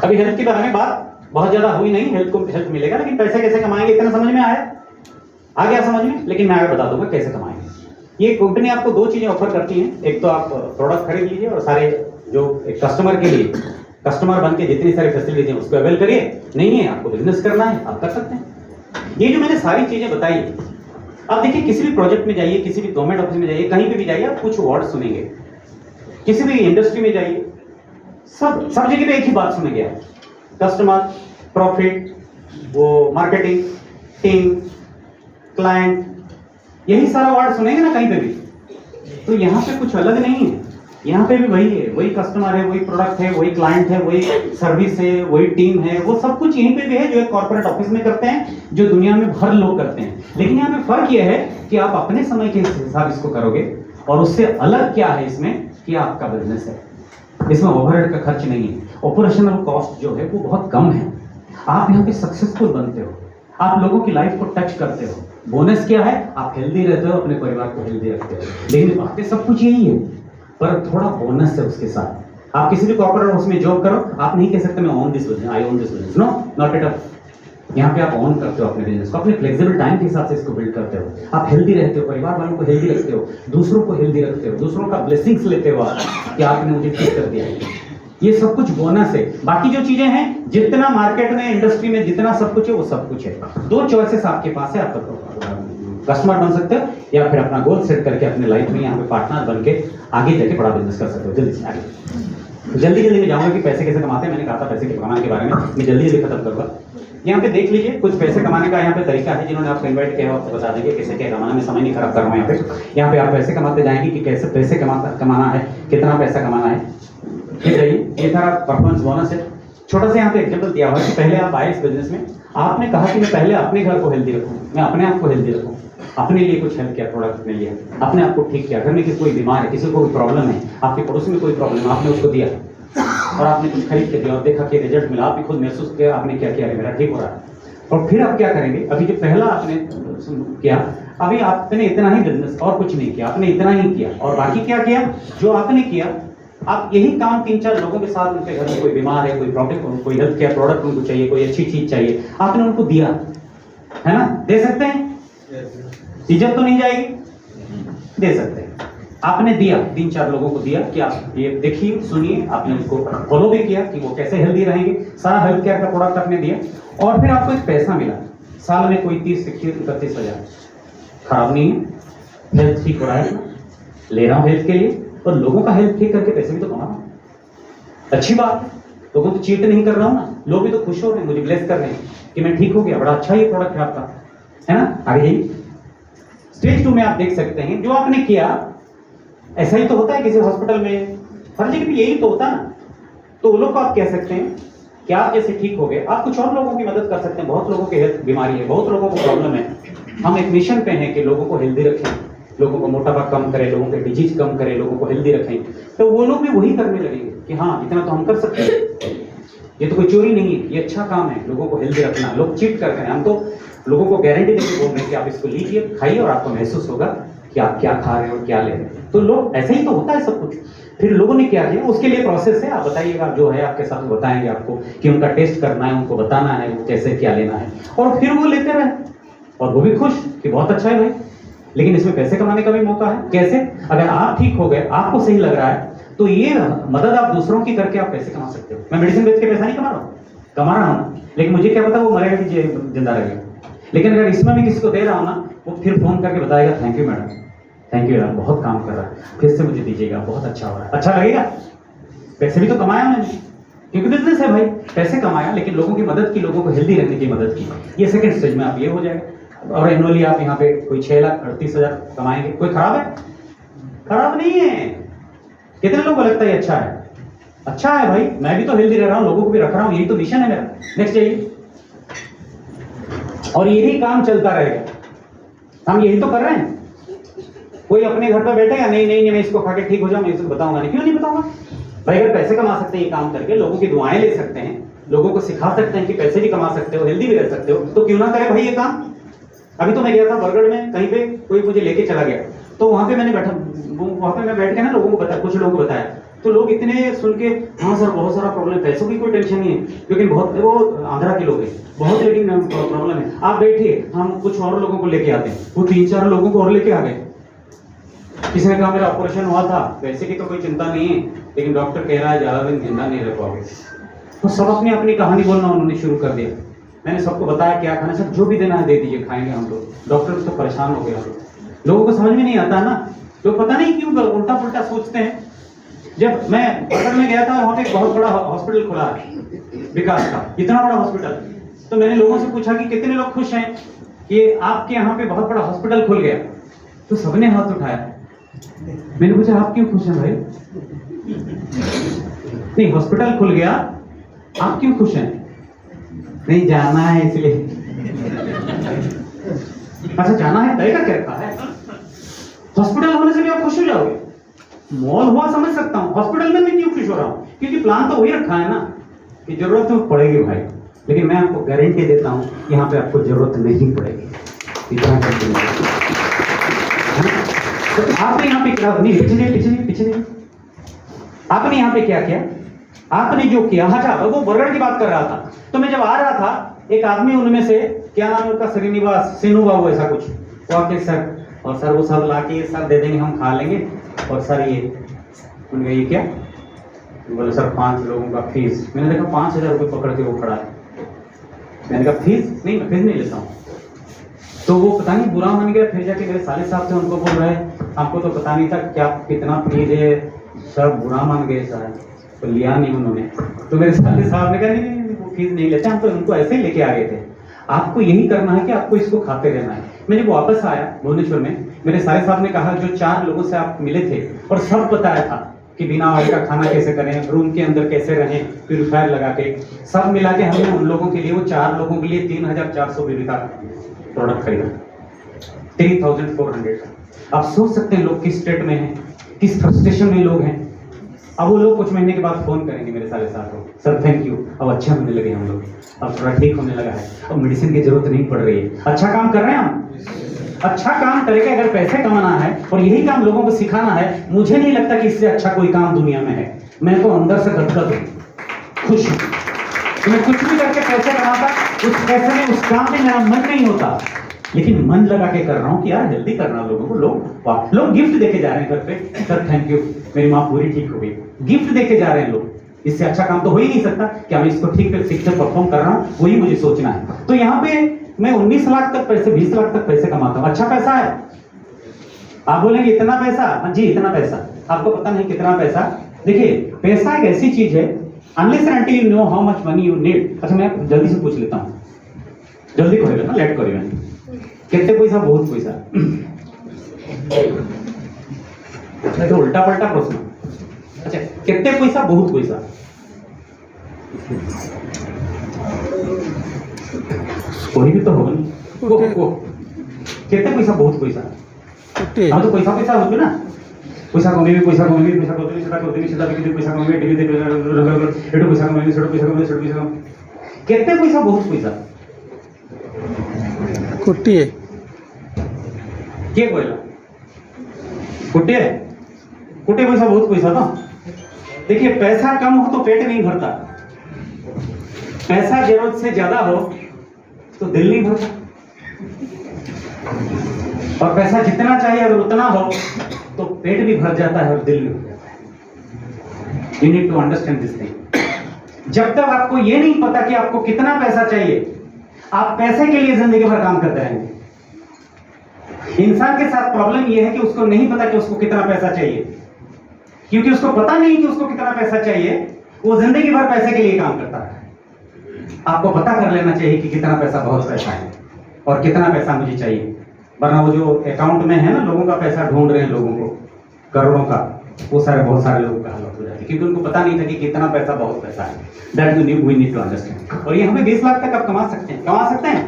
अभी हेल्थ के बारे में बात बहुत ज्यादा हुई नहीं, हेल्थ को हेल्थ मिलेगा, लेकिन पैसे कैसे कमाएंगे इतना समझ में आया? आ गया समझ में? लेकिन मैं आगे बता दूंगा कैसे कमाएंगे। ये कंपनी आपको दो चीजें ऑफर करती है, एक तो आप प्रोडक्ट खरीद लीजिए और सारे जो एक कस्टमर के लिए कस्टमर बन के जितनी सारी फैसिलिटी है उसको अवेल करिए। नहीं है आपको बिजनेस करना है आप कर सकते हैं। ये जो मैंने सारी चीजें बताई, अब देखिए किसी भी प्रोजेक्ट में जाइए, किसी भी गवर्नमेंट ऑफिस में जाइए, कहीं पे भी जाइए आप कुछ वर्ड सुनेंगे, किसी भी इंडस्ट्री में जाइए सब जगह पे एक ही बात सुनेंगे आप, कस्टमर, प्रॉफिट, वो मार्केटिंग, टीम, क्लाइंट, यही सारा वर्ड सुनेंगे ना कहीं पे भी। तो यहाँ पे कुछ अलग नहीं है, यहाँ पे भी वही है, वही कस्टमर है, वही प्रोडक्ट है, वही क्लाइंट है, वही सर्विस है, वही टीम है, वो सब कुछ यहीं पे भी है जो एक कॉर्पोरेट ऑफिस में करते हैं, जो दुनिया में हर लोग करते हैं। लेकिन यहाँ पे फर्क ये है कि आप अपने समय के हिसाब इसको करोगे, और उससे अलग क्या है इसमें कि आपका बिजनेस है, इसमें ओवरहेड का खर्च नहीं है, ऑपरेशनल कॉस्ट जो है वो बहुत कम है, आप यहाँ पे सक्सेसफुल बनते हो, आप लोगों की लाइफ को टच करते हो। बोनस क्या है? आप हेल्दी रहते हो, अपने परिवार को हेल्दी रखते हो। लेकिन बातें सब कुछ यही है, पर थोड़ा बोनस है उसके साथ। आप किसी भी कॉर्पोरेट हाउस में जॉब करो, आप नहीं कह सकते मैं own this business, I own this business, no not at all. यहाँ पे आप ऑन करते हो अपने बिजनेस को, अपने फ्लेक्सिबल टाइम के हिसाब से इसको बिल्ड करते हो, आप हेल्दी रहते हो, परिवार वालों को हेल्दी रखते हो, दूसरों को हेल्दी रखते हो, दूसरों का ब्लेसिंग्स लेते हो आप कि आपने मुझे ठीक कर दिया। ये सब कुछ बोनस है। बाकी जो चीजें हैं, जितना मार्केट में इंडस्ट्री में जितना सब कुछ है वो सब कुछ है। दो चॉइसेस आपके पास है, आप कस्टमर बन सकते हो या फिर अपना गोल सेट करके अपने लाइफ में यहाँ पे पार्टनर बन के आगे जाके बड़ा बिजनेस कर सकते हो। जल्दी से आगे जल्दी में जाऊंगा कि पैसे कैसे कमाते हैं। मैंने कहा था पैसे कमाने के बारे में मैं जल्दी खत्म करूंगा। यहाँ पे देख लीजिए कुछ पैसे कमाने का यहाँ पे तरीका है, जिन्होंने आपको इन्वाइट किया आपको बता देंगे कैसे क्या कमाना। मैं समय नहीं खराब कर रहा हूँ। यहाँ पे आप पैसे कमाते जाएंगे कि कैसे पैसे कमाना है, कितना पैसा कमाना है। ठीक है, ये सारा परफॉर्मेंस बोनस है। छोटा सा यहाँ पे एग्जाम्पल दिया हुआ है कि पहले आप आए इस बिजनेस में, आपने कहा कि मैं पहले अपने घर को हेल्दी रखूँ, मैं अपने आप को हेल्दी रखूँ, अपने लिए कुछ हेल्थ केयर प्रोडक्ट अपने लिए, अपने आप को ठीक किया। घर में किसी कोई बीमार है, किसी को कोई प्रॉब्लम है, आपके पड़ोसी में कोई प्रॉब्लम है, आपने उसको दिया और आपने कुछ खरीद के दिया और देखा कि रिजल्ट मिला, आप भी खुद महसूस किया, आपने क्या किया, मेरा ठीक हो रहा है। और फिर आप क्या करेंगे? अभी जो पहला आपने किया, अभी आपने इतना ही बिजनेस और कुछ नहीं किया, आपने इतना ही किया। और बाकी क्या किया? जो आपने किया, आप यही काम 3-4 लोगों के साथ, उनके घर में कोई बीमार है, कोई प्रॉब्लम, कोई हेल्थ केयर प्रोडक्ट उनको चाहिए, कोई अच्छी चीज चाहिए, आपने उनको दिया, है ना? दे सकते हैं? इज्जत तो नहीं जाएगी? दे सकते हैं। आपने दिया, 3-4 लोगों को दिया कि आप ये देखिए, सुनिए, आपने उनको फॉलो भी किया कि वो कैसे हेल्दी रहेंगे, सारा हेल्थ केयर का प्रोडक्ट आपने दिया और फिर आपको एक पैसा मिला साल में कोई 30-31 हज़ार। खराब नहीं है, हेल्थ ठीक हो रहा है, ले रहा हूँ हेल्थ के लिए, और लोगों का हेल्थ ठीक करके पैसे भी तो कमा रहा हूँ, अच्छी बात है। लोगों को चीट नहीं कर रहा हूँ ना, लोग भी तो खुश हो रहे हैं, मुझे ब्लेस कर रहे हैं कि मैं ठीक हो गया, बड़ा अच्छा ये प्रोडक्ट है आपका, है ना? आगे यही स्टेज 2 में आप देख सकते हैं जो आपने किया, ऐसा ही तो होता है किसी हॉस्पिटल में, हर जगह भी यही तो होता है ना। तो वो लोग को आप कह सकते हैं कि आप जैसे ठीक हो गए, आप कुछ और लोगों की मदद कर सकते हैं। बहुत लोगों की हेल्थ बीमारी है, बहुत लोगों को प्रॉब्लम है। हम एक मिशन पे हैं कि लोगों को हेल्दी रखें, लोगों को मोटापा कम करें, लोगों के डिजीज कम करें, लोगों को हेल्दी रखें। तो वो लोग भी वही करने लगेंगे कि हाँ, इतना तो हम कर सकते हैं, ये तो कोई चोरी नहीं है, ये अच्छा काम है, लोगों को हेल्दी रखना। लोग चीट करते हैं, हम तो लोगों को गारंटी देकर बोल रहे हैं कि आप इसको लीजिए, खाइए और आपको महसूस होगा कि आप क्या खा रहे हो और क्या ले रहे हैं। तो लोग ऐसे ही तो होता है सब कुछ। फिर लोगों ने क्या किया, उसके लिए प्रोसेस है, आप बताइएगा, जो है आपके साथ बताएंगे आपको कि उनका टेस्ट करना है, उनको बताना है वो कैसे क्या लेना है, और फिर वो लेते रहे और वो भी खुश कि बहुत अच्छा है भाई। लेकिन इसमें पैसे कमाने का भी मौका है। कैसे? अगर आप ठीक हो गए, आपको सही लग रहा है, तो ये मदद आप दूसरों की करके आप पैसे कमा सकते हो। मैं मेडिसिन बेच के पैसा नहीं कमा रहा हूँ, लेकिन मुझे क्या पता वो मरेगा कि जिंदा रहेगा। लेकिन अगर इसमें भी किसी को दे रहा हूँ ना, वो फिर फोन करके बताएगा, thank you madam, thank you यार, बहुत काम कर रहा है, फिर से मुझे दीजिएगा, बहुत अच्छा हो रहा है, अच्छा लगेगा। पैसे भी तो कमाया मैंने, क्योंकि बिजनेस है भाई। पैसे कमाया लेकिन लोगों की मदद की, लोगों को हेल्दी रहने की मदद की, ये सेकंड स्टेज में आप ये हो जाएगा। और एनुअली आप यहाँ पे कोई 6,38,000 कमाएंगे, कोई खराब है? खराब नहीं है। कितने लोगों को लगता है अच्छा है? अच्छा है भाई, मैं भी तो हेल्दी रह रहा हूँ, लोगों को भी रख रहा हूँ, यही तो मिशन है मेरा। नेक्स्ट जाइए। और यही काम चलता रहेगा, हम यही तो कर रहे हैं। कोई अपने घर पर बैठेगा, नहीं नहीं मैं इसको खा के ठीक हो जाऊं, मैं इसको बताऊंगा नहीं। क्यों नहीं बताऊंगा भाई? अगर पैसे कमा सकते हैं ये काम करके, लोगों की दुआएं ले सकते हैं, लोगों को सिखा सकते हैं कि पैसे भी कमा सकते हो, हेल्दी भी रह सकते हो, तो क्यों ना करें भाई ये काम। अभी तो मैं गया था बरगढ़ में, कहीं पे कोई मुझे लेके चला गया, तो वहां पे मैंने वहां पे मैं बैठ के ना लोगों को बताया, कुछ लोगों को बताया, तो लोग इतने सुन के, हाँ सर बहुत सारा प्रॉब्लम, पैसों की कोई टेंशन नहीं है, लेकिन बहुत, वो आंध्रा के लोग हैं बहुत, लेकिन प्रॉब्लम है। आप बैठिए, हम कुछ और लोगों को लेके आते हैं। वो 3-4 लोगों को और लेके आ गए। किसी ने कहा मेरा ऑपरेशन हुआ था, पैसे की तो कोई चिंता नहीं है, लेकिन डॉक्टर कह रहा है ज्यादा दिन जिंदा नहीं रह पाओगे। तो सब अपनी अपनी कहानी बोलना उन्होंने शुरू कर दिया। मैंने सबको बताया क्या खाना, सब जो भी देना है दे दीजिए, खाएंगे हम लोग। डॉक्टर तो परेशान हो गया। लोगों को समझ में नहीं आता ना, लोग पता नहीं क्यों उल्टा पुल्टा सोचते हैं। जब मैं बरगढ़ में गया था, वहाँ पे एक बहुत बड़ा हॉस्पिटल खुला है विकास का, इतना बड़ा हॉस्पिटल। तो मैंने लोगों से पूछा कि कितने लोग खुश हैं कि आपके यहाँ पे बहुत बड़ा हॉस्पिटल खुल गया। तो सबने हाथ उठाया। मैंने पूछा आप क्यों खुश हैं भाई? नहीं, हॉस्पिटल खुल गया, आप क्यों खुश हैं? नहीं, जाना है इसलिए। अच्छा, जाना है, तय करके रखा है। हॉस्पिटल होने से भी आप खुश हो जाओगे? मॉल हुआ समझ सकता हूँ, हॉस्पिटल में मैं क्यों खुश हो रहा हूँ? क्योंकि प्लान तो वही रखा है ना कि जरूरत तो पड़ेगी भाई, लेकिन मैं आपको गारंटी देता हूँ यहाँ पे आपको जरूरत नहीं पड़ेगी। इतना तो आपने यहाँ पे क्या, नहीं पीछे नहीं, आपने यहाँ पे क्या किया? आपने जो किया, अच्छा वो बरगढ़ की बात कर रहा था। तो मैं जब आ रहा था, एक आदमी उनमें से, क्या नाम है उसका, श्रीनिवास, सीनू बाबू ऐसा कुछ, वो आके सर, और सर वो सब लाके सर दे देंगे, हम खा लेंगे, और सर ये उनका ये क्या, बोले सर 5 लोगों का फीस। मैंने देखा 5,000 रुपये पकड़ के वो खड़ा है। मैंने कहा फीस नहीं, मैं फीस नहीं लेता हूँ। तो वो पता नहीं बुरा मान गया, फिर जाके मेरे साले साहब थे, उनको बोल रहे आपको तो पता नहीं था क्या कितना फीस है, सब बुरा मान गए सर, तो लिया नहीं उन्होंने। तो मेरे साले साहब ने कहा नहीं वो फीस नहीं लेते, हम तो उनको ऐसे ही लेके आ गए थे। आपको यही करना है कि आपको इसको खाते रहना है। मैं जब वापस आया भुवनेश्वर में, मेरे साले साहब ने कहा जो 4 लोगों से आप मिले थे और सब बताया था कि बिना ऑयल का खाना कैसे करें, रूम के अंदर कैसे रहें, प्यूरीफायर लगा के, सब मिला के हमने उन लोगों के लिए, वो 4 लोगों के लिए 3,400 बीबी का प्रोडक्ट खरीदा, 3,400 का। आप सोच सकते हैं लोग किस स्टेट में हैं, किस फ्रस्ट्रेशन में लोग हैं। अब वो लोग कुछ महीने के बाद फोन करेंगे मेरे साले साहब को, सर थैंक यू, अब अच्छे होने लगे हम लोग, अब थोड़ा ठीक होने लगा है, अब मेडिसिन की जरूरत नहीं पड़ रही है। अच्छा काम कर रहे हैं हम, अच्छा काम करके अगर पैसे कमाना है और यही काम लोगों को सिखाना है, मुझे नहीं लगता कि इससे अच्छा कोई काम दुनिया में है। मैं तो अंदर से गदगद हूं, खुश हूं। तो मैं कुछ भी करके पैसे कमाता, उस पैसे में, उस काम में मेरा मन नहीं होता, लेकिन मन लगा के कर रहा हूँ कि यार जल्दी करना लोगों को। लोग गिफ्ट देके जा रहे हैं घर पे, सर थैंक यू मेरी माँ पूरी ठीक हो गई, गिफ्ट देके जा रहे हैं लोग। इससे अच्छा काम तो हो ही नहीं सकता कि मैं इसको ठीक से परफॉर्म कर रहा हूँ, वही मुझे सोचना है। तो यहाँ पे मैं 19 लाख तक पैसे, 20 लाख तक पैसे कमाता हूँ। अच्छा पैसा है। आप बोलेंगे इतना पैसा? हाँ जी इतना पैसा। आपको पता नहीं कितना पैसा। देखिए पैसा एक ऐसी चीज है, unless and until you know how much money you need. अच्छा मैं जल्दी से पूछ लेता हूँ, जल्दी करेगा ना, लेट करेगा, कितने पैसा? बहुत पैसा। तो उल्टा पलटा प्रश्न। अच्छा कितने पैसा? बहुत पैसा। कोई भी तो होगा नहीं। को कितने पैसा? बहुत पैसा। हम तो पैसा पैसा होते ना, पैसा कमेबे, पैसा कमेबे, पैसा करते सेटा करते सेटा बिकते, पैसा कमेबे टीवी देखते, एटो पैसा कमेबे, सेटो पैसा कमेबे, सेटो पैसा कमेबे। कितने पैसा? बहुत पैसा। कोटी है के कहला कुटे कुटे पैसा बहुत पैसा था। देखिए पैसा कम हो तो पेट नहीं भरता, पैसा जरूरत से ज्यादा हो तो दिल नहीं भरता, और पैसा जितना चाहिए अगर उतना हो तो पेट भी भर जाता है और दिल भी भर जाता है। You need to understand this thing. जब तक आपको ये नहीं पता कि आपको कितना पैसा चाहिए, आप पैसे के लिए जिंदगी भर काम करते रहेंगे। इंसान के साथ प्रॉब्लम यह है कि उसको नहीं पता कि उसको कितना पैसा चाहिए, क्योंकि उसको पता नहीं कि उसको कितना पैसा चाहिए, वो जिंदगी भर पैसे के लिए काम करता है। आपको पता कर लेना चाहिए कि कितना पैसा बहुत पैसा है और कितना पैसा मुझे चाहिए, वरना वो जो अकाउंट में है ना, लोगों का पैसा ढूंढ रहे हैं, लोगों को करोड़ों का, वो बहुत सारे लोगों का हालत हो जाती है, क्योंकि उनको पता नहीं था कि कितना पैसा बहुत पैसा है। That we need to understand. और यहाँ पे 20 लाख तक आप कमा सकते हैं,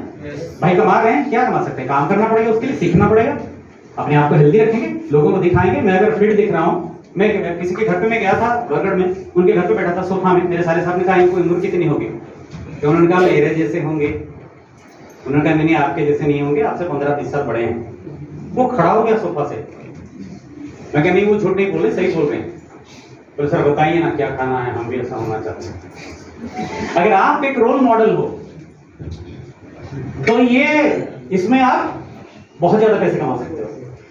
भाई कमा रहे हैं, क्या कमा सकते हैं? काम करना पड़ेगा, उसके लिए सीखना पड़ेगा, अपने आप को हेल्दी रखेंगे, लोगों को दिखाएंगे। मैं अगर फिट दिख रहा हूँ, मैं किसी के घर पे मैं गया था बरगढ़ में, उनके घर पे बैठा था सोफा में, मेरे सारे साहब ने कहा इनको उम्र कितनी होगी? तो उन्होंने कहा मेरे जैसे होंगे। उन्होंने कहा नहीं आपके जैसे नहीं होंगे, आपसे 15-20 साल बड़े हैं। वो खड़ा हो गया सोफा से। मैं कहा नहीं वो झूठ नहीं बोल रहे, सही बोल रहे हैं। तो सर बताइए ना क्या खाना है, हम भी ऐसा होना चाहते हैं। अगर आप एक रोल मॉडल हो तो ये इसमें आप बहुत ज्यादा पैसे कमा सकते हो।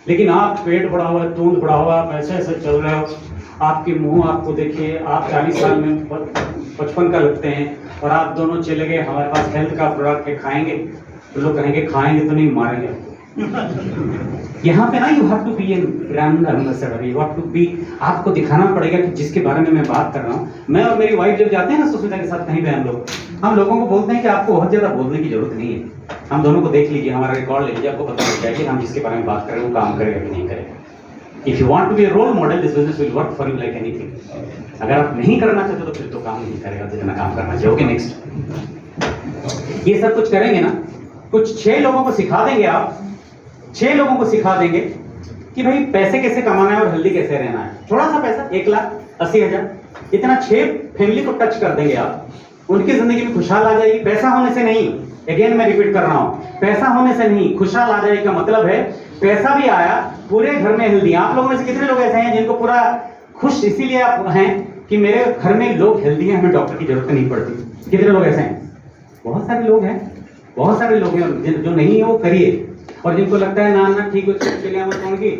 लेकिन आप पेट बढ़ा हुआ है, तूंद बढ़ा हुआ, पैसे ऐसे चल रहे हो, आपके मुंह आपको देखिए, आप 40 साल में 55 का लगते हैं और आप दोनों चले गए हमारे पास हेल्थ का प्रोडक्ट है, खाएंगे, तो लोग कहेंगे खाएंगे तो नहीं मारेंगे। यहाँ पे ना you have to be an brand ambassador, you have to be, आपको दिखाना पड़ेगा कि जिसके बारे में मैं बात कर रहा हूँ। मैं और मेरी वाइफ जब जाते हैं ना सुष्मिता के साथ कहीं पे, हम लोगों को बोलते हैं कि आपको बहुत ज्यादा बोलने की जरूरत नहीं है, हम दोनों को देख लीजिए, हमारा रिकॉर्ड ले लीजिए, आपको पता लग जाएगा कि हम जिसके बारे में बात कर रहे हैं वो काम करेगा कि नहीं करेगा। If you want to be a role model, this business will work for you like anything. अगर आप नहीं करना चाहते तो फिर तो काम नहीं करेगा जितना काम करना चाहिए। Okay next. ये सब कुछ करेंगे ना, कुछ 6 लोगों को सिखा देंगे आप, 6 लोगों को सिखा देंगे कि भाई पैसे कैसे कमाना है और हेल्दी कैसे रहना है। थोड़ा सा पैसा 1,80,000 इतना 6 फैमिली को टच कर देंगे आप, उनकी जिंदगी में खुशहाल आ जाएगी। पैसा होने से नहीं, अगेन मैं रिपीट कर रहा हूं, पैसा होने से नहीं, खुशहाल आ जाएगी का मतलब है पैसा भी आया, पूरे घर में हेल्दी। आप लोगों में से कितने लोग ऐसे हैं जिनको पूरा खुश इसीलिए आप हैं कि मेरे घर में लोग हेल्दी हैं, हमें डॉक्टर की जरूरत नहीं पड़ती? कितने लोग ऐसे हैं? बहुत सारे लोग हैं, बहुत सारे लोग हैं। जो नहीं है वो करिए, और जिनको लगता है ना ना ठीक है हम कौन की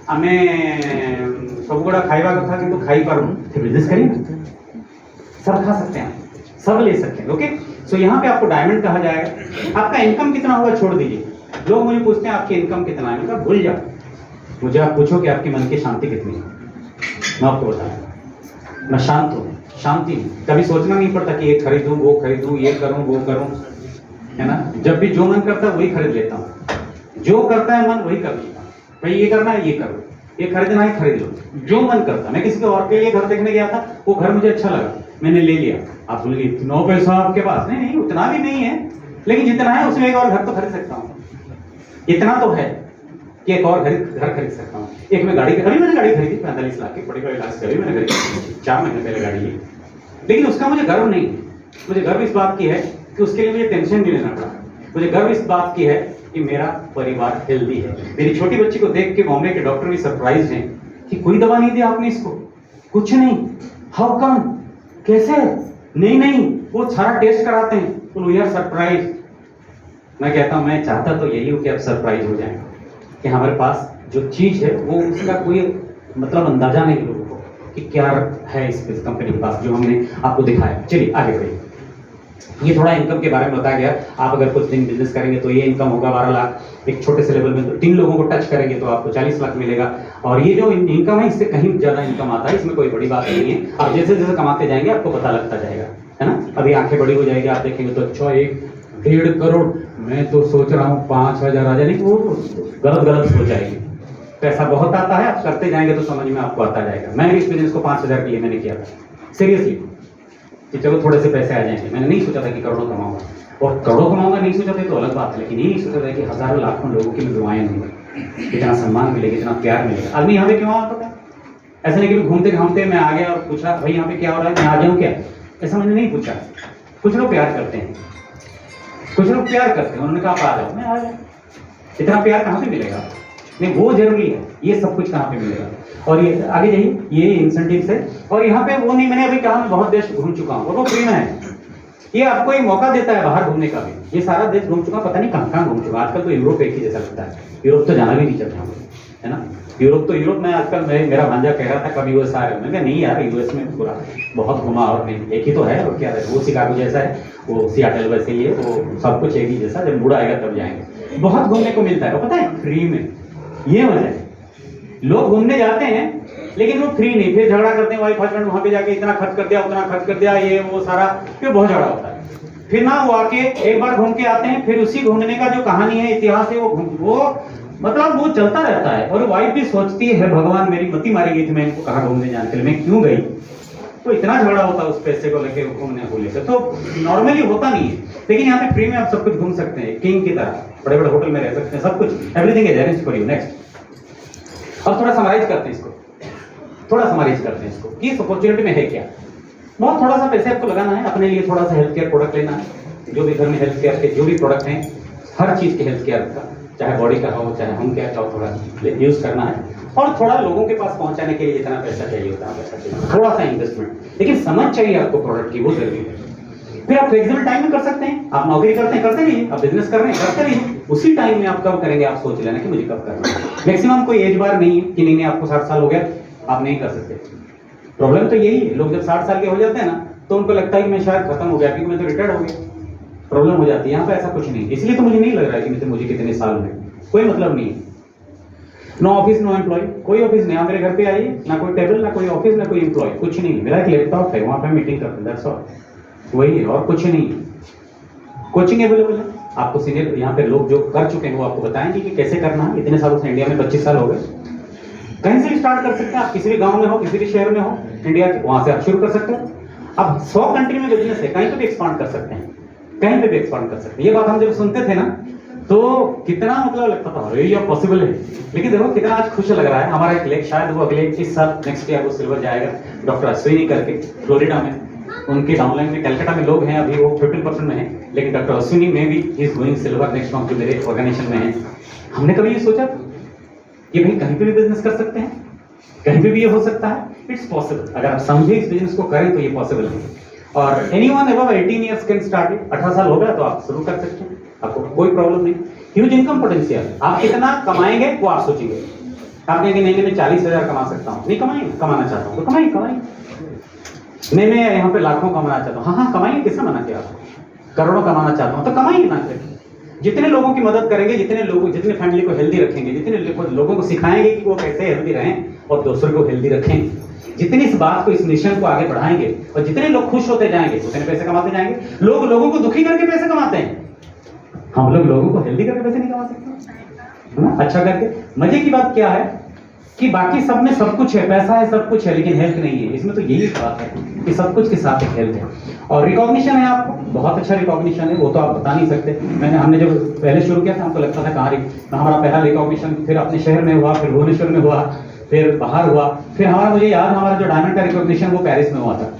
हमें सब गुड़ा खाइबा कथा कि तो खाई पर फिर बिजनेस करिए ना, सब खा सकते हैं, सब ले सकते हैं। ओके, सो यहाँ पे आपको डायमंड कहा जाएगा। आपका इनकम कितना होगा छोड़ दीजिए। लोग मुझे पूछते हैं आपकी इनकम कितना है, मैं भूल जाओ, मुझे आप पूछो कि आपके मन की शांति कितनी है, मैं आपको बताऊँ। मैं शांत हूँ, शांति हूँ, कभी सोचना नहीं पड़ता कि ये खरीदूँ वो खरीदूँ, ये करूँ वो करूँ, है ना। जब भी जो मन करता है वही खरीद लेता हूँ, जो करता है मन वही कर लेता हूँ। भाई ये करना है ये करो, ये खरीदना है खरीद लो, जो मन करता। मैं किसी और के लिए घर देखने गया था, वो घर मुझे अच्छा लगा, मैंने ले लिया। आप बोलेंगे इतना पैसा आपके पास? नहीं नहीं, उतना भी नहीं है, लेकिन जितना है उसमें एक और घर तो खरीद सकता हूँ। इतना तो है कि एक और घर खरीद सकता हूँ। एक मैं गाड़ी, अभी मैंने गाड़ी खरीदी 45 लाख की, बड़ी लाख की मैंने खरीदी, 4 महीने पहले गाड़ी ली। लेकिन उसका मुझे गर्व नहीं है, मुझे गर्व इस बात की है कि उसके लिए मुझे टेंशन नहीं लेना पड़ा। मुझे गर्व इस बात की है कि मेरा परिवार हेल्दी है। मेरी छोटी बच्ची को देख के बॉम्बे के डॉक्टर भी सरप्राइज हैं कि कोई दवा नहीं दी आपने इसको, कुछ नहीं, हाउ कम, कैसे? नहीं, वो सारा टेस्ट कराते हैं, तो वी आर सरप्राइज। मैं कहता हूं मैं चाहता तो यही हूं कि आप सरप्राइज हो जाएं कि हमारे पास जो चीज है वो उसका कोई मतलब अंदाजा नहीं लोगों को कि क्या है इस कंपनी के पास जो हमने आपको दिखाया। चलिए आगे बढ़िए। ये थोड़ा इनकम के बारे में बताया गया। आप अगर कुछ दिन बिजनेस करेंगे तो ये इनकम होगा 12 लाख, एक छोटे से लेवल में तो 3 लोगों को टच करेंगे तो आपको 40 लाख मिलेगा। और ये जो इनकम है इससे कहीं ज्यादा इनकम आता है, इसमें कोई बड़ी बात नहीं है। आप जैसे जैसे कमाते जाएंगे आपको पता लगता जाएगा, है ना। अभी आंखें बड़ी हो जाएगी, आप देखेंगे तो अच्छा 1-1.5 करोड़, मैं तो सोच रहा हूँ 5,000 आ जाए, नहीं वो गलत सोच आएगी। पैसा बहुत आता है, आप करते जाएंगे तो समझ में आपको आता जाएगा। मैंने इस बिजनेस को 5,000 के लिए मैंने किया था, सीरियसली, कि चलो थोड़े से पैसे आ जाएंगे। मैंने नहीं सोचा था कि करोड़ों कमाऊंगा, और करोड़ों कमाऊंगा नहीं सोचा था तो अलग बात है, लेकिन ये नहीं सोचा था कि हजारों लाखों लोगों की मैं दुआएं दूंगा, कितना सम्मान मिलेगा, कितना प्यार मिलेगा। आदमी यहाँ पे क्यों आता था? ऐसा नहीं कि घूमते घामते मैं आ गया और पूछा भाई यहाँ पे क्या हो रहा है, मैं आ जाऊँ क्या, ऐसा मैंने नहीं पूछा। कुछ लोग प्यार करते हैं, कुछ लोग प्यार करते हैं, उन्होंने कहा आप आ जाओ, मैं आ जाऊँ। इतना प्यार कहाँ से मिलेगा? नहीं, वो जरूरी है, ये सब कुछ कहाँ पे मिलेगा। और ये आगे जाइए, ये इंसेंटिव है। और यहाँ पे वो नहीं, मैंने अभी कहा मैं बहुत देश घूम चुका हूँ, वो तो फ्री में है। ये आपको एक मौका देता है बाहर घूमने का भी। ये सारा देश घूम चुका, पता नहीं कहाँ घूम चुका। आजकल तो यूरोप एक ही जैसा लगता है, यूरोप तो जाना भी नहीं चाहता हूँ, है ना। यूरोप में आजकल मेरा भांजा कह रहा था कभी यूएस आ रहे हो, मैं नहीं यार, यूएस में पूरा बहुत घुमा और नहीं, एक ही तो है और क्या है, वो शिकागो जैसा है, वो सियाटल वैसे ही है, वो सब कुछ एक ही जैसा। जब बूढ़ा आएगा तब जाएंगे। बहुत घूमने को मिलता है, पता है, फ्री में। ये वजह है, लोग घूमने जाते हैं लेकिन वो फ्री नहीं, फिर झगड़ा करते हैं वाइफ हस्बैंड, वहां पे जाके इतना खर्च कर दिया, उतना खर्च कर दिया, ये वो सारा, फिर बहुत झगड़ा होता है। फिर ना वो आके एक बार घूम के आते हैं, फिर उसी घूमने का जो कहानी है, इतिहास है, वो मतलब वो चलता रहता है। और वाइफ भी सोचती है भगवान मेरी मती मारी गई थी, मैं इनको कहाँ घूमने जाने के लिए, मैं क्यों गई। तो इतना झगड़ा होता है उस पैसे को लेके, घूमने को लेकर। तो नॉर्मली होता नहीं है, लेकिन यहाँ पे फ्री में आप सब कुछ घूम सकते हैं, किंग की तरह बड़े बड़े होटल में रह सकते हैं, सब कुछ, everything is arranged for you. Next, अब थोड़ा समराइज करते हैं इसको, थोड़ा समराइज करते हैं इसको कि इस अपॉर्चुनिटी में है क्या। बहुत थोड़ा सा पैसे आपको लगाना है, अपने लिए थोड़ा सा हेल्थ केयर प्रोडक्ट लेना है, जो भी घर में हेल्थ केयर के जो भी प्रोडक्ट हैं, हर चीज के हेल्थ केयर का, चाहे बॉडी का हो चाहे होम केयर का हो, थोड़ा यूज करना है। और थोड़ा लोगों के पास पहुंचाने के लिए जितना पैसा चाहिए उतना पैसा चाहिए, थोड़ा सा इन्वेस्टमेंट, लेकिन समझ चाहिए आपको प्रोडक्ट की, वो जरूरी है। फिर आप फ्लेक्सिबल टाइम में कर सकते हैं, आप नौकरी करते हैं करते नहीं, आप बिजनेस कर रहे हैं करते नहीं, उसी टाइम में आप कब करेंगे आप सोच लेना कि मुझे कब करना है। मैक्सिमम कोई एज बार नहीं है कि नहीं आपको 60 साल हो गया आप नहीं कर सकते। प्रॉब्लम तो यही है, लोग जब 60 साल के हो जाते हैं ना तो उनको लगता है कि मैं शायद खत्म हो गया, क्योंकि मैं तो रिटायर्ड हो गया, प्रॉब्लम हो जाती है। यहाँ पे ऐसा कुछ नहीं, इसलिए तो मुझे नहीं लग रहा है कि मुझे कितने साल हुए, कोई मतलब नहीं। नो ऑफिस नो एम्प्लॉय, कोई ऑफिस नहीं, आप मेरे घर पे आइए, ना कोई टेबल ना कोई ऑफिस ना कोई एम्प्लॉय, कुछ नहीं, मेरा एक लैपटॉप है, वहाँ पे मीटिंग करते हैं, दैट्स ऑल, वही है और कुछ नहीं। कोचिंग अवेलेबल है, आपको सीनियर यहाँ पे लोग जो कर चुके हैं वो आपको बताएंगे कि कैसे करना है। इतने सालों से इंडिया में 25 साल हो गए, कहीं से भी स्टार्ट कर सकते हैं आप, किसी भी गांव में हो किसी भी शहर में हो इंडिया के, वहां से आप शुरू कर सकते हो। अब 100 कंट्री में बिजनेस है, कहीं पे भी एक्सपांड कर सकते हैं, कहीं पे भी एक्सपांड कर सकते हैं। ये बात हम जब सुनते थे ना तो कितना मतलब लगता था अरे ये पॉसिबल है, लेकिन देखो कितना आज खुश लग रहा है। हमारा एक लेक शायद वो अगले इस साल नेक्स्ट ईयर वो सिल्वर जाएगा, डॉक्टर अश्विनी करके फ्लोरिडा में, उनके डाउनलाइन में कलकत्ता में लोग हैं, अभी वो 15% में है, लेकिन डॉक्टर अश्विनी में भी is going silver next month, जो मेरे ऑर्गेनाइजेशन में है। हमने कभी ये सोचा कि भाई कहीं पे भी बिजनेस कर सकते हैं, कहीं पे भी ये हो सकता है, इट्स पॉसिबल। अगर आप समझे इस बिजनेस को करें तो ये पॉसिबल है। और anyone above 18 years can start it, 18 साल हो गया तो आप शुरू कर सकते हैं, आपको कोई प्रॉब्लम नहीं। ह्यूज इनकम पोटेंशियल, आप कितना कमाएंगे वो आप सोचेंगे। आप कहेंगे नहीं मैं 40,000 कमा सकता हूँ, नहीं कमाएंगे, कमाना चाहता हूँ तो कमाइए कमाइए। नहीं मैं यहाँ पे लाखों कमाना चाहता हूँ, हाँ कमाइए, किसने मना किया आपको। करोड़ों कमाना चाहता हूँ तो कमाइए ना। जितने लोगों की मदद करेंगे, जितने फैमिली को हेल्दी रखेंगे, जितने लोगों को सिखाएंगे कि वो कैसे हेल्दी रहें और दूसरों को हेल्दी रखें, जितनी इस बात को इस मिशन को आगे बढ़ाएंगे और जितने लोग खुश होते जाएंगे उतने पैसे कमाते जाएंगे। लोग लोगों को दुखी करके पैसे कमाते हैं, हम लोग लोगों को हेल्दी करके पैसे नहीं कमा सकते, है ना, अच्छा करके। मजे की बात क्या है कि बाकी सब में सब कुछ है, पैसा है सब कुछ है, लेकिन हेल्थ नहीं है। इसमें तो यही बात है कि सब कुछ के साथ एक हेल्थ है। और रिकॉग्निशन है, आपको बहुत अच्छा रिकॉग्निशन है, वो तो आप बता नहीं सकते। हमने जब पहले शुरू किया था हमको लगता था कहाँ हमारा पहला रिकॉग्निशन फिर अपने शहर में हुआ, फिर भुवनेश्वर में हुआ, फिर बाहर हुआ, फिर हमारा मुझे याद हमारा जो डायमंड का रिकॉग्निशन वो पेरिस में हुआ था।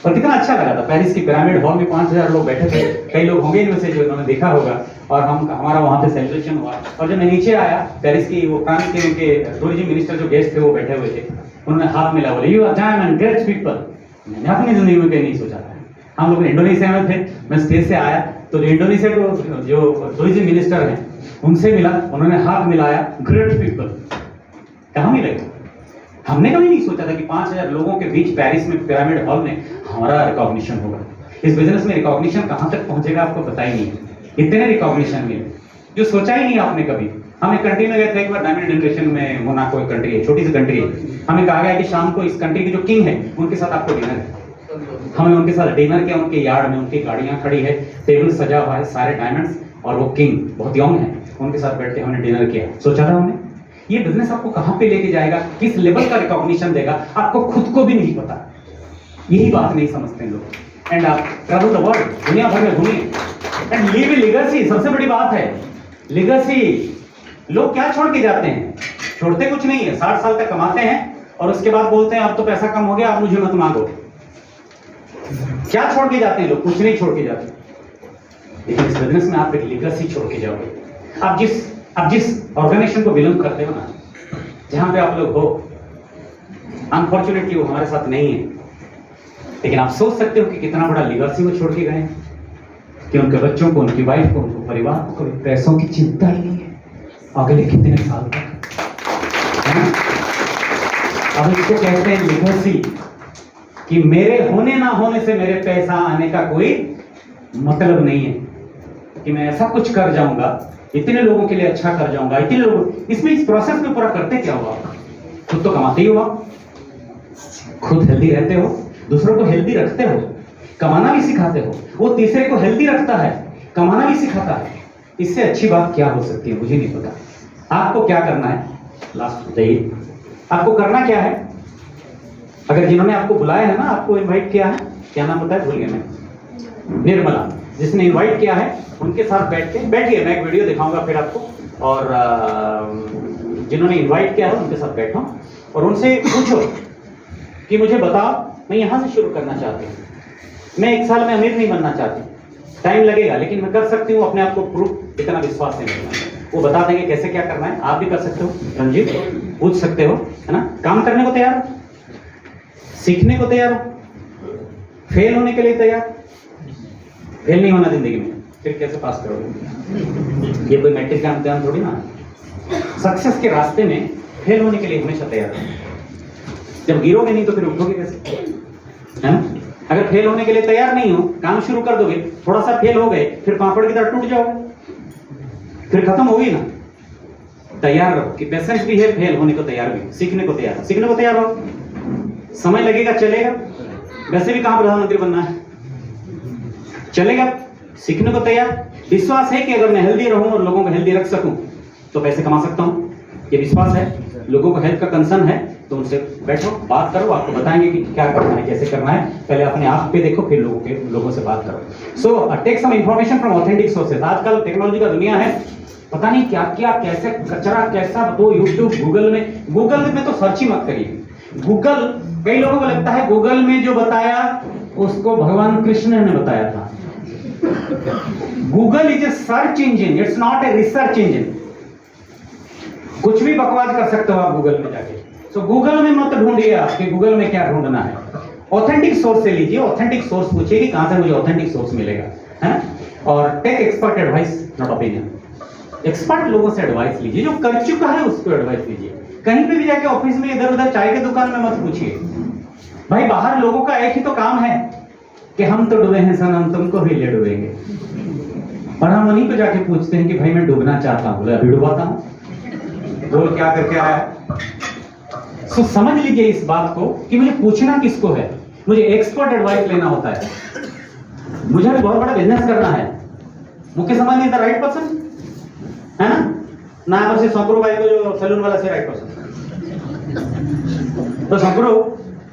और कितना अच्छा लगा था, पेरिस की पिरामिड हॉल में 5000 लोग बैठे थे, कई लोग होंगे इनमें से जो उन्होंने देखा होगा, और हमारा वहाँ पे सेलिब्रेशन हुआ। और जब मैं नीचे आया, पेरिस की वो फ्रांस के उनके टूरिज्म मिनिस्टर जो गेस्ट थे वो बैठे हुए थे, उन्होंने हाथ मिला, बोले you are diamond great people. मैंने अपनी जिंदगी में कहीं नहीं सोचा था। हम लोग इंडोनेशिया में थे, मैं स्टेज से आया तो जो इंडोनेशिया को जो टूरिज्म मिनिस्टर हैं उनसे मिला, उन्होंने हाथ मिलाया, ग्रेट पीपल। कहाँ मिले, हमने कभी नहीं सोचा था कि 5000 लोगों के बीच पेरिस में पिरामिड हॉल में हमारा रिकॉग्निशन होगा। इस बिजनेस में रिकॉग्निशन कहाँ तक पहुंचेगा आपको पता ही नहीं, इतने रिकॉग्निशन मिले जो सोचा ही नहीं आपने कभी। हम एक कंट्री में गए थे एक बार, डायमंड जनरेशन में, मोनाको एक कंट्री है, छोटी सी कंट्री है। हमें कहा गया कि शाम को इस कंट्री के जो किंग है उनके साथ आपको डिनर है। हमने उनके साथ डिनर किया, उनके यार्ड में उनकी गाड़ियां खड़ी है, टेबल सजा हुआ है, सारे डायमंड्स, और वो किंग बहुत यंग है, उनके साथ बैठ के हमने डिनर किया। सोचा था हमने ये बिजनेस आपको कहाँ पे लेके जाएगा, किस लेवल का रिकॉग्निशन देगा, आपको खुद को भी नहीं पता। यही बात नहीं समझते लोग। एंड आप ट्रैवल द वर्ल्ड, दुनिया भर में घूमिए एंड लीव ए लेगेसी। सबसे बड़ी बात है लेगेसी। लोग क्या छोड़ के जाते हैं, छोड़ते कुछ नहीं है। 60 साल तक कमाते हैं और उसके बाद बोलते हैं अब तो पैसा कम हो गया, अब मुझे मत मांगो। क्या छोड़ के जाते हैं लोग, कुछ नहीं छोड़ के जाते। लेकिन इस बिजनेस में आप एक लेगेसी छोड़ के जाओगे। आप जिस ऑर्गेनाइजेशन को बिलोंग करते हो ना, जहां पे आप लोग हो, अनफॉर्चुनेटली वो हमारे साथ नहीं है, लेकिन आप सोच सकते हो कि कितना बड़ा लेगेसी वो छोड़ के गए, कि उनके बच्चों को, उनकी वाइफ को, उनको परिवार को पैसों की चिंता ही नहीं है अगले कितने साल तक, है ना। अब इसको कहते हैं लेगेसी, कि मेरे होने ना होने से मेरे पैसा आने का कोई मतलब नहीं है, कि मैं ऐसा कुछ कर जाऊंगा, इतने लोगों के लिए अच्छा कर जाऊंगा, इतने लोग। इसमें इस प्रोसेस में पूरा करते क्या हो, आप खुद तो कमाते ही हो, आप खुद हेल्दी रहते हो, दूसरों को हेल्दी रखते हो, कमाना भी सिखाते हो, वो तीसरे को हेल्दी रखता है, कमाना भी सिखाता है। इससे अच्छी बात क्या हो सकती है? मुझे नहीं पता। आपको क्या करना है? लास्ट बताइए, आपको करना क्या है? अगर जिन्होंने आपको बुलाया है ना, आपको इनवाइट किया है, क्या नाम बताया भूल गया मैं, निर्मला, जिसने इनवाइट किया है, उनके साथ बैठिए। मैं एक वीडियो दिखाऊंगा फिर आपको, और जिन्होंने इनवाइट किया है उनके साथ बैठो और उनसे पूछो कि मुझे बताओ, मैं यहाँ से शुरू करना चाहती हूँ, मैं 1 साल में अमीर नहीं बनना चाहती, टाइम लगेगा लेकिन मैं कर सकती हूँ, अपने आप को प्रूफ, इतना विश्वास है मेरे। वो बता देंगे कैसे क्या करना है, आप भी कर सकते हो। रंजीत पूछ सकते हो, है ना? काम करने को तैयार हो, सीखने को तैयार हो, फेल होने के लिए तैयार? फेल नहीं होना जिंदगी में, फिर कैसे पास करोगे? ये कोई मैट्रिक का इम्तिहान थोड़ी ना। सक्सेस के रास्ते में फेल होने के लिए हमेशा तैयार हो। जब गिरोगे नहीं तो फिर उठोगे कैसे, है ना? अगर फेल होने के लिए तैयार नहीं हो, काम शुरू कर दोगे, थोड़ा सा फेल हो गए, फिर पापड़ की तरह टूट जाओगे, फिर खत्म होगी ना। तैयार रहो कि पेशेंस भी है, फेल होने को तैयार भी, सीखने को तैयार, सीखने को तैयार हो। समय लगेगा, चलेगा, वैसे भी कहां प्रधानमंत्री बनना है, चलेगा, सीखने को तैयार। विश्वास है कि अगर मैं हेल्दी रहूं और लोगों को हेल्दी रख सकूं तो पैसे कमा सकता हूं, ये विश्वास है। लोगों को हेल्थ का कंसर्न है तो उनसे बैठो, बात करो, आपको बताएंगे कि क्या करना है, कैसे करना है। पहले अपने आप पे देखो, फिर लोगों से बात करो। So take some information from authentic sources. आजकल टेक्नोलॉजी का दुनिया है, पता नहीं क्या क्या, कैसे कचरा कैसा, तो यूट्यूब, गूगल में तो सर्च ही मत करिए। गूगल, कई लोगों को लगता है गूगल में जो बताया उसको भगवान कृष्ण ने बताया था। Google is a search engine, it's not a research engine. कुछ भी बकवास कर सकते हो आप गूगल में जाके। सो गूगल में मत ढूंढिए आप कि गूगल में क्या ढूंढना है। ऑथेंटिक सोर्स से लीजिए, ऑथेंटिक सोर्स पूछिए कि कहां से मुझे ऑथेंटिक सोर्स मिलेगा, है? और take expert advice, not opinion. Expert लोगों से एडवाइस लीजिए, जो कर चुका है उसको एडवाइस लीजिए। कहीं पे भी जाके ऑफिस में इधर उधर चाय की दुकान में मत पूछिए। भाई बाहर लोगों का एक ही तो काम है कि हम तो डूबे हैं सनम, तुमको भी ले डूबेंगे, और हम उन्हीं को जाके पूछते हैं कि भाई मैं डूबना चाहता हूं, बोले अभी डुबाता हूं, बोल क्या करके आया है। तो समझ लीजिए इस बात को कि मुझे पूछना किसको है, मुझे एक्सपर्ट एडवाइस लेना होता है। मुझे भी बहुत बड़ा बिजनेस करना है, Mukesh Ambani is the right person, है ना पर से शंकरू भाई को जो सैलून वाला से राइट पर्सन। तो शंकरू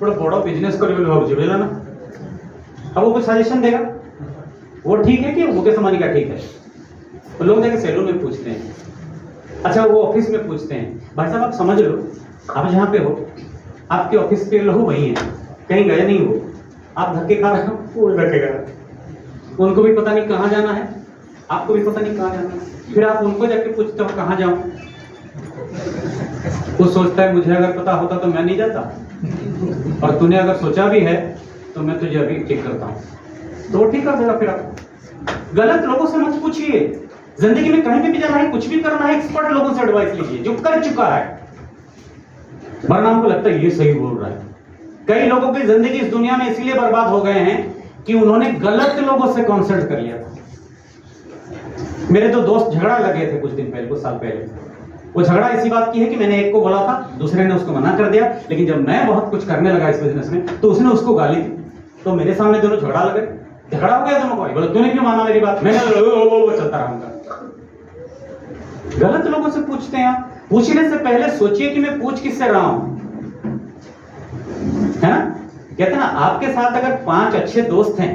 बड़ा बड़ा बिजनेस करेंगे भाव बोला ना, अब वो कुछ सजेशन देगा, वो ठीक है कि मुकेश अंबानी का ठीक है? तो लोग जाके सैलून में पूछते हैं, अच्छा वो ऑफिस में पूछते हैं। भाई साहब आप समझ लो, आप जहाँ पे हो, आपके ऑफिस के लोग वही हैं, कहीं गए नहीं हो, आप धक्के खा रहे हो, वो धक्के खा रहे, उनको भी पता नहीं कहाँ जाना है, आपको भी पता नहीं कहाँ जाना है, फिर आप उनको जाके पूछते हो कहाँ जाऊं। वो सोचता है मुझे अगर पता होता तो मैं नहीं जाता, और तूने अगर सोचा भी है तो मैं तुझे अभी ठीक करता हूँ, तो ठीक कर देगा। फिर आप गलत लोगों से मत पूछिए। जिंदगी में कहीं पे भी जाना है, कुछ भी करना है, एक्सपर्ट लोगों से एडवाइस लीजिए जो कर चुका है, वरना हमको लगता है ये सही बोल रहा है। कई लोगों की जिंदगी इस दुनिया में इसलिए बर्बाद हो गए हैं कि उन्होंने गलत लोगों से कंसल्ट कर लिया था। मेरे दो दोस्त झगड़ा लगे थे कुछ दिन पहले, कुछ साल पहले। वो झगड़ा इसी बात की है कि मैंने एक को बोला था, दूसरे ने उसको मना कर दिया, लेकिन जब मैं बहुत कुछ करने लगा इस बिजनेस में तो उसने उसको गाली दी, तो मेरे सामने दोनों झगड़ा लगे, झगड़ा हो गया दोनों को। बोला तूने क्यों माना मेरी बात? मैंने चलता रहूंगा। गलत लोगों से पूछते हैं आप। पूछने से पहले सोचिए कि मैं पूछ किससे रहा हूं, है ना? कहते ना, आपके साथ अगर 5 अच्छे दोस्त हैं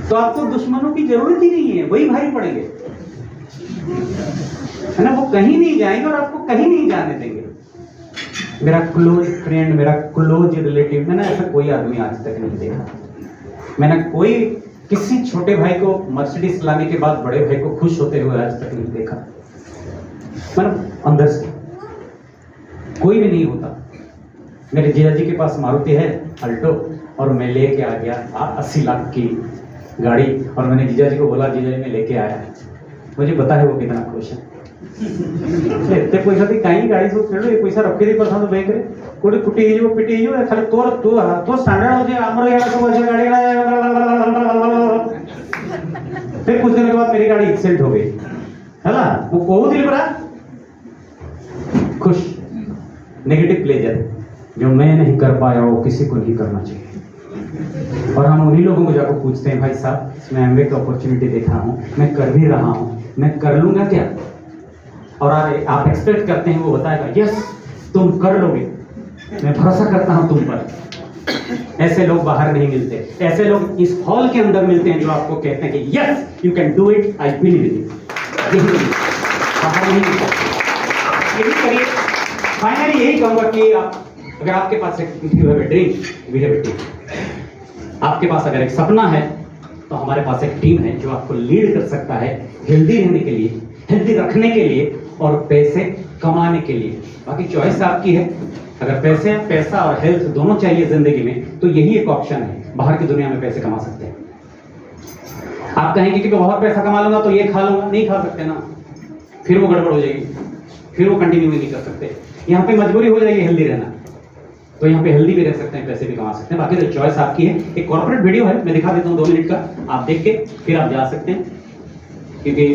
तो आपको दुश्मनों की जरूरत ही नहीं है, वही भारी पड़ेंगे, है ना? वो कहीं नहीं जाएंगे और आपको कहीं नहीं जाने देंगे। मेरा क्लोज फ्रेंड, मेरा क्लोज रिलेटिव, मैंने ऐसा कोई आदमी आज तक नहीं देखा। मैंने कोई किसी छोटे भाई को मर्सिडीज लाने के बाद बड़े भाई को खुश होते हुए आज तक नहीं देखा। मतलब अंदर से कोई भी नहीं होता। मेरे जीजा जी के पास मारुति है अल्टो, और मैं लेके आ गया 80 लाख की गाड़ी, और मैंने जीजा जी को बोला जीजा जी मैं लेके आया। मुझे पता है वो कितना खुश है। एते पैसा थी कहीं गाड़ी सब खेलो, ये पैसा रखी थी प्रथम बैंक रे कोडी कुटी हिजो पिटी हिजो खाली तोर तो स्टैंडर्ड हो जे हमर यार सब ऐसे गाड़ी फिर कुछ दिन के बाद मेरी गाड़ी एक्सीडेंट हो गई, है ना? वो कहू दिल बड़ा खुश। नेगेटिव प्लेजर जो मैं नहीं कर पाया वो किसी को नहीं करना चाहिए। और हम उन्हीं लोगों को जाकर पूछते हैं, भाई साहब मैं एमवे की अपॉर्चुनिटी देखा हूँ, मैं कर भी रहा हूँ, मैं कर लूँगा क्या? और आप एक्सपेक्ट करते हैं वो बताएगा यस तुम कर लोगे, मैं भरोसा करता हूँ तुम पर। ऐसे लोग बाहर नहीं मिलते, ऐसे लोग इस हॉल के अंदर मिलते हैं जो आपको कहते हैं कि yes you can do it, I believe in you. बाहर नहीं मिलते। यही करिए। फाइनली यही कहूँगा कि आप अगर आपके पास एक dream, we have a team. आपके पास अगर एक सपना है तो हमारे पास एक टीम है जो आपको लीड कर सकता है हेल्दी रहने के लिए, हेल्दी रखने के लिए और पैसे कमाने के लिए। बाकी चॉइस आपकी है। अगर पैसा और हेल्थ दोनों चाहिए जिंदगी में तो यही एक ऑप्शन है। बाहर की दुनिया में पैसे कमा सकते हैं। आप कहेंगे कि बहुत पैसा कमा लूंगा तो ये खा लूंगा, नहीं खा सकते ना, फिर वो गड़बड़ हो जाएगी, फिर वो कंटिन्यू नहीं कर सकते। यहाँ पे मजबूरी हो जाएगी हेल्दी रहना, तो यहाँ पे हेल्दी भी रह सकते हैं, पैसे भी कमा सकते हैं। बाकी तो चॉइस आपकी है। एक कॉर्पोरेट वीडियो है, मैं दिखा देता हूँ 2 मिनट का, आप देख के फिर आप जा सकते हैं। क्योंकि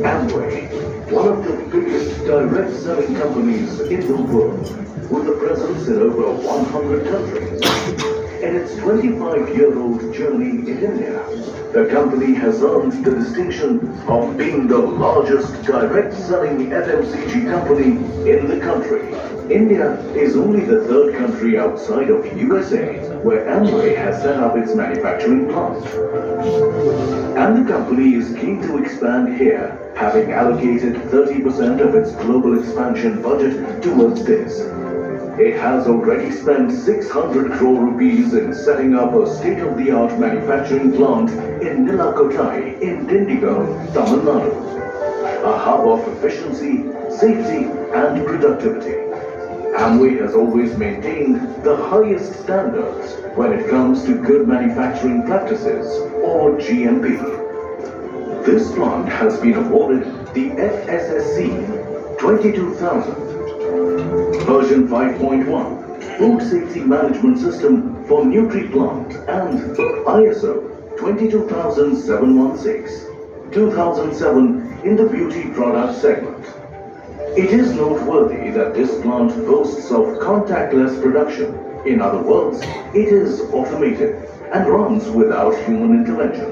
Amway, one of the biggest direct selling companies in the world, with a presence in over 100 countries. In its 25-year-old journey in India, the company has earned the distinction of being the largest direct selling FMCG company in the country. India is only the 3rd country outside of USA where Amway has set up its manufacturing plant. And the company is keen to expand here, having allocated 30% of its global expansion budget towards this. It has already spent 600 crore rupees in setting up a state-of-the-art manufacturing plant in Nilakottai in Dindigul, Tamil Nadu, a hub of efficiency, safety and productivity. Amway has always maintained the highest standards when it comes to good manufacturing practices, or GMP. This plant has been awarded the FSSC 22000 version 5.1 Food Safety Management System for NutriPlant and ISO 22716 2007 in the beauty product segment. It is noteworthy that this plant boasts of contactless production. In other words, it is automated and runs without human intervention.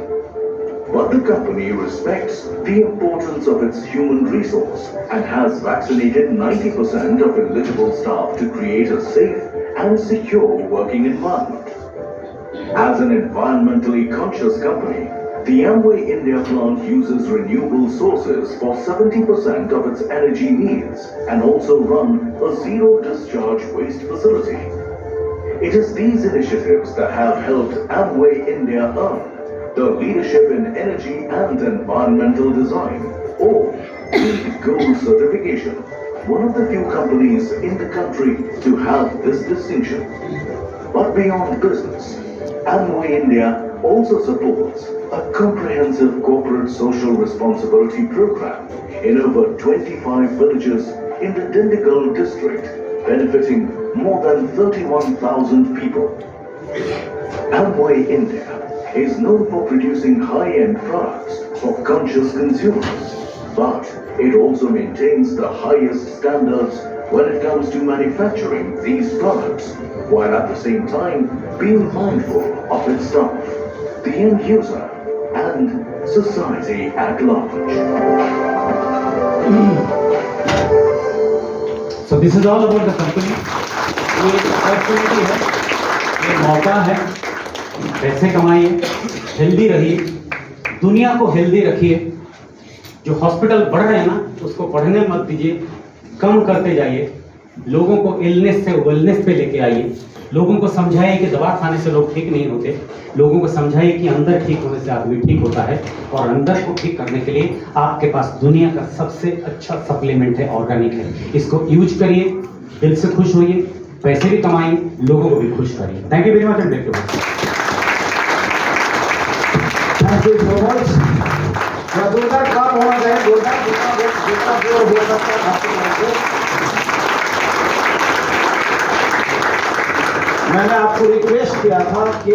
But the company respects the importance of its human resource and has vaccinated 90% of eligible staff to create a safe and secure working environment. As an environmentally conscious company, the Amway India plant uses renewable sources for 70% of its energy needs and also run a zero discharge waste facility. It is these initiatives that have helped Amway India earn the leadership in energy and environmental design, or LEED Gold certification, one of the few companies in the country to have this distinction. But beyond business, Amway India also supports a comprehensive corporate social responsibility program in over 25 villages in the Dindigul district, benefiting more than 31,000 people. Amway India is known for producing high-end products for conscious consumers, but it also maintains the highest standards when it comes to manufacturing these products, while at the same time being mindful of its staff, the end user, and society at large. So this is all about the company. ये opportunity है, ये मौका है, पैसे कमाइए, healthy रहिए, दुनिया को हेल्दी रखिए। जो हॉस्पिटल बढ़ रहे हैं ना, उसको बढ़ने मत दीजिए, कम करते जाइए। लोगों को इलनेस से वेलनेस पे लेके आइए। लोगों को समझाइए कि दवा खाने से लोग ठीक नहीं होते। लोगों को समझाइए कि अंदर ठीक होने से आदमी ठीक होता है, और अंदर को ठीक करने के लिए आपके पास दुनिया का सबसे अच्छा सप्लीमेंट है, ऑर्गेनिक है। इसको यूज करिए, दिल से खुश होइए, पैसे भी कमाइए, लोगों को भी खुश करिए। Thank you very much and Thank you so much. जोरदार काम होना चाहिए, जोरदार जितना जोर हो सकता है आपके तरफ से। मैंने आपको रिक्वेस्ट किया था कि